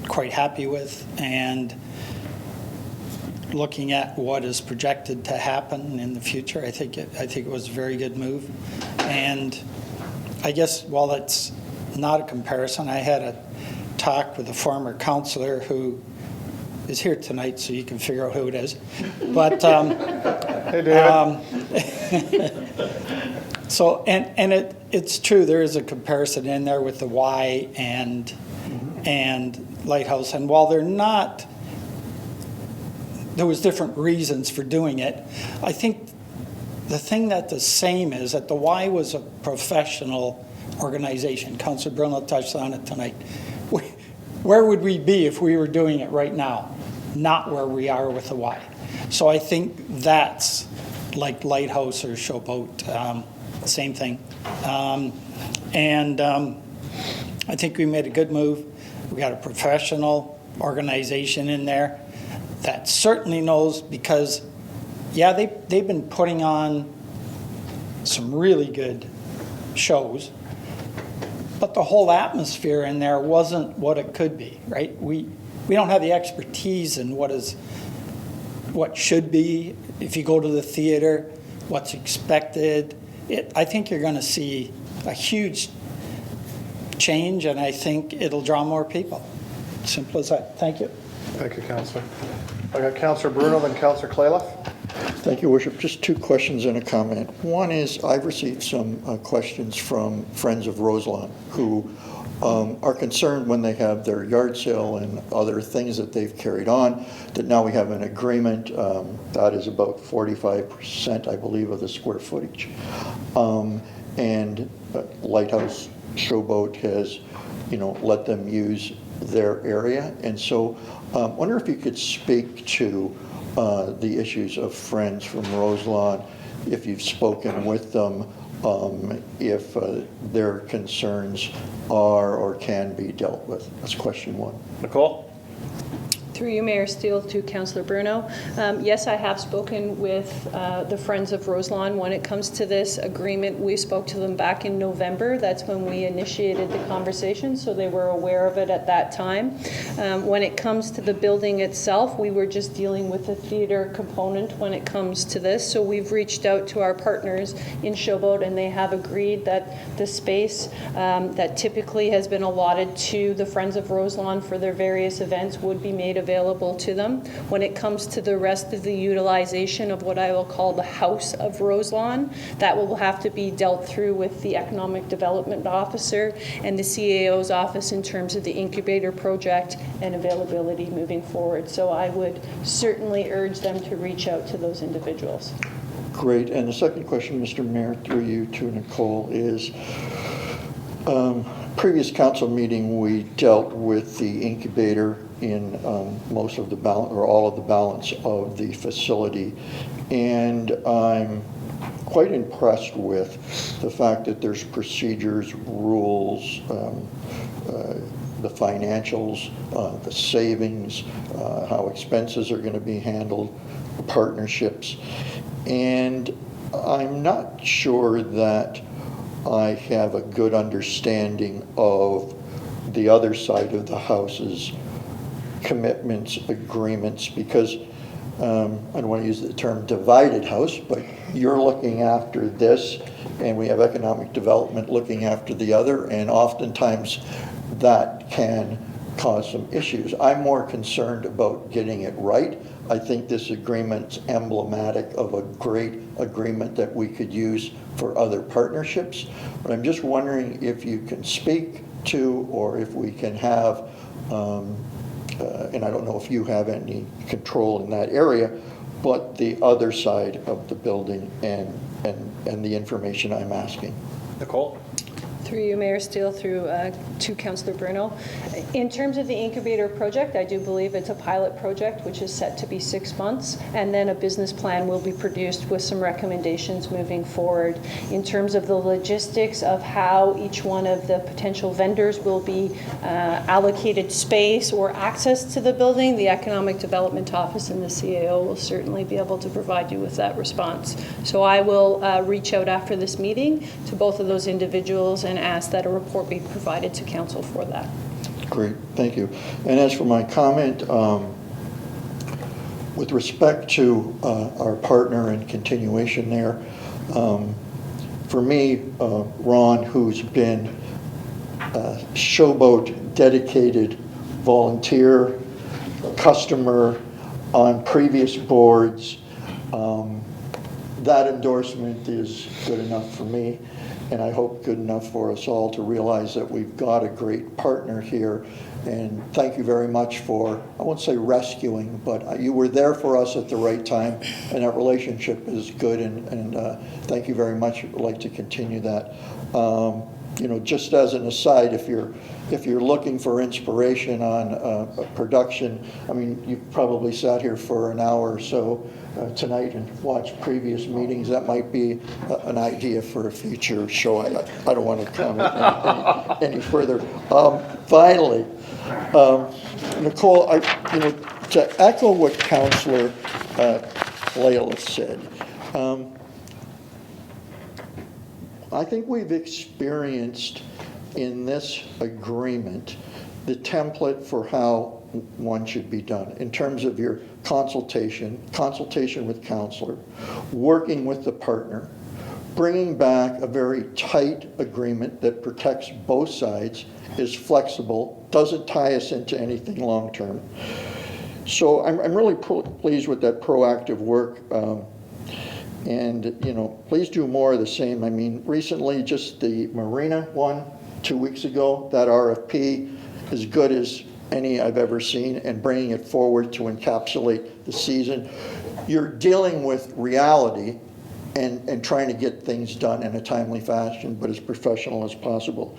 quite happy with, and looking at what is projected to happen in the future, I think it was a very good move. And I guess while it's not a comparison, I had a talk with a former councillor who is here tonight, so you can figure out who it is. But hey, David. So it's true, there is a comparison in there with the Y and Lighthouse, and while they're not, there was different reasons for doing it. I think the thing that the same is that the Y was a professional organization. Councillor Bruno touched on it tonight. Where would we be if we were doing it right now? Not where we are with the Y. So I think that's like Lighthouse or Showboat, same thing. I think we made a good move. We got a professional organization in there that certainly knows, because yeah, they've been putting on some really good shows, but the whole atmosphere in there wasn't what it could be, right? We don't have the expertise in what should be. If you go to the theater, what's expected. I think you're going to see a huge change, and I think it'll draw more people. Simple as that. Thank you. Thank you, Councillor. I got Councillor Bruno, then Councillor Clayliff. Thank you, Worship. Just 2 questions and a comment. One is I've received some questions from friends of Roselawn who are concerned when they have their yard sale and other things that they've carried on, that now we have an agreement that is about 45%, I believe, of the square footage. And Lighthouse Showboat has, let them use their area. And so I wonder if you could speak to the issues of friends from Roselawn, if you've spoken with them, if their concerns are or can be dealt with. That's question 1. Nicole? Through you, Mayor Steele, to Councillor Bruno. Yes, I have spoken with the Friends of Roselawn when it comes to this agreement. We spoke to them back in November. That's when we initiated the conversation, so they were aware of it at that time. When it comes to the building itself, we were just dealing with the theater component when it comes to this. So we've reached out to our partners in Showboat, and they have agreed that the space that typically has been allotted to the Friends of Roselawn for their various events would be made available to them. When it comes to the rest of the utilization of what I will call the House of Roselawn, that will have to be dealt through with the Economic Development Officer and the CAO's office in terms of the incubator project and availability moving forward. So I would certainly urge them to reach out to those individuals. Great. And the second question, Mr. Mayor, through you to Nicole, is previous council meeting, we dealt with the incubator in most of the balance, or all of the balance of the facility. And I'm quite impressed with the fact that there's procedures, rules, the financials, the savings, how expenses are going to be handled, partnerships. And I'm not sure that I have a good understanding of the other side of the house's commitments, agreements, because I don't want to use the term divided house, but you're looking after this, and we have economic development looking after the other, and oftentimes that can cause some issues. I'm more concerned about getting it right. I think this agreement's emblematic of a great agreement that we could use for other partnerships. But I'm just wondering if you can speak to, or if we can have, and I don't know if you have any control in that area, but the other side of the building and the information I'm asking. Nicole? Through you, Mayor Steele, through to Councillor Bruno. In terms of the incubator project, I do believe it's a pilot project, which is set to be 6 months, and then a business plan will be produced with some recommendations moving forward. In terms of the logistics of how each one of the potential vendors will be allocated space or access to the building, the Economic Development Office and the CAO will certainly be able to provide you with that response. So I will reach out after this meeting to both of those individuals and ask that a report be provided to council for that. Great, thank you. And as for my comment, with respect to our partner and continuation there, for me, Ron, who's been Showboat dedicated volunteer, customer on previous boards, that endorsement is good enough for me. And I hope good enough for us all to realize that we've got a great partner here. And thank you very much for, I won't say rescuing, but you were there for us at the right time, and that relationship is good, and thank you very much. I'd like to continue that. You know, just as an aside, if you're looking for inspiration on a production, I mean, you've probably sat here for an hour or so tonight and watched previous meetings. That might be an idea for a future show. I don't want to comment any further. Finally, Nicole, to echo what Councillor Leila said, I think we've experienced in this agreement the template for how one should be done in terms of your consultation with counselor, working with the partner, bringing back a very tight agreement that protects both sides, is flexible, doesn't tie us into anything long-term. So I'm really pleased with that proactive work. And, you know, please do more of the same. I mean, recently, just the marina one, 2 weeks ago, that RFP, as good as any I've ever seen, and bringing it forward to encapsulate the season. You're dealing with reality and trying to get things done in a timely fashion, but as professional as possible.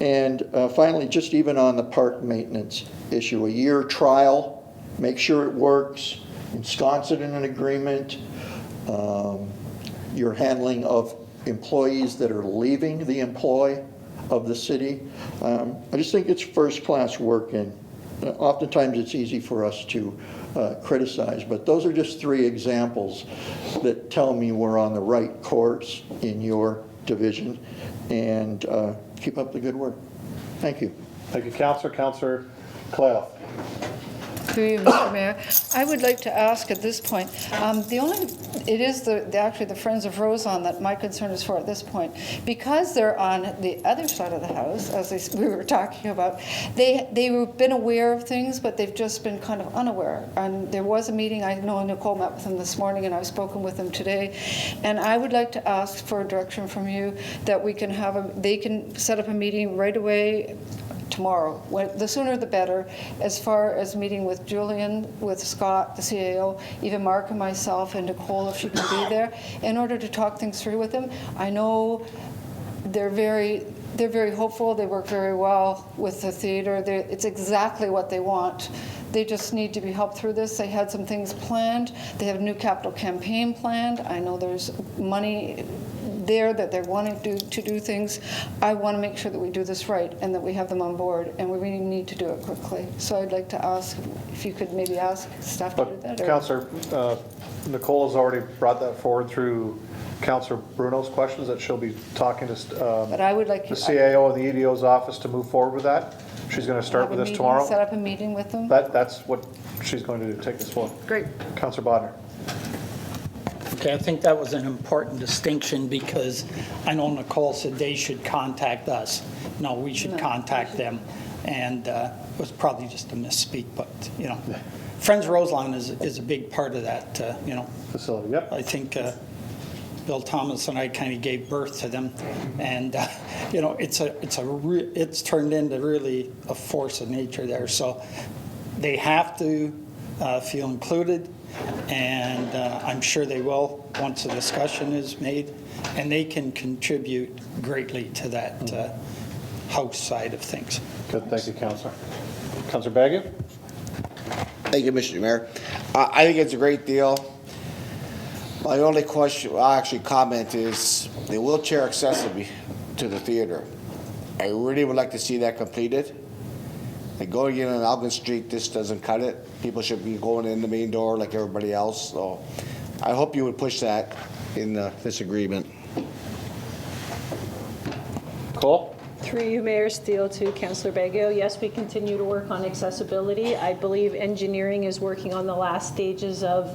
And finally, just even on the park maintenance issue, a year trial, make sure it works, ensconce it in an agreement. Your handling of employees that are leaving the employ of the city. I just think it's first-class work, and oftentimes it's easy for us to criticize, but those are just 3 examples that tell me we're on the right course in your division, and keep up the good work. Thank you. Thank you, Councillor. Councillor Clough. Through you, Mr. Mayor, I would like to ask at this point, it is actually the Friends of Roseland that my concern is for at this point. Because they're on the other side of the house, as we were talking about, they've been aware of things, but they've just been kind of unaware. And there was a meeting, I know Nicole met with them this morning, and I've spoken with them today. And I would like to ask for a direction from you that we can have they can set up a meeting right away tomorrow. The sooner the better, as far as meeting with Julian, with Scott, the CAO, even Mark and myself, and Nicole, if she can be there, in order to talk things through with them. I know they're very hopeful. They work very well with the theater. It's exactly what they want. They just need to be helped through this. They had some things planned. They have a new capital campaign planned. I know there's money there that they're wanting to do things. I want to make sure that we do this right and that we have them on board, and we really need to do it quickly. So I'd like to ask if you could maybe ask staff to do that. Councillor, Nicole has already brought that forward through Councillor Bruno's questions, that she'll be talking to But I would like the CAO and the EDO's office to move forward with that. She's going to start with this tomorrow. Set up a meeting with them. That's what she's going to do, take this forward. Great. Councillor Bodnar. Okay, I think that was an important distinction, because I know Nicole said they should contact us. No, we should contact them. And it was probably just a misspeak, but, you know, Friends Roseland is a big part of that, you know. Facility, yep. I think Bill Thomas and I kind of gave birth to them, and you know, it's turned into really a force of nature there. So they have to feel included, and I'm sure they will once the discussion is made, and they can contribute greatly to that house side of things. Good, thank you, Councillor. Councillor Bagu? Thank you, Mr. Mayor. I think it's a great deal. My only question, comment is the wheelchair accessibility to the theater. I really would like to see that completed. Like going in on Algon Street, this doesn't cut it. People should be going in the main door like everybody else. So I hope you would push that in this agreement. Cole? Through you, Mayor Steele, to Councillor Bagu. Yes, we continue to work on accessibility. I believe engineering is working on the last stages of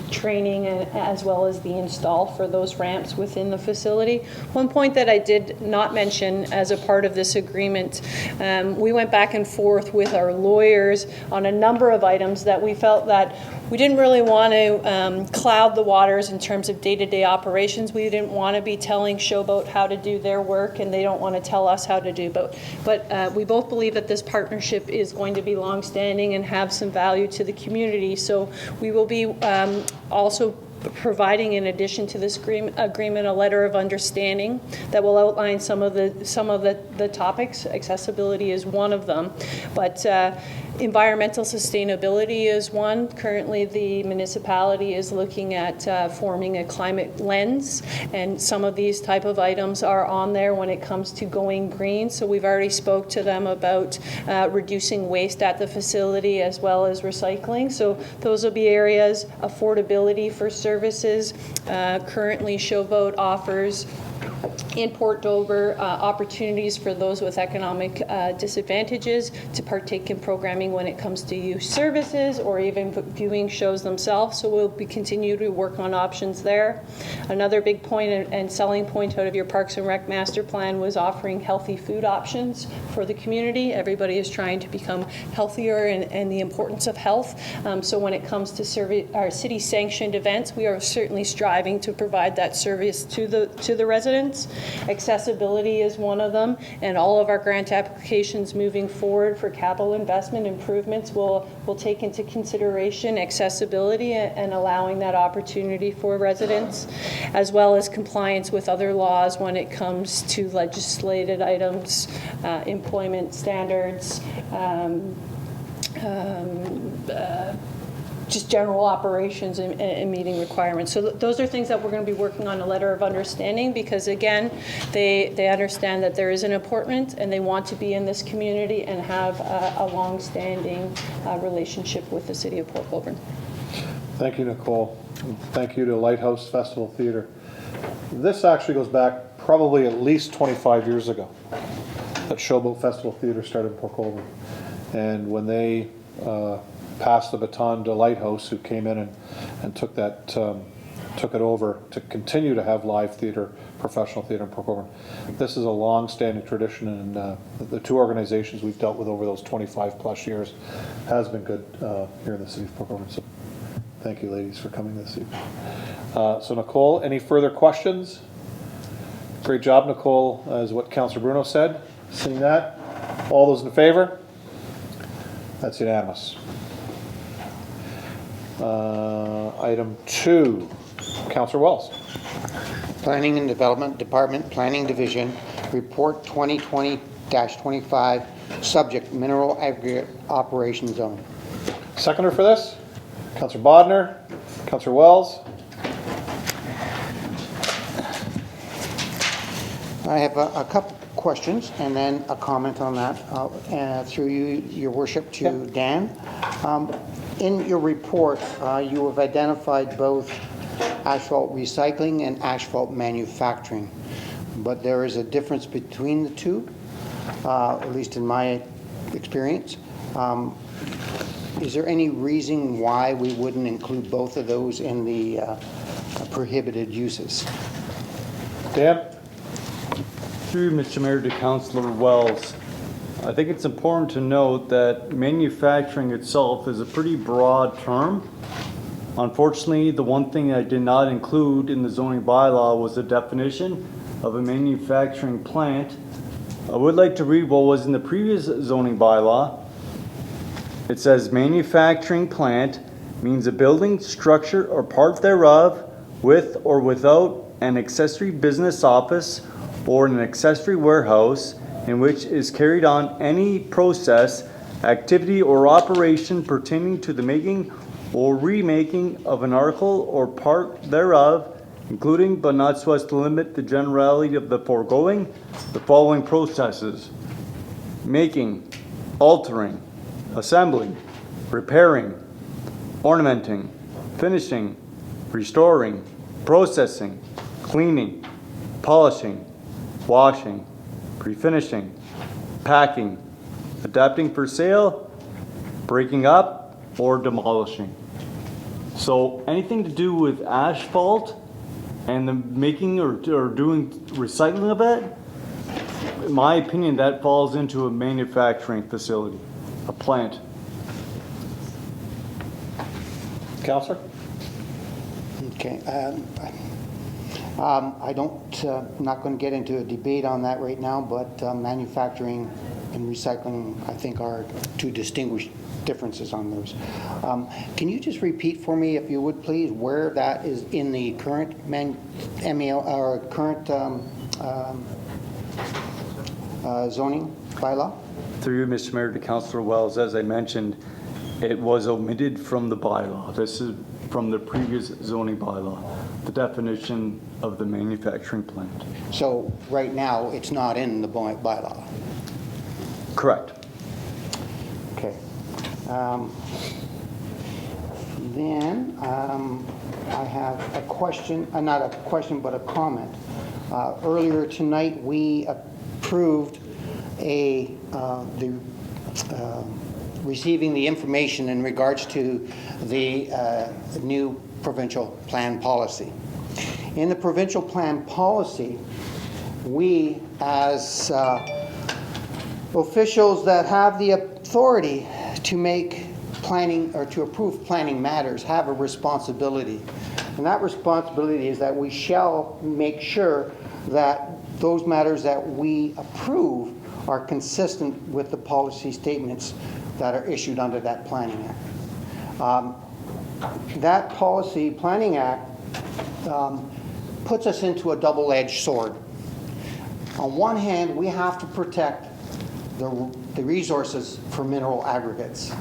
training, as well as the install for those ramps within the facility. One point that I did not mention as a part of this agreement, we went back and forth with our lawyers on a number of items that we felt that we didn't really want to cloud the waters in terms of day-to-day operations. We didn't want to be telling Showboat how to do their work, and they don't want to tell us how to do. But we both believe that this partnership is going to be long-standing and have some value to the community. So we will be also providing, in addition to this agreement, a letter of understanding that will outline some of the topics. Accessibility is one of them, but environmental sustainability is one. Currently, the municipality is looking at forming a climate lens, and some of these type of items are on there when it comes to going green. So we've already spoke to them about reducing waste at the facility as well as recycling. So those will be areas. Affordability for services. Currently, Showboat offers in Port Dover opportunities for those with economic disadvantages to partake in programming when it comes to youth services or even viewing shows themselves. So we'll continue to work on options there. Another big point and selling point out of your Parks and Rec master plan was offering healthy food options for the community. Everybody is trying to become healthier, and the importance of health. So when it comes to our city sanctioned events, we are certainly striving to provide that service to the residents. Accessibility is one of them, and all of our grant applications moving forward for capital investment improvements will take into consideration accessibility and allowing that opportunity for residents, as well as compliance with other laws when it comes to legislated items, employment standards, just general operations and meeting requirements. So those are things that we're going to be working on a letter of understanding, because again, they understand that there is an appointment and they want to be in this community and have a long-standing relationship with the city of Port Colborne. Thank you, Nicole. Thank you to Lighthouse Festival Theatre. This actually goes back probably at least 25 years ago that Showboat Festival Theatre started in Port Colborne. And when they passed the baton to Lighthouse, who came in and took it over to continue to have live theater, professional theater in Port Colborne. This is a long-standing tradition, and the two organizations we've dealt with over those 25 plus years has been good here in the city of Port Colborne. So thank you, ladies, for coming this evening. So Nicole, any further questions? Great job, Nicole, as what Councillor Bruno said. Seeing that, All those in favor? That's unanimous. Item 2, Councillor Wells. Planning and Development Department, Planning Division, Report 2020-25, subject Mineral Aggregate Operation Zone. Seconder for this? Councillor Bodnar, Councillor Wells. I have a couple questions and then a comment on that through you, Your Worship, to Dan. In your report, you have identified both asphalt recycling and asphalt manufacturing, but there is a difference between the two, at least in my experience. Is there any reason why we wouldn't include both of those in the prohibited uses? Dan? Through Mr. Mayor to Councillor Wells, I think it's important to note that manufacturing itself is a pretty broad term. Unfortunately, the one thing I did not include in the zoning bylaw was the definition of a manufacturing plant. I would like to read what was in the previous zoning bylaw. It says manufacturing plant means a building, structure, or part thereof with or without an accessory business office or an accessory warehouse in which is carried on any process, activity, or operation pertaining to the making or remaking of an article or part thereof, including but not so as to limit the generality of the foregoing, the following processes: making, altering, assembling, repairing, ornamenting, finishing, restoring, processing, cleaning, polishing, washing, pre-finishing, packing, adapting for sale, breaking up, or demolishing. So anything to do with asphalt and the making or doing recycling of it, in my opinion, that falls into a manufacturing facility, a plant. Councillor? Okay. I'm not going to get into a debate on that right now, but manufacturing and recycling, I think, are two distinguished differences on those. Can you just repeat for me, if you would please, where that is in the current zoning bylaw? Through you, Mr. Mayor, to Councillor Wells, as I mentioned, it was omitted from the bylaw. This is from the previous zoning bylaw, the definition of the manufacturing plant. So right now, it's not in the bylaw? Correct. Okay. Then I have a question, not a question, but a comment. Earlier tonight, we approved receiving the information in regards to the new provincial plan policy. In the provincial plan policy, we, as officials that have the authority to make planning or to approve planning matters, have a responsibility. And that responsibility is that we shall make sure that those matters that we approve are consistent with the policy statements that are issued under that Planning Act. That policy, Planning Act, puts us into a double-edged sword. On one hand, we have to protect the resources for mineral aggregates.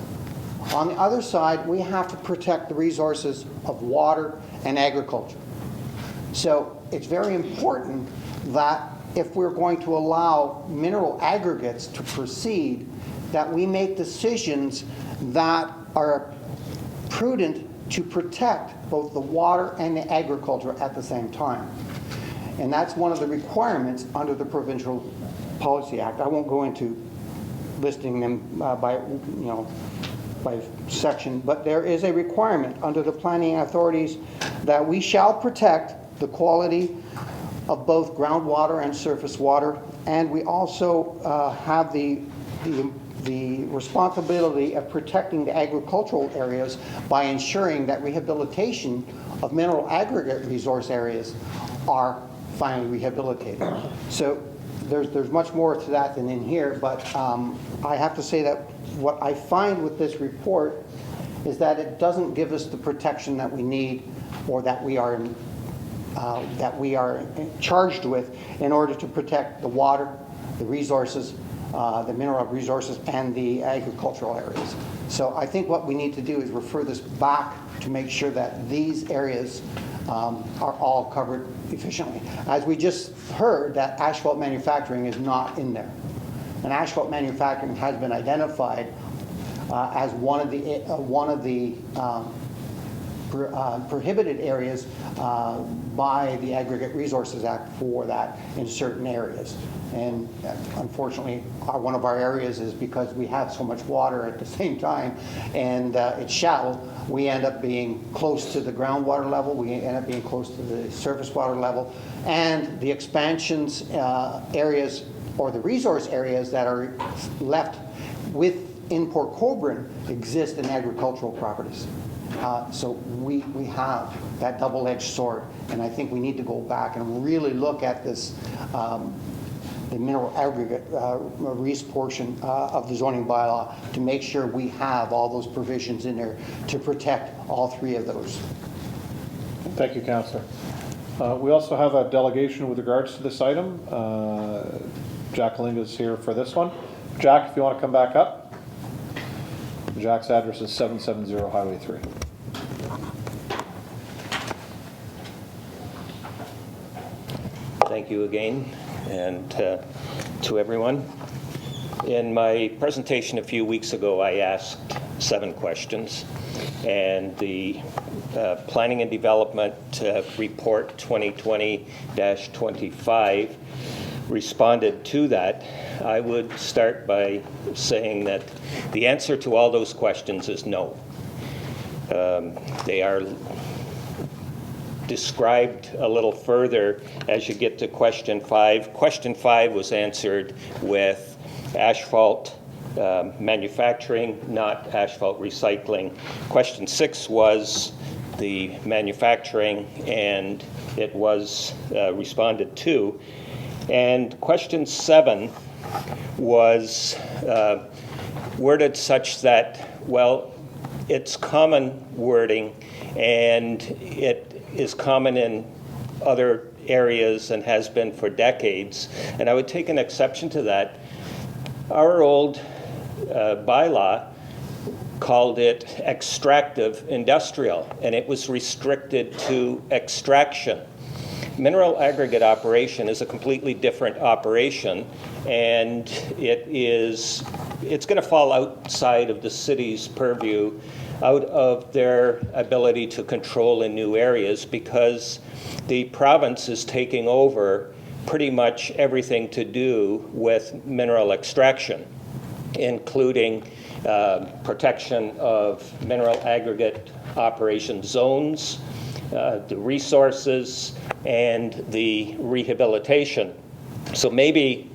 On the other side, we have to protect the resources of water and agriculture. So it's very important that if we're going to allow mineral aggregates to proceed, that we make decisions that are prudent to protect both the water and the agriculture at the same time. And that's one of the requirements under the Provincial Policy Act. I won't go into listing them by section, but there is a requirement under the planning authorities that we shall protect the quality of both groundwater and surface water, and we also have the responsibility of protecting the agricultural areas by ensuring that rehabilitation of mineral aggregate resource areas are finally rehabilitated. So there's much more to that than in here, but I have to say that what I find with this report is that it doesn't give us the protection that we need or that we are charged with in order to protect the water, the resources, the mineral resources, and the agricultural areas. So I think what we need to do is refer this back to make sure that these areas are all covered efficiently. As we just heard, that asphalt manufacturing is not in there. And asphalt manufacturing has been identified as one of the prohibited areas by the Aggregate Resources Act for that in certain areas. And unfortunately, one of our areas is because we have so much water at the same time and it's shallow, we end up being close to the groundwater level, we end up being close to the surface water level, and the expansions areas or the resource areas that are left within Port Colborne exist in agricultural properties. So we have that double-edged sword, and I think we need to go back and really look at this, the mineral aggregate REIS portion of the zoning bylaw to make sure we have all those provisions in there to protect all three of those. Thank you, Councillor. We also have a delegation with regards to this item. Jack Kalinga is here for this one. Jack, if you want to come back up. Jack's address is 770 Highway 3. Thank you again, and to everyone. In my presentation a few weeks ago, I asked 7 questions, and the Planning and Development Report 2020-25 responded to that. I would start by saying that the answer to all those questions is no. They are described a little further as you get to question 5. Question 5 was answered with asphalt manufacturing, not asphalt recycling. Question 6 was the manufacturing, and it was responded to. And question 7 was worded such that, well, it's common wording, and it is common in other areas and has been for decades. And I would take an exception to that. Our old bylaw called it extractive industrial, and it was restricted to extraction. Mineral aggregate operation is a completely different operation, and it's going to fall outside of the city's purview, out of their ability to control in new areas, because the province is taking over pretty much everything to do with mineral extraction, including protection of mineral aggregate operation zones, the resources, and the rehabilitation. So maybe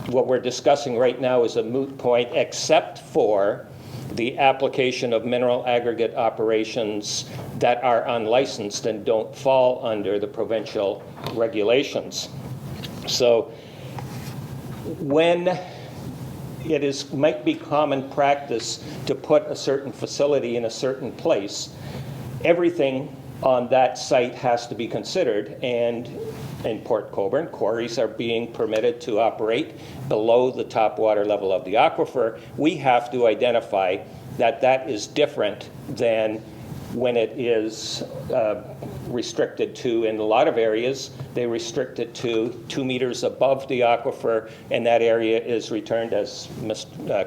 what we're discussing right now is a moot point, except for the application of mineral aggregate operations that are unlicensed and don't fall under the provincial regulations. So when it might be common practice to put a certain facility in a certain place, everything on that site has to be considered, and in Port Colborne, quarries are being permitted to operate below the top water level of the aquifer. We have to identify that that is different than when it is restricted to, in a lot of areas, they restrict it to 2 meters above the aquifer, and that area is returned, as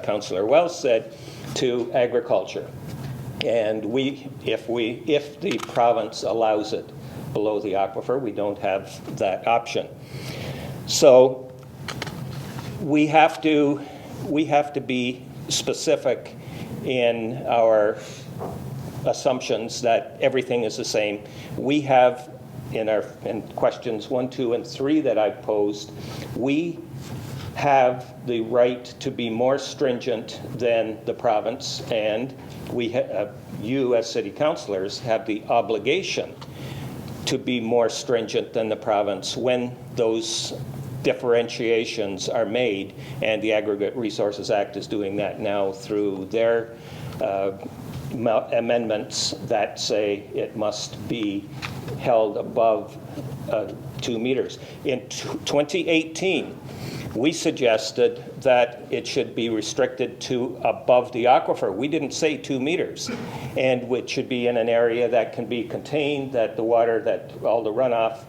Councillor Wells said, to agriculture. And if the province allows it below the aquifer, we don't have that option. So we have to be specific in our assumptions that everything is the same. We have in questions 1, 2, and 3 that I've posed, we have the right to be more stringent than the province, and you as city councillors have the obligation to be more stringent than the province when those differentiations are made, and the Aggregate Resources Act is doing that now through their amendments that say it must be held above 2 meters. In 2018, we suggested that it should be restricted to above the aquifer. We didn't say 2 meters, and it should be in an area that can be contained, that the water, that all the runoff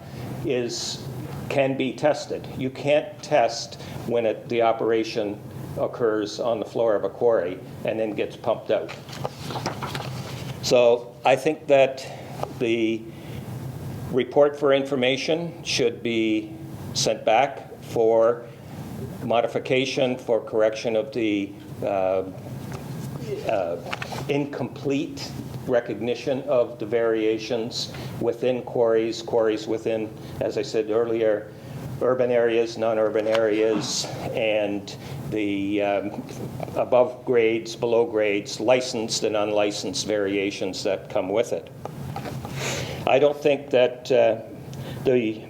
can be tested. You can't test when the operation occurs on the floor of a quarry and then gets pumped out. So I think that the report for information should be sent back for modification, for correction of the incomplete recognition of the variations within quarries, within, as I said earlier, urban areas, non-urban areas, and the above grades, below grades, licensed and unlicensed variations that come with it. I don't think that the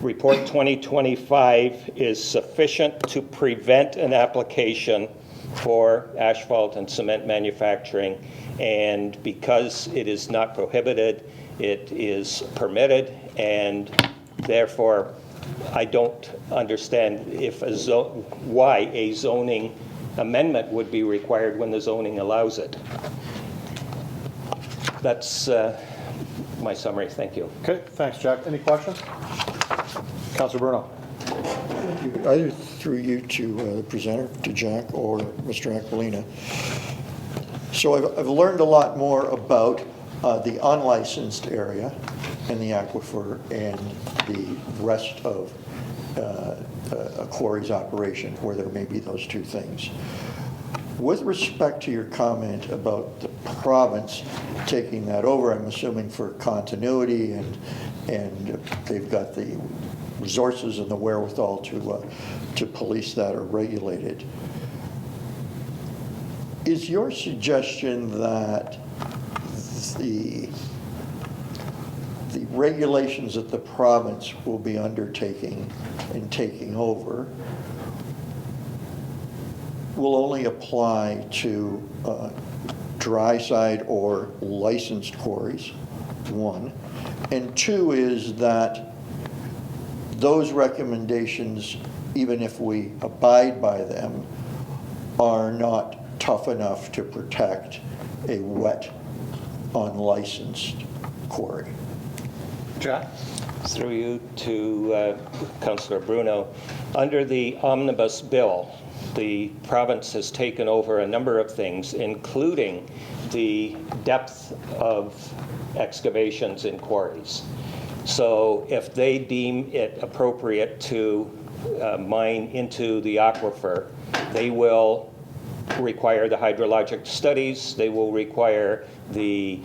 Report 2025 is sufficient to prevent an application for asphalt and cement manufacturing, and because it is not prohibited, it is permitted, and therefore I don't understand why a zoning amendment would be required when the zoning allows it. That's my summary. Thank you. Okay, thanks, Jack. Any questions? Councilor Bruno. Either through you to the presenter, to Jack, or Mr. Aquilina. So I've learned a lot more about the unlicensed area in the aquifer and the rest of a quarry's operation, where there may be those two things. With respect to your comment about the province taking that over, I'm assuming for continuity, and they've got the resources and the wherewithal to police that or regulate it. Is your suggestion that the regulations that the province will be undertaking and taking over will only apply to dry side or licensed quarries, one, and two is that those recommendations, even if we abide by them, are not tough enough to protect a wet, unlicensed quarry? Jack? Through you to Councillor Bruno. Under the omnibus bill, the province has taken over a number of things, including the depth of excavations in quarries. So if they deem it appropriate to mine into the aquifer, they will require the hydrologic studies, they will require the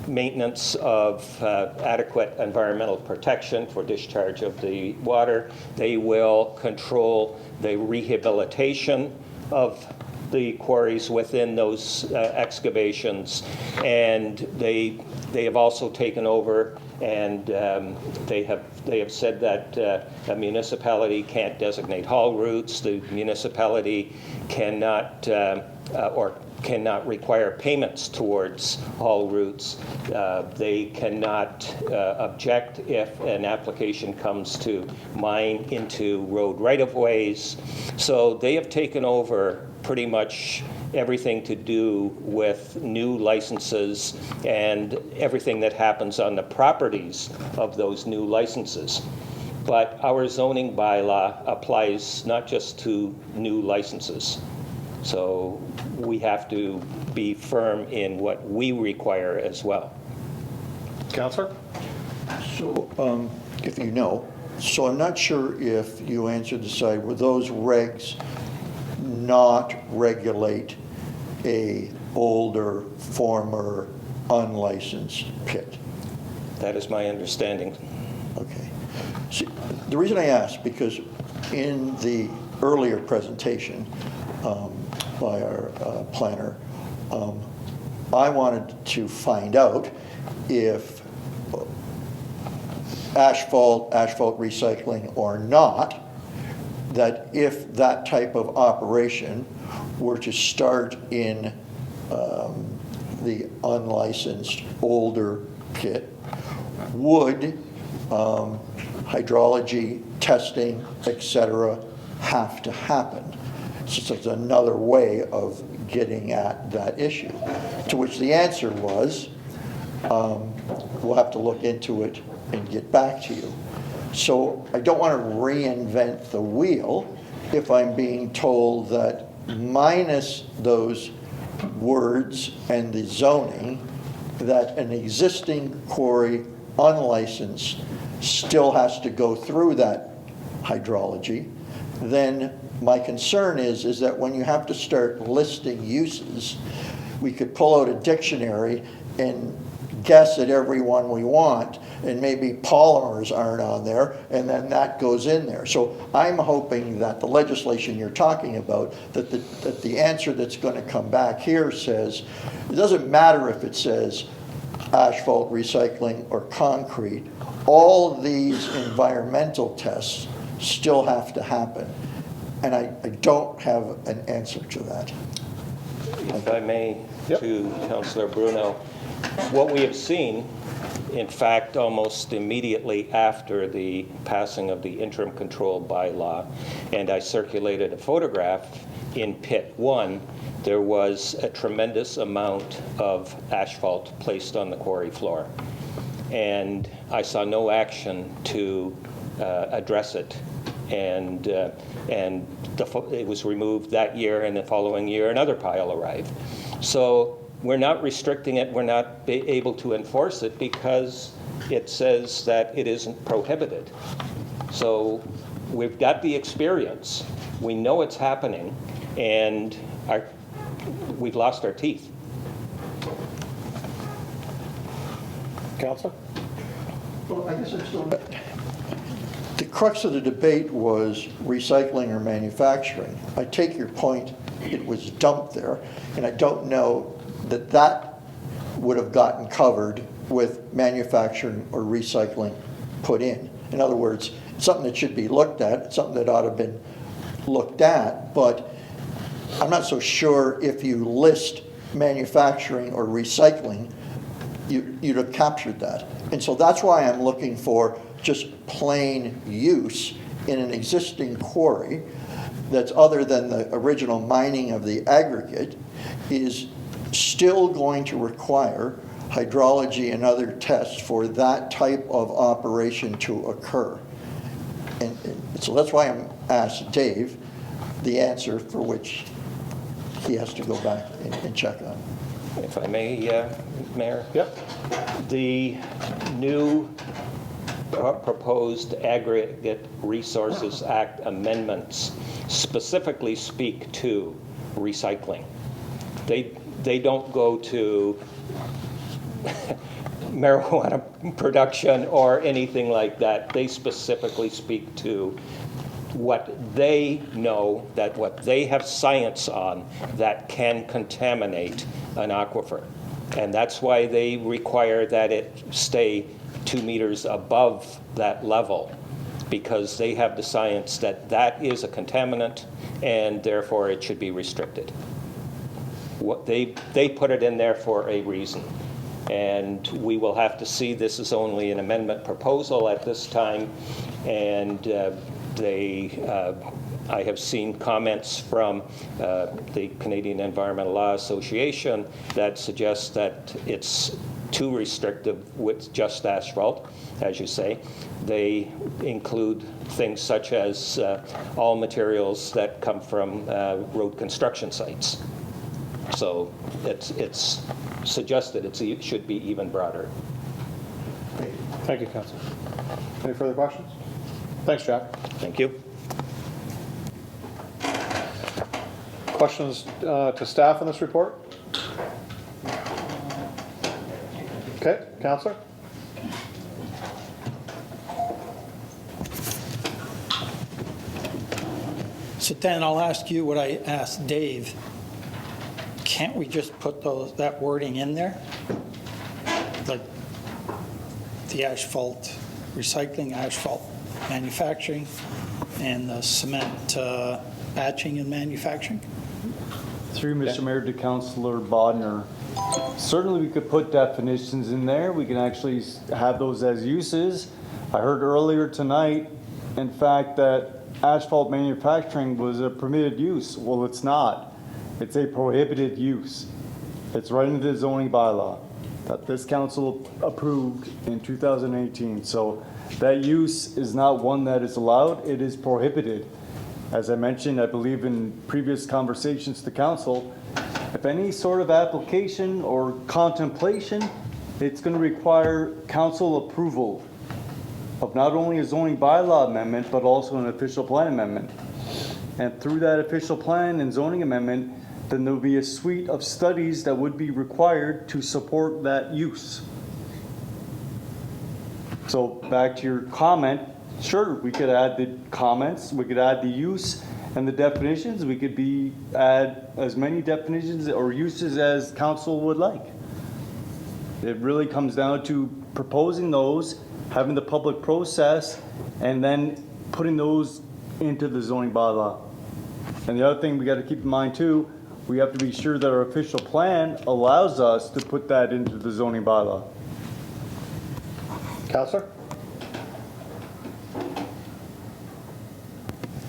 maintenance of adequate environmental protection for discharge of the water. They will control the rehabilitation of the quarries within those excavations, and they have also taken over, and they have said that a municipality can't designate haul routes. The municipality cannot cannot require payments towards haul routes. They cannot object if an application comes to mine into road right-of-ways. So they have taken over pretty much everything to do with new licenses and everything that happens on the properties of those new licenses. But our zoning bylaw applies not just to new licenses. So we have to be firm in what we require as well. Councillor? So, if you know, so I'm not sure if you answered the side, were those regs not regulate a older, former, unlicensed pit? That is my understanding. Okay. See, the reason I ask, because in the earlier presentation by our planner, I wanted to find out if asphalt recycling or not, that if that type of operation were to start in the unlicensed older pit, would hydrology testing, et cetera, have to happen? So it's another way of getting at that issue. To which the answer was, we'll have to look into it and get back to you. So I don't want to reinvent the wheel if I'm being told that minus those words and the zoning, that an existing quarry, unlicensed, still has to go through that hydrology. Then my concern is that when you have to start listing uses, we could pull out a dictionary and guess at every one we want, and maybe polymers aren't on there, and then that goes in there. So I'm hoping that the legislation you're talking about, that the answer that's going to come back here says, it doesn't matter if it says asphalt recycling or concrete, all these environmental tests still have to happen. And I don't have an answer to that. If I may, to Councillor Bruno, what we have seen, in fact, almost immediately after the passing of the interim control bylaw, and I circulated a photograph in Pit 1, there was a tremendous amount of asphalt placed on the quarry floor. And I saw no action to address it. And it was removed that year, and the following year another pile arrived. So we're not restricting it, we're not able to enforce it because it says that it isn't prohibited. So we've got the experience, we know it's happening, and we've lost our teeth. Councillor? Well, I guess I'm still... The crux of the debate was recycling or manufacturing. I take your point, it was dumped there, and I don't know that that would have gotten covered with manufacturing or recycling put in. In other words, it's something that should be looked at, it's something that ought to have been looked at, but I'm not so sure if you list manufacturing or recycling, you'd have captured that. And so that's why I'm looking for just plain use in an existing quarry that's other than the original mining of the aggregate is still going to require hydrology and other tests for that type of operation to occur. And so that's why I'm asked Dave the answer for which he has to go back and check on. If I may, Mayor? Yep. The new proposed Aggregate Resources Act amendments specifically speak to recycling. They don't go to marijuana production or anything like that. They specifically speak to what they know, that what they have science on that can contaminate an aquifer. And that's why they require that it stay 2 meters above that level, because they have the science that that is a contaminant and therefore it should be restricted. What they put it in there for a reason. And we will have to see, this is only an amendment proposal at this time, and I have seen comments from the Canadian Environmental Law Association that suggests that it's too restrictive with just asphalt, as you say. They include things such as all materials that come from road construction sites. So it's suggested it should be even broader. Thank you, Councillor. Any further questions? Thanks, Jack. Thank you. Questions to staff on this report? Okay, Councillor? So then I'll ask you what I asked Dave. Can't we just put that wording in there? Like the asphalt recycling, asphalt manufacturing, and the cement batching and manufacturing. Through Mr. Mayor to Councilor Bodnar. Certainly we could put definitions in there. We can actually have those as uses. I heard earlier tonight, in fact, that asphalt manufacturing was a permitted use. Well, it's not. It's a prohibited use. It's right in the zoning bylaw that this council approved in 2018. So that use is not one that is allowed, it is prohibited. As I mentioned, I believe in previous conversations to council, if any sort of application or contemplation, it's going to require council approval of not only a zoning bylaw amendment, but also an official plan amendment. And through that official plan and zoning amendment, then there'll be a suite of studies that would be required to support that use. So back to your comment, sure, we could add the comments, we could add the use and the definitions, we could add as many definitions or uses as council would like. It really comes down to proposing those, having the public process, and then putting those into the zoning bylaw. And the other thing we got to keep in mind too, we have to be sure that our official plan allows us to put that into the zoning bylaw. Councillor?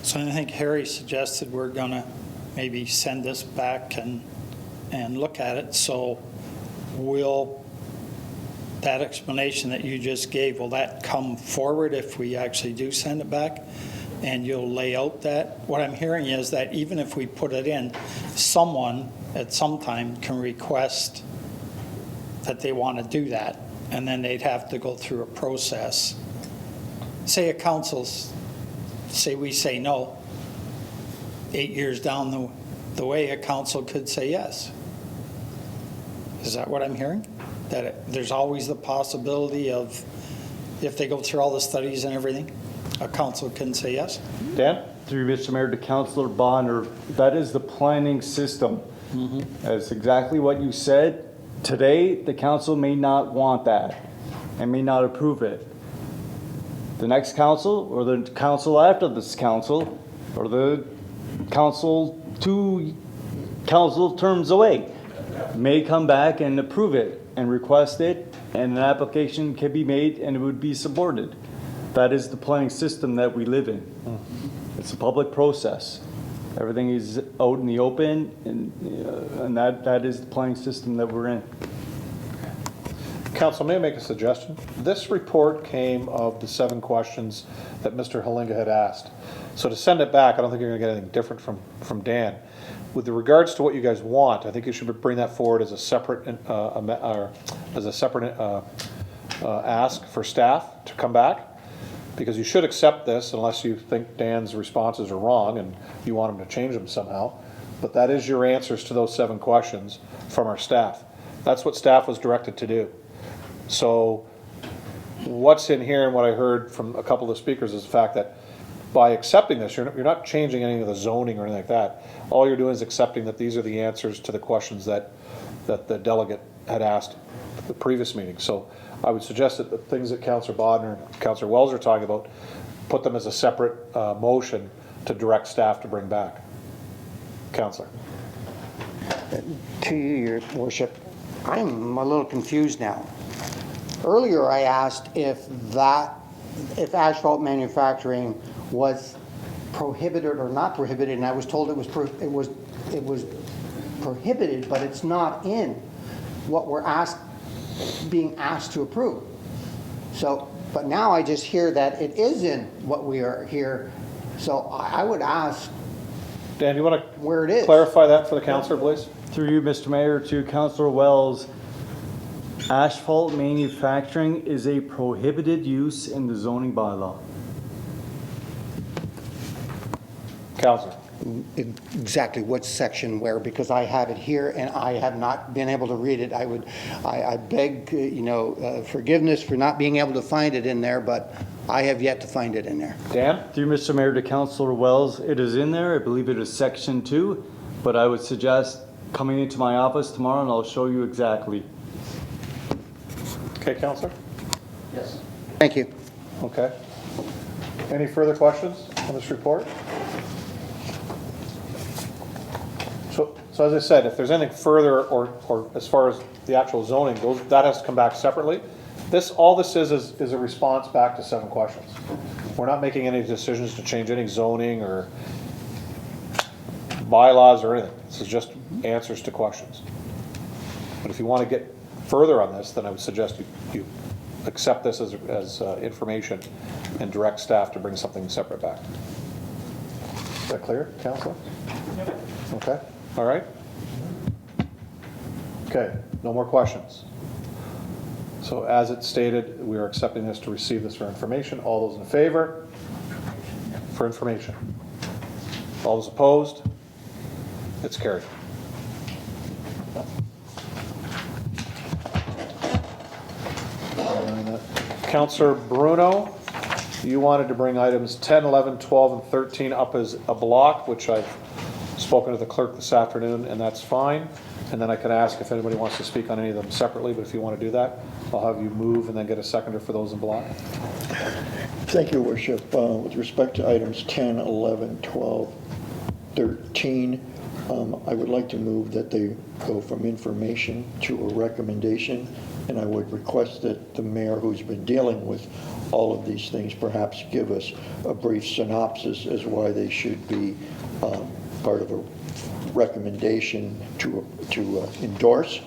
So I think Harry suggested we're going to maybe send this back and look at it. So will that explanation that you just gave, will that come forward if we actually do send it back? And you'll lay out that? What I'm hearing is that even if we put it in, someone at some time can request that they want to do that, and then they'd have to go through a process. Say a council's, say we say no, 8 years down the way, a council could say yes. Is that what I'm hearing? That there's always the possibility of, if they go through all the studies and everything, a council can say yes? Dan? Through Mr. Mayor to Councilor Bonner, that is the planning system. That's exactly what you said. Today, the council may not want that and may not approve it. The next council, or the council after this council, or the council 2 council terms away, may come back and approve it and request it, and an application can be made and it would be supported. That is the planning system that we live in. It's a public process. Everything is out in the open, and that is the planning system that we're in. Council, may I make a suggestion? This report came of the 7 questions that Mr. Halinga had asked. So to send it back, I don't think you're going to get anything different from Dan. With regards to what you guys want, I think you should bring that forward as a separate ask for staff to come back, because you should accept this unless you think Dan's responses are wrong and you want him to change them somehow. But that is your answers to those 7 questions from our staff. That's what staff was directed to do. So what's in here and what I heard from a couple of the speakers is the fact that by accepting this, you're not changing any of the zoning or anything like that. All you're doing is accepting that these are the answers to the questions that the delegate had asked at the previous meeting. So I would suggest that the things that Councillor Bodnar and Councillor Wells are talking about, put them as a separate motion to direct staff to bring back. Councillor. To you, Your Worship, I'm a little confused now. Earlier I asked if asphalt manufacturing was prohibited or not prohibited, and I was told it was prohibited, but it's not in what we're being asked to approve. So, but now I just hear that it is in what we are here. So I would ask, Dan, you want where it is. Clarify that for the councillor, please? Through you, Mr. Mayor, to Councillor Wells, asphalt manufacturing is a prohibited use in the zoning bylaw. Councillor. Exactly what section where, because I have it here and I have not been able to read it. I beg forgiveness for not being able to find it in there, but I have yet to find it in there. Dan? Through Mr. Mayor to Councillor Wells, it is in there. I believe it is section 2, but I would suggest coming into my office tomorrow and I'll show you exactly. Okay, Councillor? Yes. Thank you. Okay. Any further questions on this report? So as I said, if there's anything further or as far as the actual zoning goes, that has to come back separately. All this is a response back to 7 questions. We're not making any decisions to change any zoning or bylaws or anything. This is just answers to questions. But if you want to get further on this, then I would suggest you accept this as information and direct staff to bring something separate back. Is that clear, Councilor? Yep. Okay, all right. Okay, no more questions. So as it's stated, we are accepting this to receive this for information. All those in favor? For information. All those opposed? It's carried. Councillor Bruno, you wanted to bring items 10, 11, 12, and 13 up as a block, which I've spoken to the clerk this afternoon, and that's fine. And then I can ask if anybody wants to speak on any of them separately, but if you want to do that, I'll have you move and then get a seconder for those in block. Thank you, Worship. With respect to items 10, 11, 12, 13, I would like to move that they go from information to a recommendation, and I would request that the mayor, who's been dealing with all of these things, perhaps give us a brief synopsis as why they should be part of a recommendation to endorse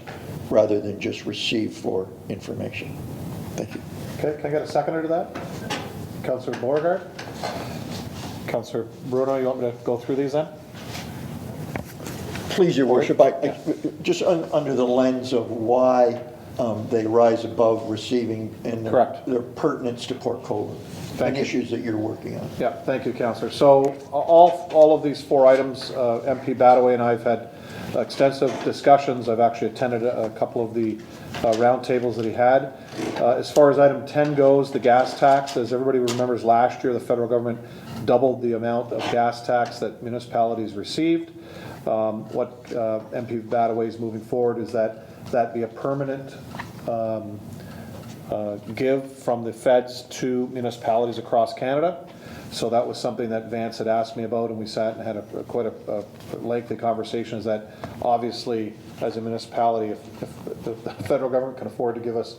rather than just receive for information. Thank you. Okay, can I get a seconder to that? Councillor Beauregard? Councillor Bruno, you want me to go through these then? Please, Your Worship, just under the lens of why they rise above receiving and their pertinence to Port Colborne and issues that you're working on. Yeah, thank you, Councillor. So all of these 4 items, MP Badaway and I have had extensive discussions. I've actually attended a couple of the roundtables that he had. As far as item 10 goes, the gas tax, as everybody remembers, last year the federal government doubled the amount of give tax that municipalities received. What MP Badaway is moving forward is that be a permanent give from the feds to municipalities across Canada. So that was something that Vance had asked me about, and we sat and had quite a lengthy conversation. Is that obviously, as a municipality, if the federal government can afford to give us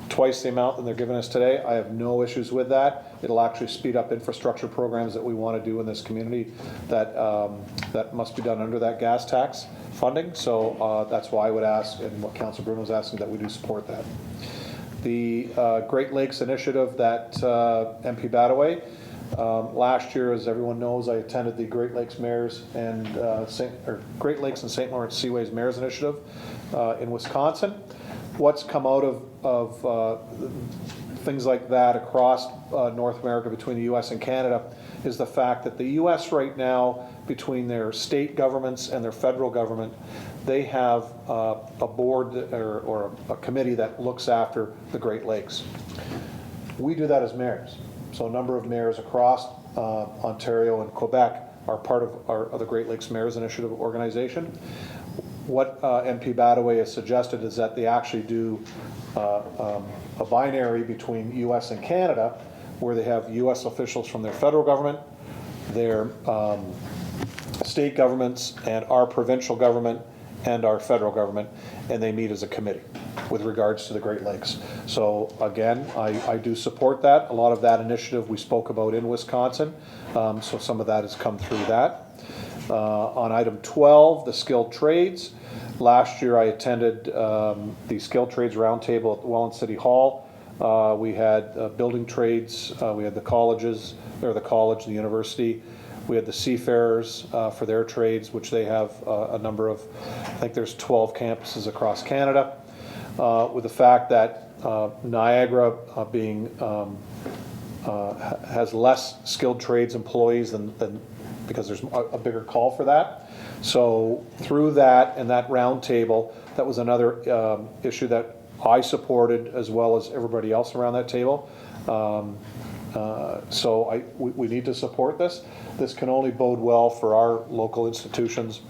twice the amount than they're giving us today, I have no issues with that. It'll actually speed up infrastructure programs that we want to do in this community that must be done under that gas tax funding. So that's why I would ask, and what Councilor Bruno was asking, that we do support that. The Great Lakes Initiative that MP Badaway, last year, as everyone knows, I attended the Great Lakes Mayors and Great Lakes and St. Lawrence Seaways Mayors Initiative in Wisconsin. What's come out of things like that across North America between the U.S. and Canada is the fact that the U.S. right now, between their state governments and their federal government, they have a board or a committee that looks after the Great Lakes. We do that as mayors. So a number of mayors across Ontario and Quebec are part of the Great Lakes Mayors Initiative organization. What MP Badaway has suggested is that they actually do a binary between U.S. and Canada, where they have U.S. officials from their federal government, their state governments, and our provincial government and our federal government, and they meet as a committee with regards to the Great Lakes. So again, I do support that. A lot of that initiative we spoke about in Wisconsin, so some of that has come through that. On item 12, the skilled trades. Last year I attended the skilled trades roundtable at Welland City Hall. We had building trades, we had the colleges, or the college, the university. We had the seafarers for their trades, which they have a number of, I think there's 12 campuses across Canada. With the fact that Niagara has less skilled trades employees than because there's a bigger call for that. So through that and that roundtable, that was another issue that I supported as well as everybody else around that table. So we need to support this. This can only bode well for our local institutions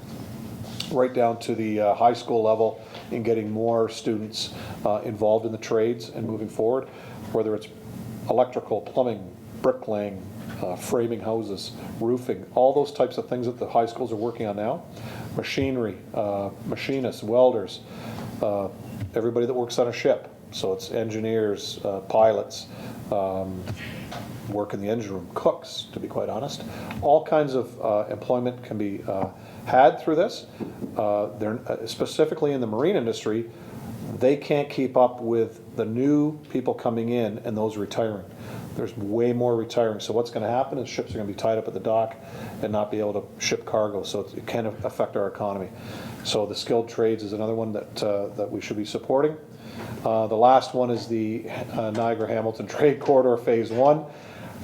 right down to the high school level in getting more students involved in the trades and moving forward, whether it's electrical, plumbing, bricklaying, framing houses, roofing, all those types of things that the high schools are working on now. Machinery, machinists, welders, everybody that works on a ship. So it's engineers, pilots, work in the engine room, cooks, to be quite honest. All kinds of employment can be had through this. They're specifically in the marine industry, they can't keep up with the new people coming in and those retiring. There's way more retiring. So what's going to happen is ships are going to be tied up at the dock and not be able to ship cargo. So it can affect our economy. So the skilled trades is another one that we should be supporting. The last one is the Niagara-Hamilton Trade Corridor Phase 1.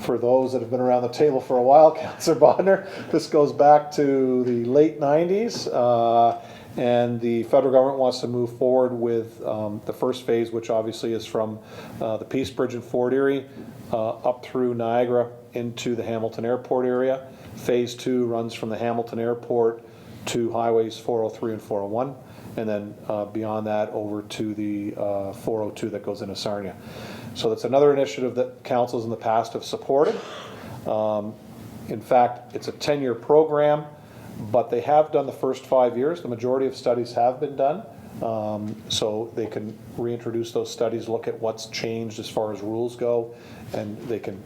For those that have been around the table for a while, Councillor Bodner, this goes back to the late 90s. And the federal government wants to move forward with the first phase, which obviously is from the Peace Bridge in Fort Erie up through Niagara into the Hamilton Airport area. Phase 2 runs from the Hamilton Airport to highways 403 and 401, and then beyond that over to the 402 that goes into Sarnia. So that's another initiative that councils in the past have supported. In fact, it's a 10-year program, but they have done the first 5 years. The majority of studies have been done. So they can reintroduce those studies, look at what's changed as far as rules go, and they can,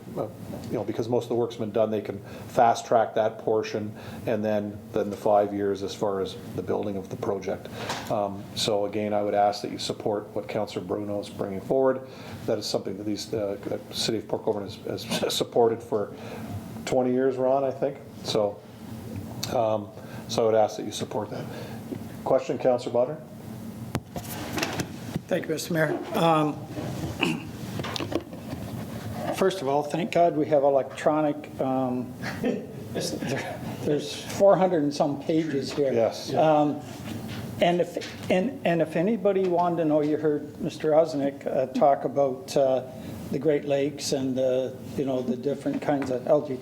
because most of the work's been done, they can fast track that portion, and then the 5 years as far as the building of the project. So again, I would ask that you support what Councillor Bruno is bringing forward. That is something that the City of Port Colborne has supported for 20 years, Ron, I think. So I would ask that you support that. Question, Councillor Bodner? Thank you, Mr. Mayor. First of all, thank God we have electronic, there's 400 and some pages here. Yes. And if anybody wanted to know, you heard Mr. Osnick talk about the Great Lakes and the different kinds of algae.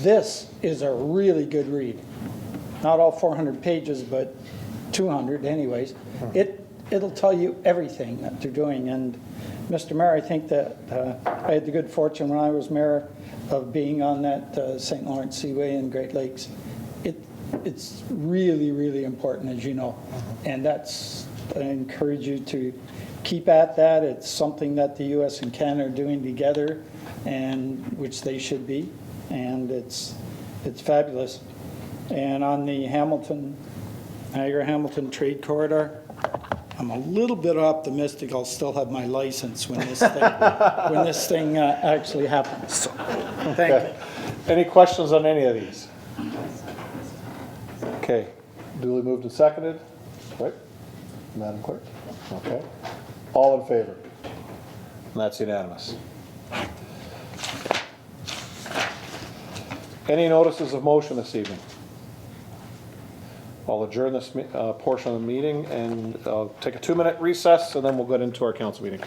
This is a really good read. Not all 400 pages, but 200 anyways. It'll tell you everything that they're doing. And Mr. Mayor, I think that I had the good fortune when I was mayor of being on that St. Lawrence Seaway in Great Lakes. It's really, really important, as you know. And I encourage you to keep at that. It's something that the U.S. and Canada are doing together, and which they should be. And it's fabulous. And on the Niagara-Hamilton Trade Corridor, I'm a little bit optimistic I'll still have my license when this thing actually happens. So, thank you. Any questions on any of these? Okay, duly moved and seconded. Right, Madam Clerk? Okay. All in favor? And that's unanimous. Any notices of motion this evening? I'll adjourn this portion of the meeting and take a 2-minute recess, and then we'll get into our council meeting.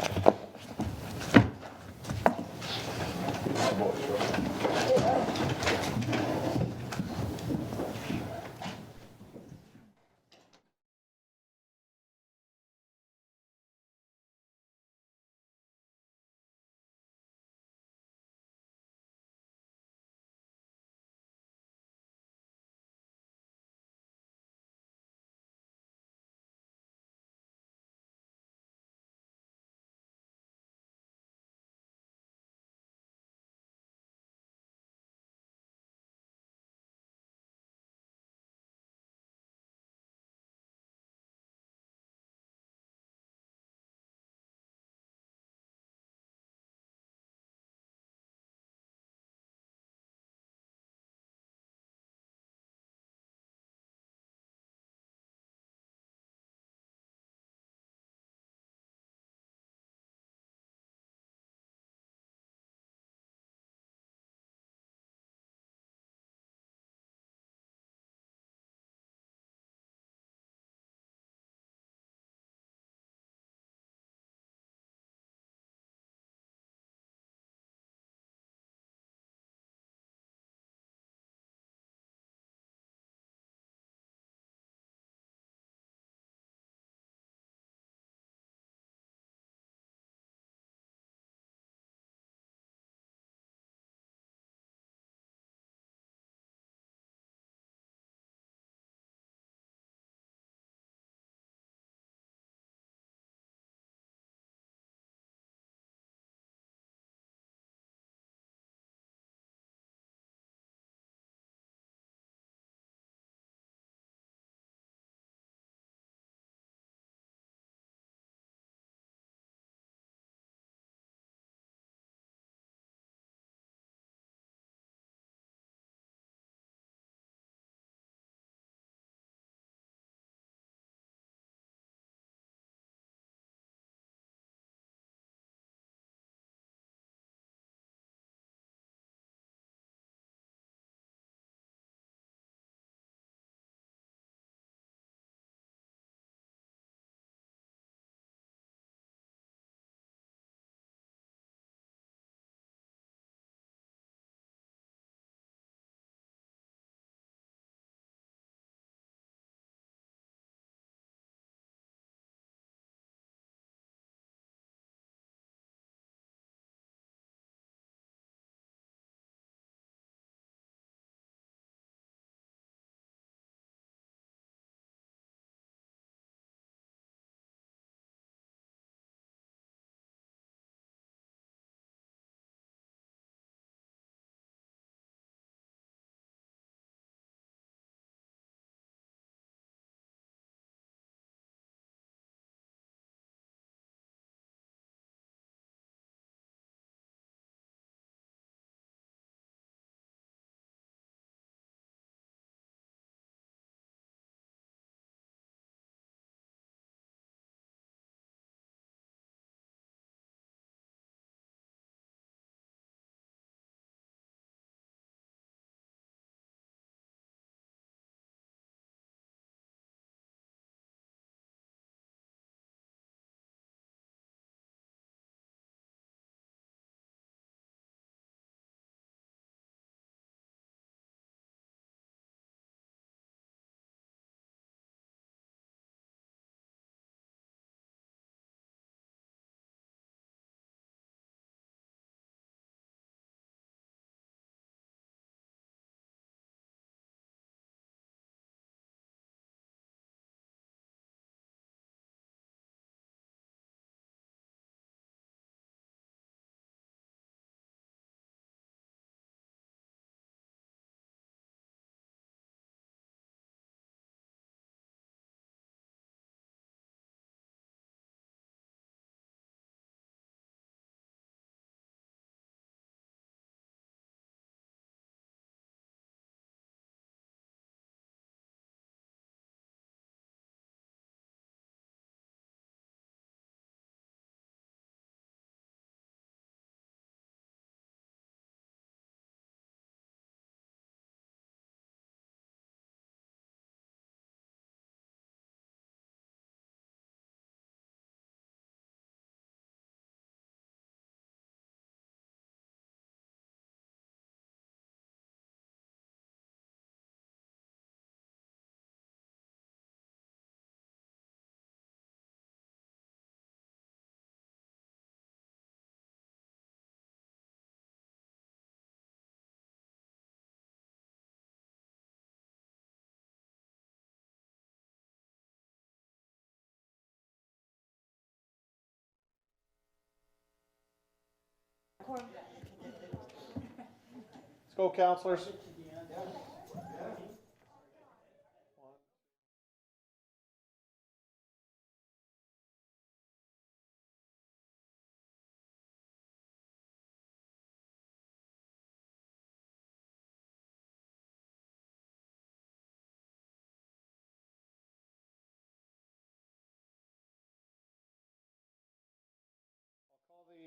go, councilors.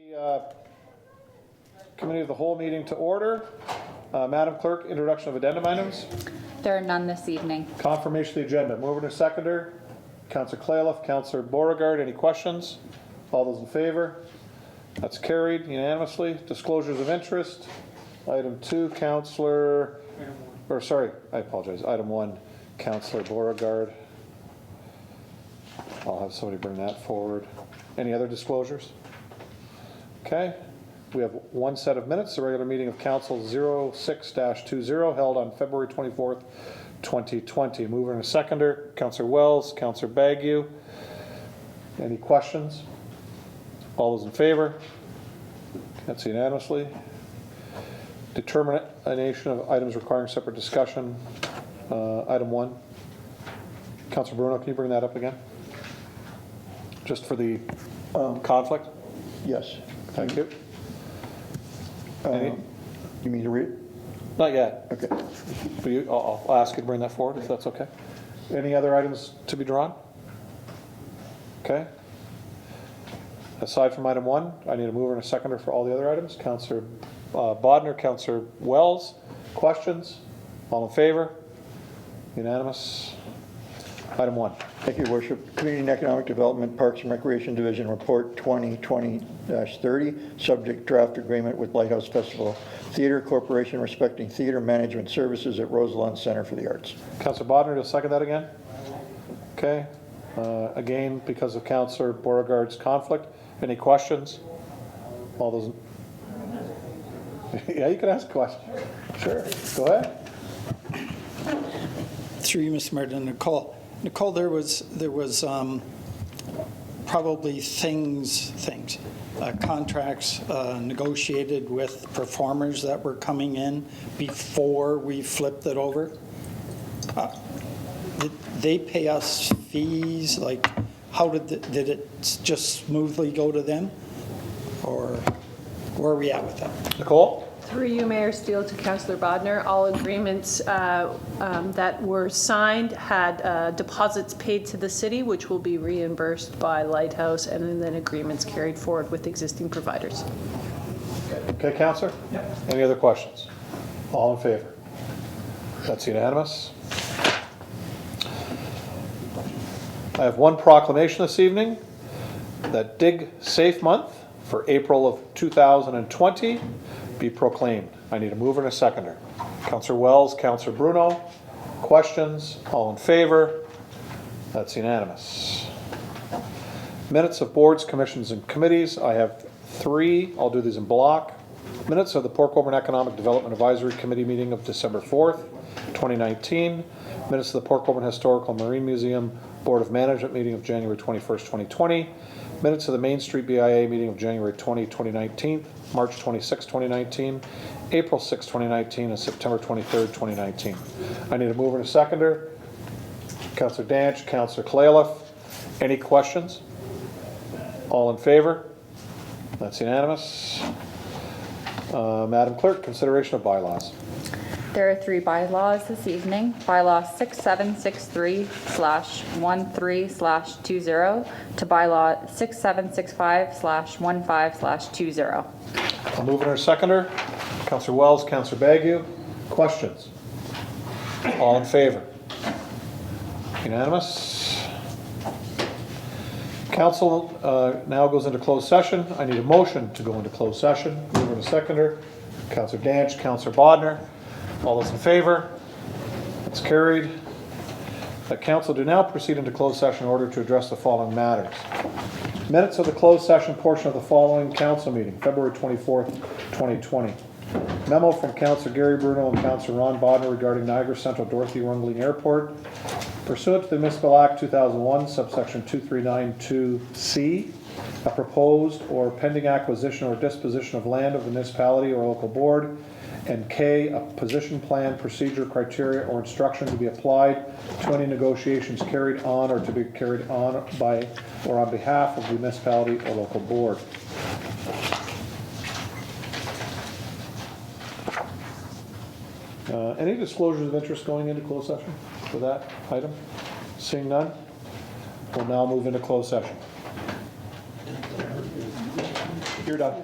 The Committee of the Whole meeting to order. Madam Clerk, introduction of addendum items. There are none this evening. Confirmation of the agenda. Mover and seconder. Councillor Clayliff, Councillor Beauregard. Any questions? All those in favor? That's carried unanimously. Disclosures of interest. Item 2, Councillor, or sorry, I apologize. Item 1, Councillor Beauregard. I'll have somebody bring that forward. Any other disclosures? Okay. We have one set of minutes, the regular meeting of Council 06-20 held on February 24th, 2020. Mover and seconder, Councillor Wells, Councillor Bagu. Any questions? All those in favor? That's unanimously. Determination of items requiring separate discussion. Item 1. Councillor Bruno, can you bring that up again? Just for the conflict? Yes. Thank you. You mean to read it? Not yet. Okay. But I'll ask you to bring that forward if that's okay. Any other items to be drawn? Okay. Aside from item 1, I need a mover and a seconder for all the other items. Councillor Bodnar, Councillor Wells. Questions? All in favor? Unanimous. Item 1. Thank you, Your Worship. Community and Economic Development, Parks and Recreation Division Report 2020-30, subject draft agreement with Lighthouse Festival Theatre Corporation respecting theatre management services at Roselawn Center for the Arts. Councillor Bodnar, you'll second that again? Okay. Again, because of Councillor Beauregard's conflict. Any questions? All those? Yeah, you can ask a question. Sure. Go ahead. Through you, Mr. Mayor, to Nicole. Nicole, there was probably contracts negotiated with performers that were coming in before we flipped it over. Did they pay us fees? Like, how did it just smoothly go to them? Or where are we at with that? Nicole? Through you, Mayor Steele, to Councillor Bodnar, all agreements that were signed had deposits paid to the city, which will be reimbursed by Lighthouse, and then agreements carried forward with existing providers. Okay, Councillor? Yep. Any other questions? All in favor? That's unanimous. I have one proclamation this evening that Dig Safe Month for April of 2020 be proclaimed. I need a mover and a seconder. Councillor Wells, Councillor Bruno. Questions? All in favor? That's unanimous. Minutes of boards, commissions, and committees. I have 3. I'll do these in block. Minutes of the Port Colborne Economic Development Advisory Committee meeting of December 4th, 2019. Minutes of the Port Colborne Historical Marine Museum Board of Management meeting of January 21st, 2020. Minutes of the Main Street BIA meeting of January 20, 2019, March 26, 2019, April 6, 2019, and September 23rd, 2019. I need a mover and a seconder. Councillor Danch, Councillor Clayliff. Any questions? All in favor? That's unanimous. Madam Clerk, consideration of bylaws. There are 3 bylaws this evening. Bylaw 6763/13/20 to bylaw 6765/15/20. I'll move in our seconder. Councillor Wells, Councillor Bagu. Questions? All in favor? Unanimous. Council now goes into closed session. I need a motion to go into closed session. Mover and a seconder. Councillor Danch, Councillor Bodnar. All those in favor? That's carried. The council do now proceed into closed session in order to address the following matters. Minutes of the closed session portion of the following council meeting, February 24th, 2020. Memo from Councillor Gary Bruno and Councillor Ron Bodnar regarding Niagara Central Dorothy Rungling Airport. Pursuant to the Municipal Act 2001, subsection 2392C, a proposed or pending acquisition or disposition of land of the municipality or local board And K, a position plan, procedure, criteria, or instruction to be applied to any negotiations carried on or to be carried on by or on behalf of the municipality or local board. Any disclosures of interest going into closed session for that item? Seeing none, we'll now move into closed session. You're done.